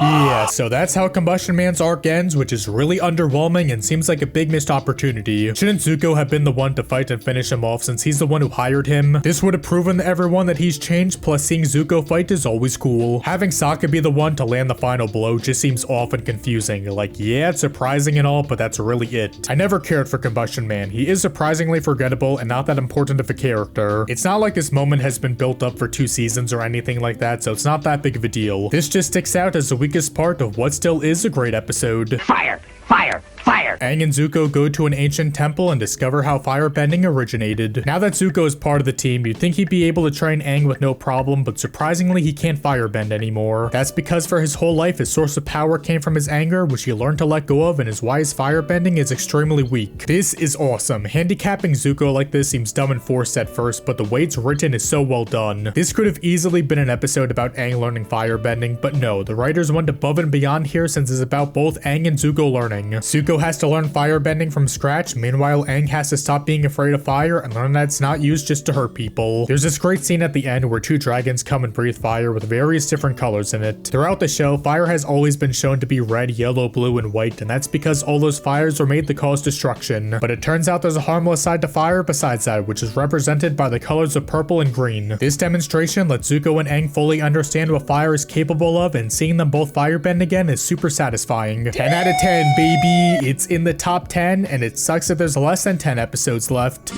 yeah, so that's how Combustion Man's arc ends, which is really underwhelming and seems like a big missed opportunity. Shouldn't Zuko have been the one to fight and finish him off since he's the one who hired him? This would have proven to everyone that he's changed, plus seeing Zuko fight is always cool. Having Sokka be the one to land the final blow just seems off and confusing. Like, yeah, it's surprising and all, but that's really it. I never cared for Combustion Man. He is surprisingly forgettable and not that important of a character. It's not like this moment has been built up for 2 seasons or anything like that, so it's not that big of a deal. This just sticks out as the weakest part of what still is a great episode. Fire! Fire! Fire! Aang and Zuko go to an ancient temple and discover how firebending originated. Now that Zuko is part of the team, you'd think he'd be able to train Aang with no problem, but surprisingly he can't firebend anymore. That's because for his whole life his source of power came from his anger, which he learned to let go of, and is why his firebending is extremely weak. This is awesome. Handicapping Zuko like this seems dumb and forced at first, but the way it's written is so well done. This could have easily been an episode about Aang learning firebending, but no, the writers went above and beyond here since it's about both Aang and Zuko learning. Zuko has to learn firebending from scratch, meanwhile Aang has to stop being afraid of fire and learn that it's not used just to hurt people. There's this great scene at the end where 2 dragons come and breathe fire with various different colors in it. Throughout the show, fire has always been shown to be red, yellow, blue, and white, and that's because all those fires were made to cause destruction. But it turns out there's a harmless side to fire besides that, which is represented by the colors of purple and green. This demonstration lets Zuko and Aang fully understand what fire is capable of, and seeing them both firebend again is super satisfying. 10 out of 10, baby! It's in the top 10, and it sucks that there's less than 10 episodes left.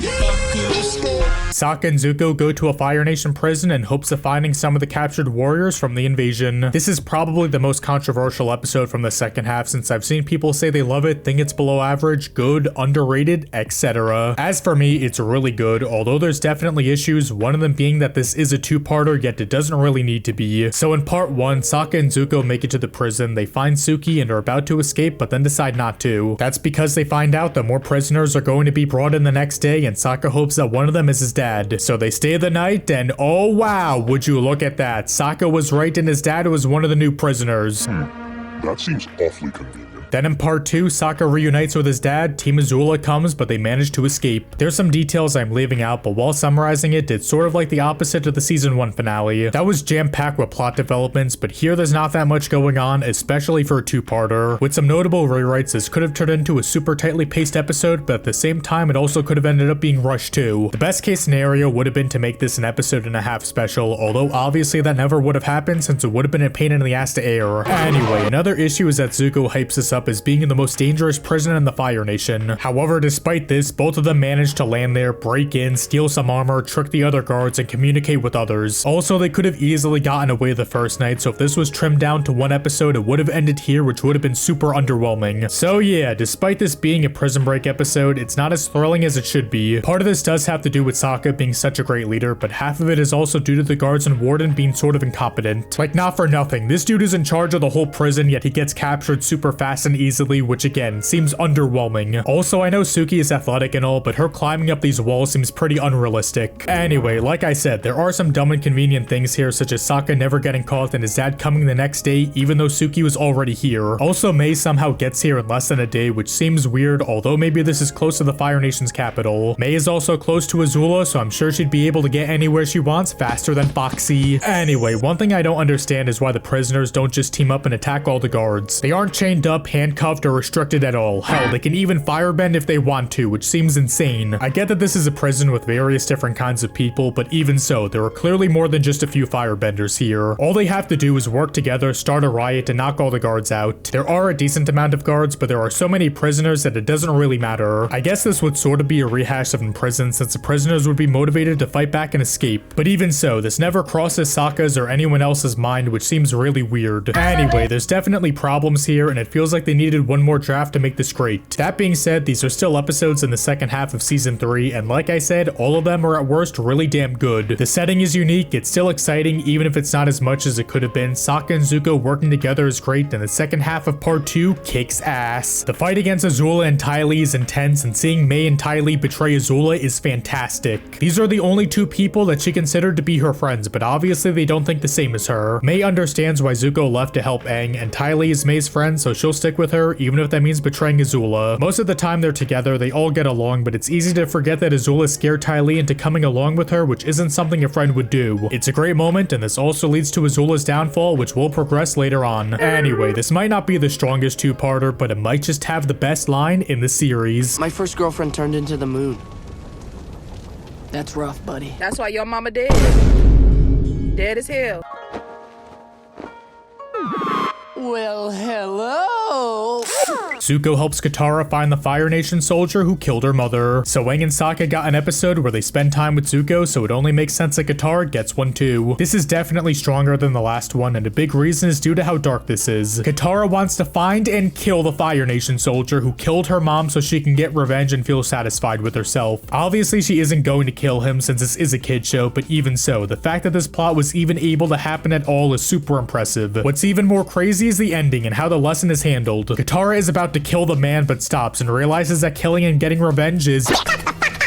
Sokka and Zuko go to a Fire Nation prison in hopes of finding some of the captured warriors from the invasion. This is probably the most controversial episode from the second half since I've seen people say they love it, think it's below average, good, underrated, etc. As for me, it's really good, although there's definitely issues, one of them being that this is a 2-parter, yet it doesn't really need to be. So in part 1, Sokka and Zuko make it to the prison, they find Suki and are about to escape but then decide not to. That's because they find out that more prisoners are going to be brought in the next day, and Sokka hopes that one of them is his dad. dad. So they stay the night, and oh wow, would you look at that. Sokka was right and his dad was one of the new prisoners. That seems awfully convenient. Then in part 2, Sokka reunites with his dad, Team Azula comes, but they manage to escape. There's some details I'm leaving out, but while summarizing it, it's sort of like the opposite of the season 1 finale. That was jam-packed with plot developments, but here there's not that much going on, especially for a two-parter. With some notable rewrites, this could have turned into a super tightly paced episode, but at the same time, it also could have ended up being rushed too. The best case scenario would have been to make this an episode and a half special, although obviously that never would have happened since it would have been a pain in the ass to air. Anyway, another issue is that Zuko hypes this up as being in the most dangerous prison in the Fire Nation. However, despite this, both of them managed to land there, break in, steal some armor, trick the other guards, and communicate with others. Also, they could have easily gotten away the first night, so if this was trimmed down to one episode, it would have ended here, which would have been super underwhelming. So yeah, despite this being a prison break episode, it's not as thrilling as it should be. Part of this does have to do with Sokka being such a great leader, but half of it is also due to the guards and warden being sort of incompetent. Like, not for nothing, this dude is in charge of the whole prison, yet he gets captured super fast and easily, which again seems underwhelming. Also, I know Suki is athletic and all, but her climbing up these walls seems pretty unrealistic. Anyway, like I said, there are some dumb and convenient things here, such as Sokka never getting caught and his dad coming the next day even though Suki was already here. Also, Mei somehow gets here in less than a day, which seems weird, although maybe this is close to the Fire Nation's capital. Mei is also close to Azula, so I'm sure she'd be able to get anywhere she wants faster than Foxy. Anyway, one thing I don't understand is why the prisoners don't just team up and attack all the guards. They aren't chained up, handcuffed, or restricted at all. Hell, they can even firebend if they want to, which seems insane. I get that this is a prison with various different kinds of people, but even so, there are clearly more than just a few firebenders here. All they have to do is work together, start a riot, and knock all the guards out. There are a decent amount of guards, but there are so many prisoners that it doesn't really matter. I guess this would sort of be a rehash of in prison, since the prisoners would be motivated to fight back and escape. But even so, this never crosses Sokka's or anyone else's mind, which seems really weird. Anyway, there's definitely problems here, and it feels like they needed one more draft to make this great. That being said, these are still episodes in the second half of season 3, and like I said, all of them are at worst really damn good. The setting is unique, it's still exciting, even if it's not as much as it could have been. Sokka and Zuko working together is great, and the second half of part 2 kicks ass. The fight against Azula and Ty Lee is intense, and seeing Mei and Ty Lee betray Azula is fantastic. These are the only two people that she considered to be her friends, but obviously they don't think the same as her. Mei understands why Zuko left to help Aang, and Ty Lee is Mei's friend, so she'll stick with her, even if that means betraying Azula. Most of the time they're together, they all get along, but it's easy to forget that Azula scared Ty Lee into coming along with her, which isn't something a friend would do. It's a great moment, and this also leads to Azula's downfall, which will progress later on. Anyway, this might not be the strongest two-parter, but it might just have the best line in the series. My first girlfriend turned into the moon. That's rough, buddy. That's why your mama dead. Dead as hell. Well, hello! Zuko helps Katara find the Fire Nation soldier who killed her mother. So Aang and Sokka got an episode where they spend time with Zuko, so it only makes sense that Katara gets one too. This is definitely stronger than the last one, and a big reason is due to how dark this is. Katara wants to find and kill the Fire Nation soldier who killed her mom so she can get revenge and feel satisfied with herself. Obviously she isn't going to kill him since this is a kid show, but even so, the fact that this plot was even able to happen at all is super impressive. What's even more crazy is the ending and how the lesson is handled. Katara is about to kill the man but stops and realizes that killing and getting revenge is...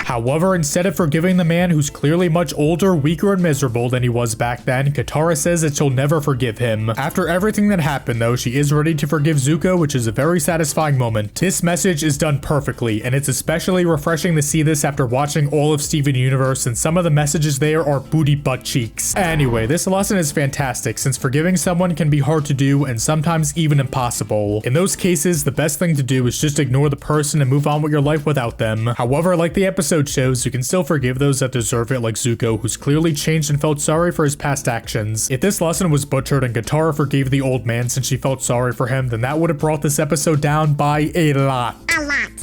However, instead of forgiving the man who's clearly much older, weaker, and miserable than he was back then, Katara says that she'll never forgive him. After everything that happened though, she is ready to forgive Zuko, which is a very satisfying moment. This message is done perfectly, and it's especially refreshing to see this after watching all of Steven Universe, and some of the messages there are booty butt cheeks. Anyway, this lesson is fantastic, since forgiving someone can be hard to do, and sometimes even impossible. In those cases, the best thing to do is just ignore the person and move on with your life without them. However, like the episode shows, you can still forgive those that deserve it, like Zuko, who's clearly changed and felt sorry for his past actions. If this lesson was butchered and Katara forgave the old man since she felt sorry for him, then that would have brought this episode down by a lot.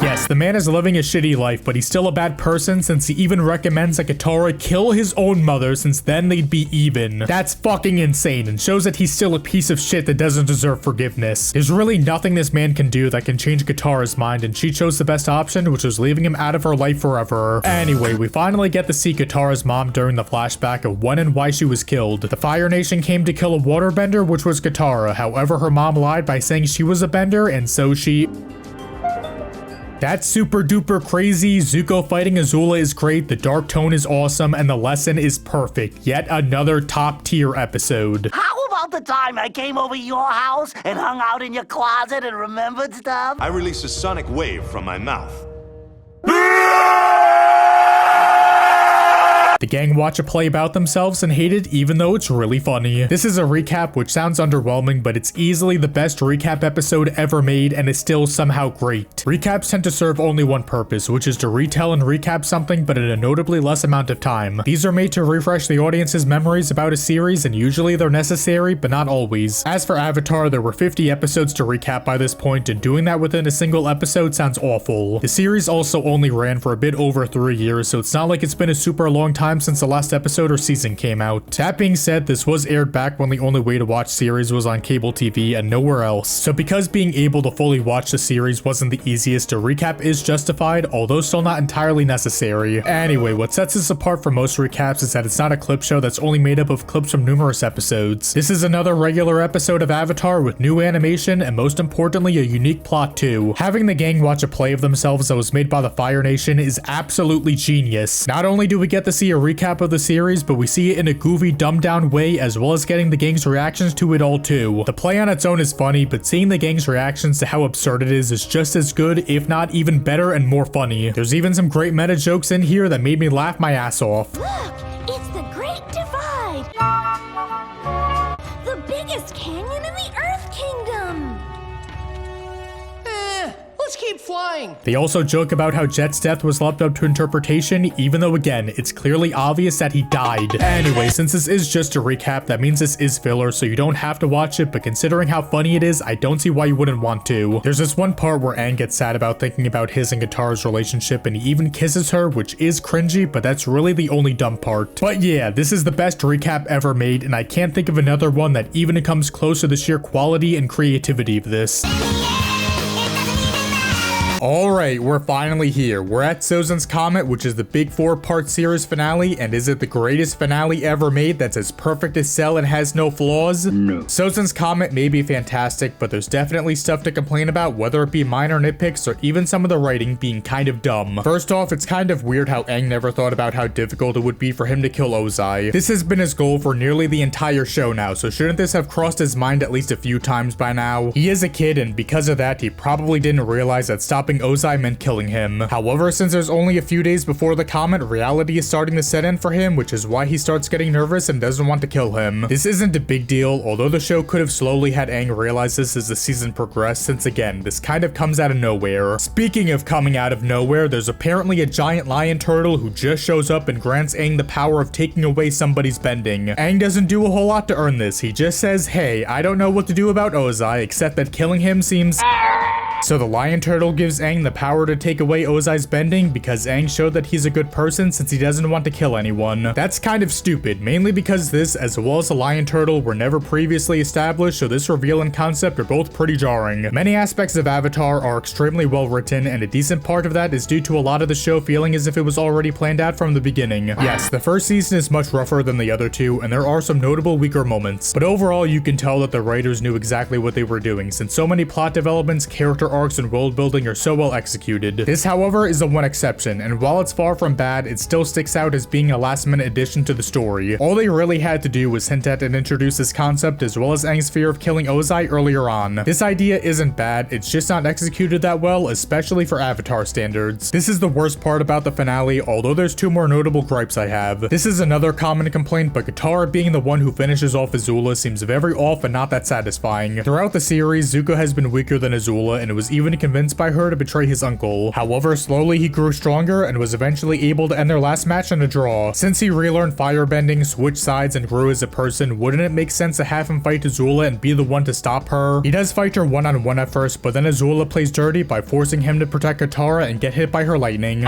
Yes, the man is living a shitty life, but he's still a bad person since he even recommends that Katara kill his own mother since then they'd be even. That's fucking insane and shows that he's still a piece of shit that doesn't deserve forgiveness. There's really nothing this man can do that can change Katara's mind, and she chose the best option, which was leaving him out of her life forever. Anyway, we finally get to see Katara's mom during the flashback of when and why she was killed. The Fire Nation came to kill a waterbender, which was Katara. However, her mom lied by saying she was a bender, and so she... That's super duper crazy. Zuko fighting Azula is great, the dark tone is awesome, and the lesson is perfect. Yet another top tier episode. How about the time I came over your house and hung out in your closet and remembered stuff? I released a sonic wave from my mouth. The gang watch a play about themselves and hate it even though it's really funny. This is a recap which sounds underwhelming, but it's easily the best recap episode ever made and is still somehow great. Recaps tend to serve only one purpose, which is to retell and recap something but in a notably less amount of time. These are made to refresh the audience's memories about a series, and usually they're necessary, but not always. As for Avatar, there were 50 episodes to recap by this point, and doing that within a single episode sounds awful. The series also only ran for a bit over 3 years, so it's not like it's been a super long time since the last episode or season came out. That being said, this was aired back when the only way to watch series was on cable TV and nowhere else. So because being able to fully watch the series wasn't the easiest, a recap is justified, although still not entirely necessary. Anyway, what sets this apart from most recaps is that it's not a clip show that's only made up of clips from numerous episodes. This is another regular episode of Avatar with new animation and most importantly a unique plot too. Having the gang watch a play of themselves that was made by the Fire Nation is absolutely genius. Not only do we get to see a recap of the series, but we see it in a goofy, dumbed down way, as well as getting the gang's reactions to it all too. The play on its own is funny, but seeing the gang's reactions to how absurd it is just as good, if not even better and more funny. There's even some great meta jokes in here that made me laugh my ass off. Look, it's the Great Divide. The biggest canyon in the Earth Kingdom. Let's keep flying. They also joke about how Jet's death was left up to interpretation, even though again, it's clearly obvious that he died. Anyway, since this is just a recap, that means this is filler, so you don't have to watch it, but considering how funny it is, I don't see why you wouldn't want to. There's this one part where Aang gets sad about thinking about his and Katara's relationship, and he even kisses her, which is cringy, but that's really the only dumb part. But yeah, this is the best recap ever made, and I can't think of another one that even comes close to the sheer quality and creativity of this. Alright, we're finally here. We're at Sozin's Comet, which is the big 4-part series finale, and is it the greatest finale ever made that's as perfect as Cell and has no flaws? No. Sozin's Comet may be fantastic, but there's definitely stuff to complain about, whether it be minor nitpicks or even some of the writing being kind of dumb. First off, it's kind of weird how Aang never thought about how difficult it would be for him to kill Ozai. This has been his goal for nearly the entire show now, so shouldn't this have crossed his mind at least a few times by now? He is a kid, and because of that, he probably didn't realize that stopping Ozai meant killing him. However, since there's only a few days before the comet, reality is starting to set in for him, which is why he starts getting nervous and doesn't want to kill him. This isn't a big deal, although the show could have slowly had Aang realize this as the season progressed, since again, this kind of comes out of nowhere. Speaking of coming out of nowhere, there's apparently a giant lion turtle who just shows up and grants Aang the power of taking away somebody's bending. Aang doesn't do a whole lot to earn this, he just says, hey, I don't know what to do about Ozai, except that killing him seems... So the lion turtle gives Aang the power to take away Ozai's bending because Aang showed that he's a good person since he doesn't want to kill anyone. That's kind of stupid, mainly because this, as well as the lion turtle, were never previously established, so this reveal and concept are both pretty jarring. Many aspects of Avatar are extremely well written, and a decent part of that is due to a lot of the show feeling as if it was already planned out from the beginning. Yes, the first season is much rougher than the other two, and there are some notable weaker moments, but overall you can tell that the writers knew exactly what they were doing, since so many plot developments, character arcs, and world building are so well executed. This, however, is the one exception, and while it's far from bad, it still sticks out as being a last-minute addition to the story. All they really had to do was hint at and introduce this concept, as well as Aang's fear of killing Ozai earlier on. This idea isn't bad, it's just not executed that well, especially for Avatar standards. This is the worst part about the finale, although there's two more notable gripes I have. This is another common complaint, but Katara being the one who finishes off Azula seems very off and not that satisfying. Throughout the series, Zuko has been weaker than Azula, and was even convinced by her to betray his uncle. However, slowly he grew stronger and was eventually able to end their last match in a draw. Since he relearned firebending, switched sides, and grew as a person, wouldn't it make sense to have him fight Azula and be the one to stop her? He does fight her one-on-one at first, but then Azula plays dirty by forcing him to protect Katara and get hit by her lightning.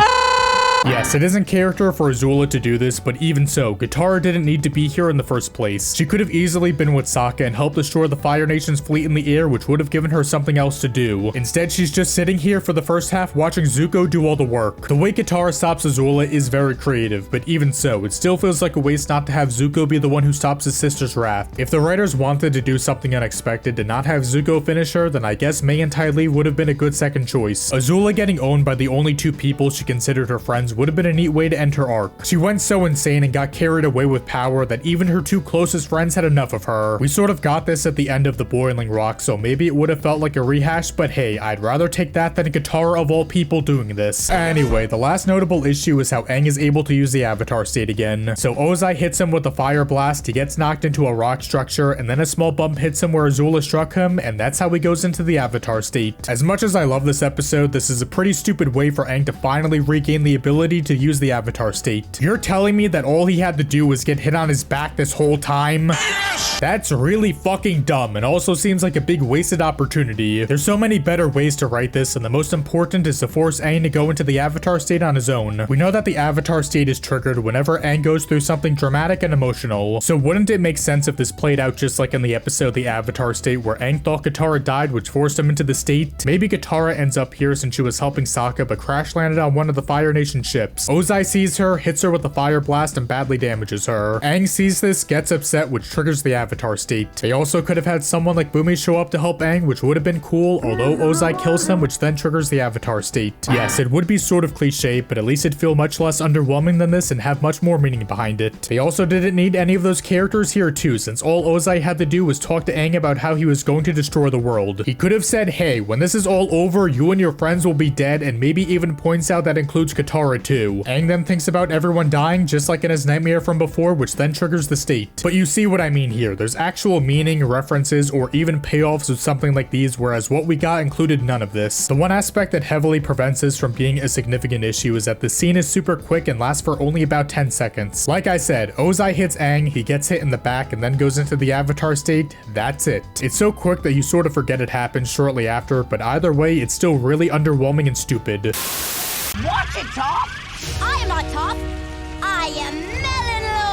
Yes, it isn't character for Azula to do this, but even so, Katara didn't need to be here in the first place. She could have easily been with Sokka and helped destroy the Fire Nation's fleet in the air, which would have given her something else to do. Instead, she's just sitting here for the first half watching Zuko do all the work. The way Katara stops Azula is very creative, but even so, it still feels like a waste not to have Zuko be the one who stops his sister's wrath. If the writers wanted to do something unexpected and not have Zuko finish her, then I guess Mei and Ty Lee would have been a good second choice. Azula getting owned by the only two people she considered her friends would have been a neat way to end her arc. She went so insane and got carried away with power that even her two closest friends had enough of her. We sort of got this at the end of the Boiling Rock, so maybe it would have felt like a rehash, but hey, I'd rather take that than Katara of all people doing this. Anyway, the last notable issue is how Aang is able to use the Avatar state again. So Ozai hits him with a fire blast, he gets knocked into a rock structure, and then a small bump hits him where Azula struck him, and that's how he goes into the Avatar state. As much as I love this episode, this is a pretty stupid way for Aang to finally regain the ability to use the Avatar state. You're telling me that all he had to do was get hit on his back this whole time? Yes! That's really fucking dumb, and also seems like a big wasted opportunity. There's so many better ways to write this, and the most important is to force Aang to go into the Avatar state on his own. We know that the Avatar state is triggered whenever Aang goes through something dramatic and emotional, so wouldn't it make sense if this played out just like in the episode The Avatar State, where Aang thought Katara died, which forced him into the state? Maybe Katara ends up here since she was helping Sokka but crash landed on one of the Fire Nation ships. Ozai sees her, hits her with a fire blast, and badly damages her. Aang sees this, gets upset, which triggers the Avatar state. They also could have had someone like Bumi show up to help Aang, which would have been cool, although Ozai kills him, which then triggers the Avatar state. Yes, it would be sort of cliche, but at least it'd feel much less underwhelming than this and have much more meaning behind it. They also didn't need any of those characters here too, since all Ozai had to do was talk to Aang about how he was going to destroy the world. He could have said, hey, when this is all over, you and your friends will be dead, and maybe even points out that includes Katara too. Aang then thinks about everyone dying, just like in his nightmare from before, which then triggers the state. But you see what I mean here. There's actual meaning, references, or even payoffs with something like these, whereas what we got included none of this. The one aspect that heavily prevents this from being a significant issue is that the scene is super quick and lasts for only about 10 seconds. Like I said, Ozai hits Aang, he gets hit in the back, and then goes into the Avatar state. That's it. It's so quick that you sort of forget it happened shortly after, but either way, it's still really underwhelming and stupid. Watch it, Top! I am not Top! I am Melon Lord!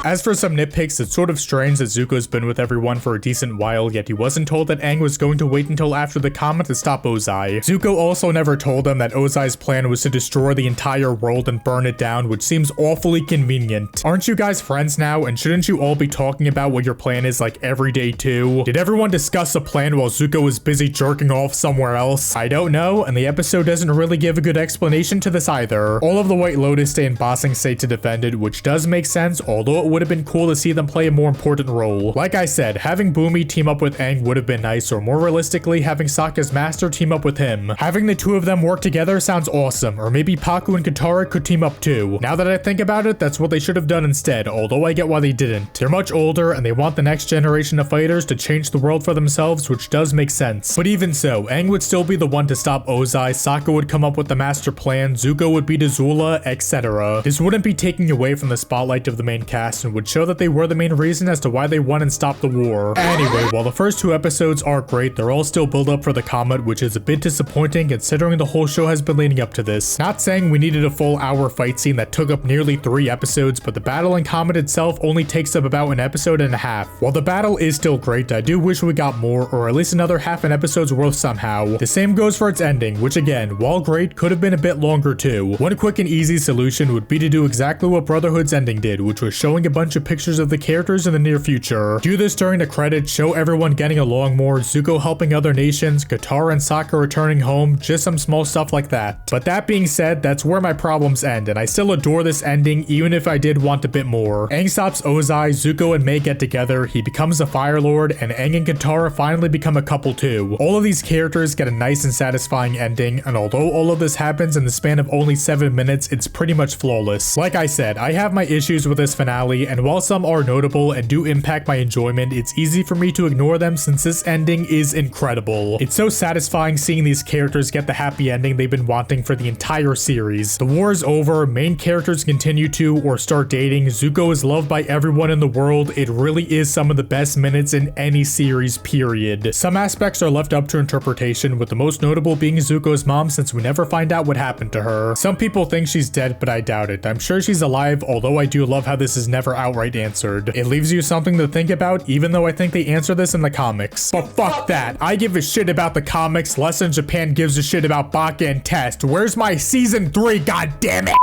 As for some nitpicks, it's sort of strange that Zuko's been with everyone for a decent while, yet he wasn't told that Aang was going to wait until after the Comet to stop Ozai. Zuko also never told them that Ozai's plan was to destroy the entire world and burn it down, which seems awfully convenient. Aren't you guys friends now, and shouldn't you all be talking about what your plan is like every day too? Did everyone discuss a plan while Zuko was busy jerking off somewhere else? I don't know, and the episode doesn't really give a good explanation to this either. All of the White Lotus stay in Ba Sing Se to defend it, which does make sense, although it would have been cool to see them play a more important role. Like I said, having Bumi team up with Aang would have been nice, or more realistically, having Sokka's master team up with him. Having the two of them work together sounds awesome, or maybe Pakku and Katara could team up too. Now that I think about it, that's what they should have done instead, although I get why they didn't. They're much older, and they want the next generation of fighters to change the world for themselves, which does make sense. But even so, Aang would still be the one to stop Ozai, Sokka would come up with the master plan, Zuko would beat Azula, etc. This wouldn't be taking away from the spotlight of the main cast, and would show that they were the main reason as to why they won and stopped the war. Anyway, while the first two episodes are great, they're all still build up for the Comet, which is a bit disappointing considering the whole show has been leading up to this. Not saying we needed a full hour fight scene that took up nearly 3 episodes, but the battle in Comet itself only takes up about an episode and a half. While the battle is still great, I do wish we got more, or at least another half an episode's worth somehow. The same goes for its ending, which again, while great, could have been a bit longer too. One quick and easy solution would be to do exactly what Brotherhood's ending did, which was showing a bunch of pictures of the characters in the near future. Do this during the credits, show everyone getting along more, Zuko helping other nations, Katara and Sokka returning home, just some small stuff like that. But that being said, that's where my problems end, and I still adore this ending even if I did want a bit more. Aang stops Ozai, Zuko and Mei get together, he becomes a Fire Lord, and Aang and Katara finally become a couple too. All of these characters get a nice and satisfying ending, and although all of this happens in the span of only 7 minutes, it's pretty much flawless. Like I said, I have my issues with this finale, finale, and while some are notable and do impact my enjoyment, it's easy for me to ignore them since this ending is incredible. It's so satisfying seeing these characters get the happy ending they've been wanting for the entire series. The war is over, main characters continue to or start dating, Zuko is loved by everyone in the world. It really is some of the best minutes in any series, period. Some aspects are left up to interpretation, with the most notable being Zuko's mom, since we never find out what happened to her. Some people think she's dead, but I doubt it. I'm sure she's alive, although I do love how this is never outright answered. It leaves you something to think about, even though I think they answer this in the comics. But fuck that. I give a shit about the comics less than Japan gives a shit about Baka and Test. Where's my season 3, goddammit?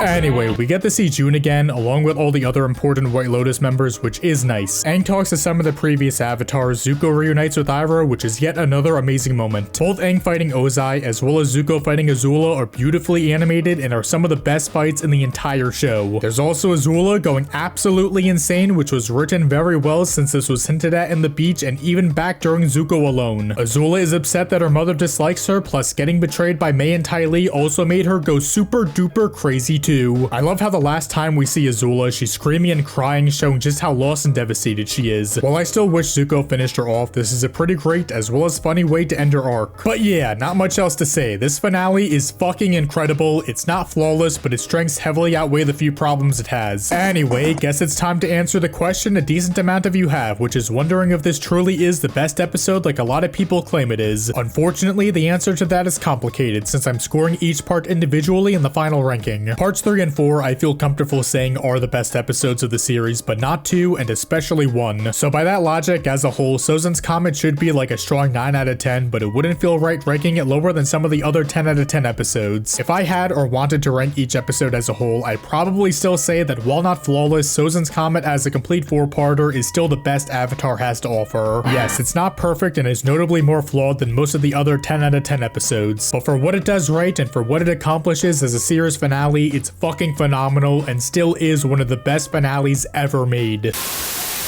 Anyway, we get to see June again, along with all the other important White Lotus members, which is nice. Aang talks to some of the previous avatars, Zuko reunites with Iroh, which is yet another amazing moment. Both Aang fighting Ozai, as well as Zuko fighting Azula, are beautifully animated and are some of the best fights in the entire show. There's also Azula going absolutely insane, which was written very well since this was hinted at in the beach and even back during Zuko Alone. Azula is upset that her mother dislikes her, plus getting betrayed by Mei and Ty Lee also made her go super duper crazy too. I love how the last time we see Azula, she's screaming and crying, showing just how lost and devastated she is. While I still wish Zuko finished her off, this is a pretty great as well as funny way to end her arc. But yeah, not much else to say. This finale is fucking incredible. It's not flawless, but its strengths heavily outweigh the few problems it has. Anyway, guess it's time to answer the question a decent amount of you have, which is wondering if this truly is the best episode like a lot of people claim it is. Unfortunately, the answer to that is complicated since I'm scoring each part individually in the final ranking. Parts 3 and 4 I feel comfortable saying are the best episodes of the series, but not 2 and especially 1. So by that logic, as a whole, Sozin's Comet should be like a strong 9 out of 10, but it wouldn't feel right ranking it lower than some of the other 10 out of 10 episodes. If I had or wanted to rank each episode as a whole, I'd probably still say that while not flawless, Sozin's Comet as a complete 4-parter is still the best Avatar has to offer. Yes, it's not perfect and is notably more flawed than most of the other 10 out of 10 episodes, but for what it does right and for what it accomplishes as a series finale, it's fucking phenomenal and still is one of the best finales ever made.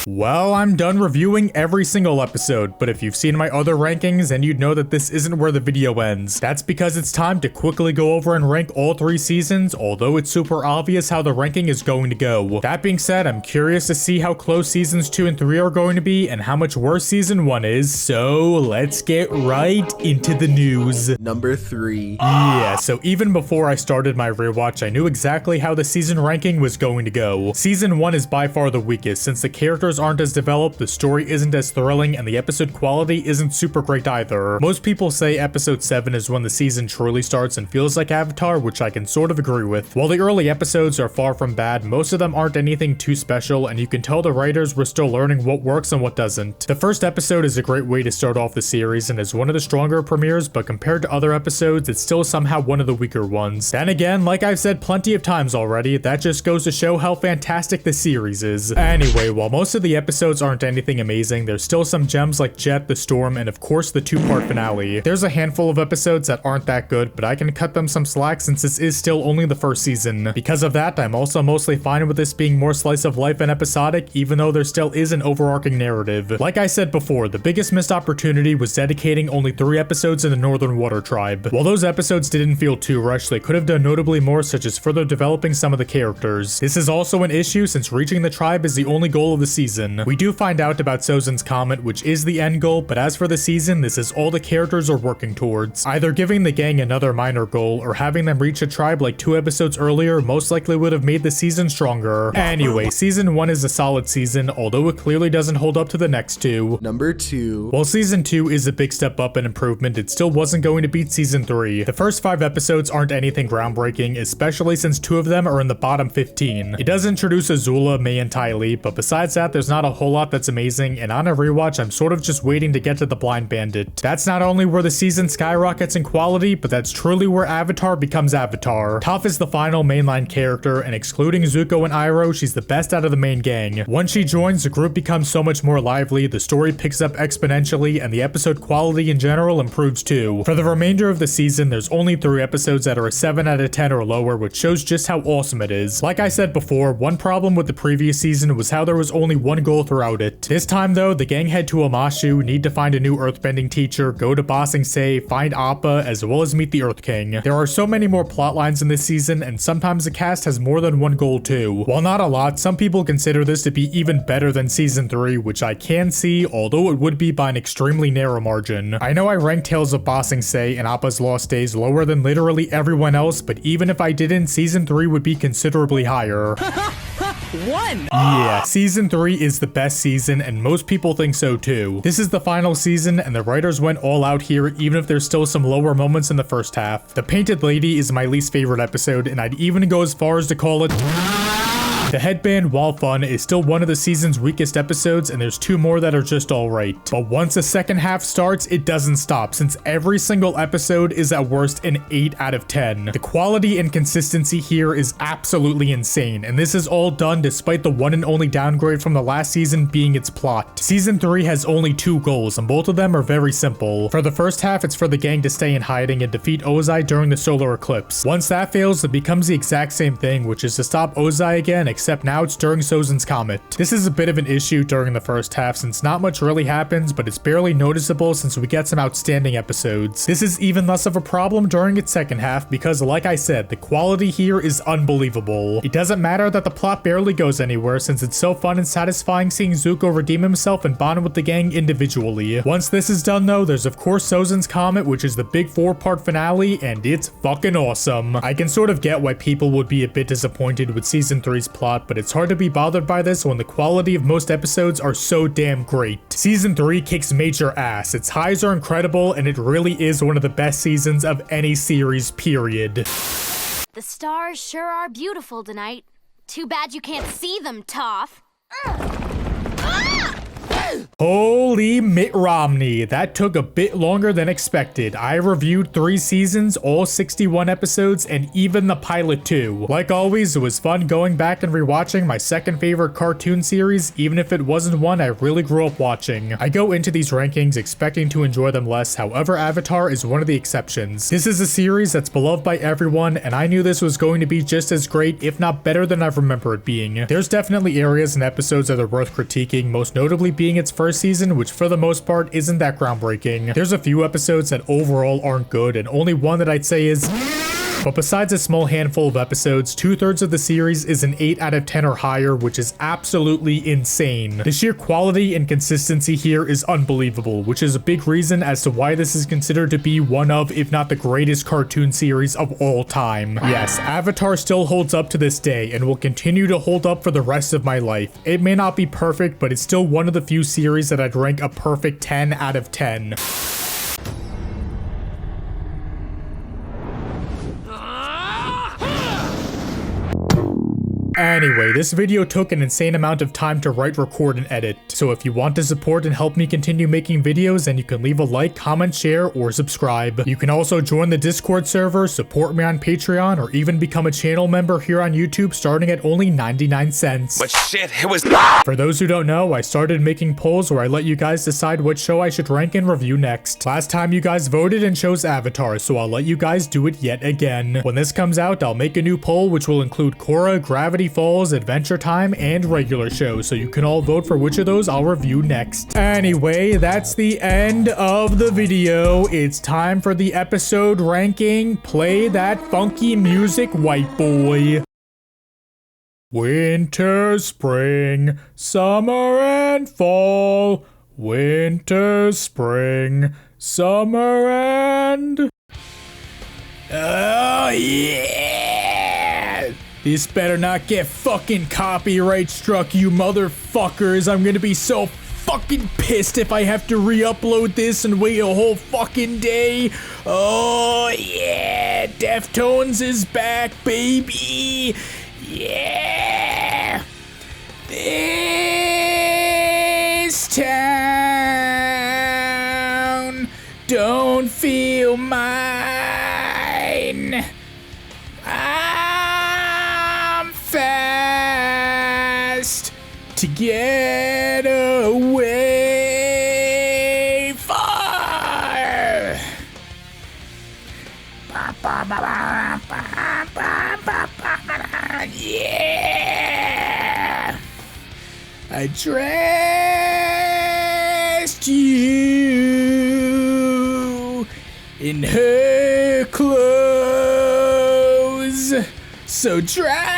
Well, I'm done reviewing every single episode, but if you've seen my other rankings, then you'd know that this isn't where the video ends. That's because it's time to quickly go over and rank all 3 seasons, although it's super obvious how the ranking is going to go. That being said, I'm curious to see how close seasons 2 and 3 are going to be and how much worse season 1 is, so let's get right into the news. Number 3. Yeah, so even before I started my rewatch, I knew exactly how the season ranking was going to go. Season 1 is by far the weakest, since the characters aren't as developed, the story isn't as thrilling, and the episode quality isn't super great either. Most people say episode 7 is when the season truly starts and feels like Avatar, which I can sort of agree with. While the early episodes are far from bad, most of them aren't anything too special, and you can tell the writers were still learning what works and what doesn't. The first episode is a great way to start off the series and is one of the stronger premieres, but compared to other episodes, it's still somehow one of the weaker ones. Then again, like I've said plenty of times already, that just goes to show how fantastic the series is. Anyway, while most of the episodes aren't anything amazing, there's still some gems like Jet, the Storm, and of course the 2-part finale. There's a handful of episodes that aren't that good, but I can cut them some slack since this is still only the first season. Because of that, I'm also mostly fine with this being more slice of life and episodic, even though there still is an overarching narrative. Like I said before, the biggest missed opportunity was dedicating only 3 episodes in the Northern Water Tribe. While those episodes didn't feel too rushed, they could have done notably more, such as further developing some of the characters. This is also an issue since reaching the tribe is the only goal of the season. We do find out about Sozin's Comet, which is the end goal, but as for the season, this is all the characters are working towards. Either giving the gang another minor goal, or having them reach a tribe like 2 episodes earlier most likely would have made the season stronger. Anyway, season 1 is a solid season, although it clearly doesn't hold up to the next 2. Number 2. While season 2 is a big step up in improvement, it still wasn't going to beat season 3. The first 5 episodes aren't anything groundbreaking, especially since 2 of them are in the bottom 15. It does introduce Azula, Mei, and Ty Lee, but besides that, there's not a whole lot that's amazing, and on a rewatch, I'm sort of just waiting to get to the Blind Bandit. That's not only where the season skyrockets in quality, but that's truly where Avatar becomes Avatar. Toph is the final mainline character, and excluding Zuko and Iroh, she's the best out of the main gang. Once she joins, the group becomes so much more lively, the story picks up exponentially, and the episode quality in general improves too. For the remainder of the season, there's only 3 episodes that are a 7 out of 10 or lower, which shows just how awesome it is. Like I said before, one problem with the previous season was how there was only one goal throughout it. This time though, the gang head to Omashu, need to find a new earthbending teacher, go to Ba Sing Se, find Appa, as well as meet the Earth King. There are so many more plot lines in this season, and sometimes the cast has more than one goal too. While not a lot, some people consider this to be even better than season 3, which I can see, although it would be by an extremely narrow margin. I know I ranked Tales of Ba Sing Se and Appa's Lost Days lower than literally everyone else, but even if I didn't, season 3 would be considerably higher. Yeah, season 3 is the best season, and most people think so too. This is the final season, and the writers went all out here, even if there's still some lower moments in the first half. The Painted Lady is my least favorite episode, and I'd even go as far as to call it... The Headband, while fun, is still one of the season's weakest episodes, and there's 2 more that are just alright. But once the second half starts, it doesn't stop, since every single episode is at worst an 8 out of 10. The quality and consistency here is absolutely insane, and this is all done despite the one and only downgrade from the last season being its plot. Season 3 has only 2 goals, and both of them are very simple. For the first half, it's for the gang to stay in hiding and defeat Ozai during the solar eclipse. Once that fails, it becomes the exact same thing, which is to stop Ozai again, except now it's during Sozin's Comet. This is a bit of an issue during the first half since not much really happens, but it's barely noticeable since we get some outstanding episodes. This is even less of a problem during its second half because, like I said, the quality here is unbelievable. It doesn't matter that the plot barely goes anywhere since it's so fun and satisfying seeing Zuko redeem himself and bond with the gang individually. Once this is done though, there's of course Sozin's Comet, which is the big 4-part finale, and it's fucking awesome. I can sort of get why people would be a bit disappointed with season 3's plot, but it's hard to be bothered by this when the quality of most episodes are so damn great. Season 3 kicks major ass. Its highs are incredible, and it really is one of the best seasons of any series, period. The stars sure are beautiful tonight. Too bad you can't see them, Toph. Holy Mitt Romney, that took a bit longer than expected. I reviewed 3 seasons, all 61 episodes, and even the pilot too. Like always, it was fun going back and rewatching my second favorite cartoon series, even if it wasn't one I really grew up watching. I go into these rankings expecting to enjoy them less, however Avatar is one of the exceptions. This is a series that's beloved by everyone, and I knew this was going to be just as great, if not better than I remember it being. There's definitely areas and episodes that are worth critiquing, most notably being its first season, which for the most part isn't that groundbreaking. There's a few episodes that overall aren't good, and only one that I'd say is... But besides a small handful of episodes, 2/3 of the series is an 8 out of 10 or higher, which is absolutely insane. The sheer quality and consistency here is unbelievable, which is a big reason as to why this is considered to be one of, if not the greatest cartoon series of all time. Yes, Avatar still holds up to this day and will continue to hold up for the rest of my life. It may not be perfect, but it's still one of the few series that I'd rank a perfect 10 out of 10. Anyway, this video took an insane amount of time to write, record, and edit. So if you want to support and help me continue making videos, then you can leave a like, comment, share, or subscribe. You can also join the Discord server, support me on Patreon, or even become a channel member here on YouTube starting at only 99 cents. But shit, it was... For those who don't know, I started making polls where I let you guys decide what show I should rank and review next. Last time you guys voted and chose Avatar, so I'll let you guys do it yet again. When this comes out, I'll make a new poll which will include Korra, Gravity Falls, Adventure Time, and regular shows, so you can all vote for which of those I'll review next. Anyway, that's the end of the video. It's time for the episode ranking. Play that funky music, white boy. Winter, spring, summer, and fall. Winter, spring, summer, and... Oh, yeah! This better not get fucking copyright struck, you motherfuckers. I'm gonna be so fucking pissed if I have to re-upload this and wait a whole fucking day. Oh, yeah! Deftones is back, baby! Yeah! This town don't feel mine. I'm fast to get away far. Yeah! I I dressed you in her clothes, so drive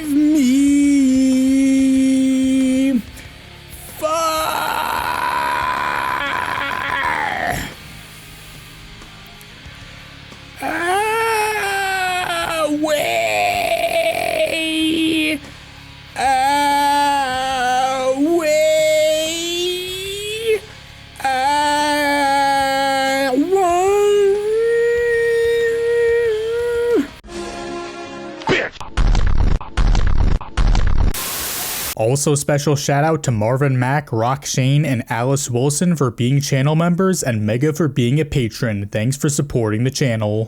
me far away, Also, special shout out to Marvin Mack, Rock Shane, and Alice Wilson for being channel members, and Mega for being a patron. Thanks for supporting the channel.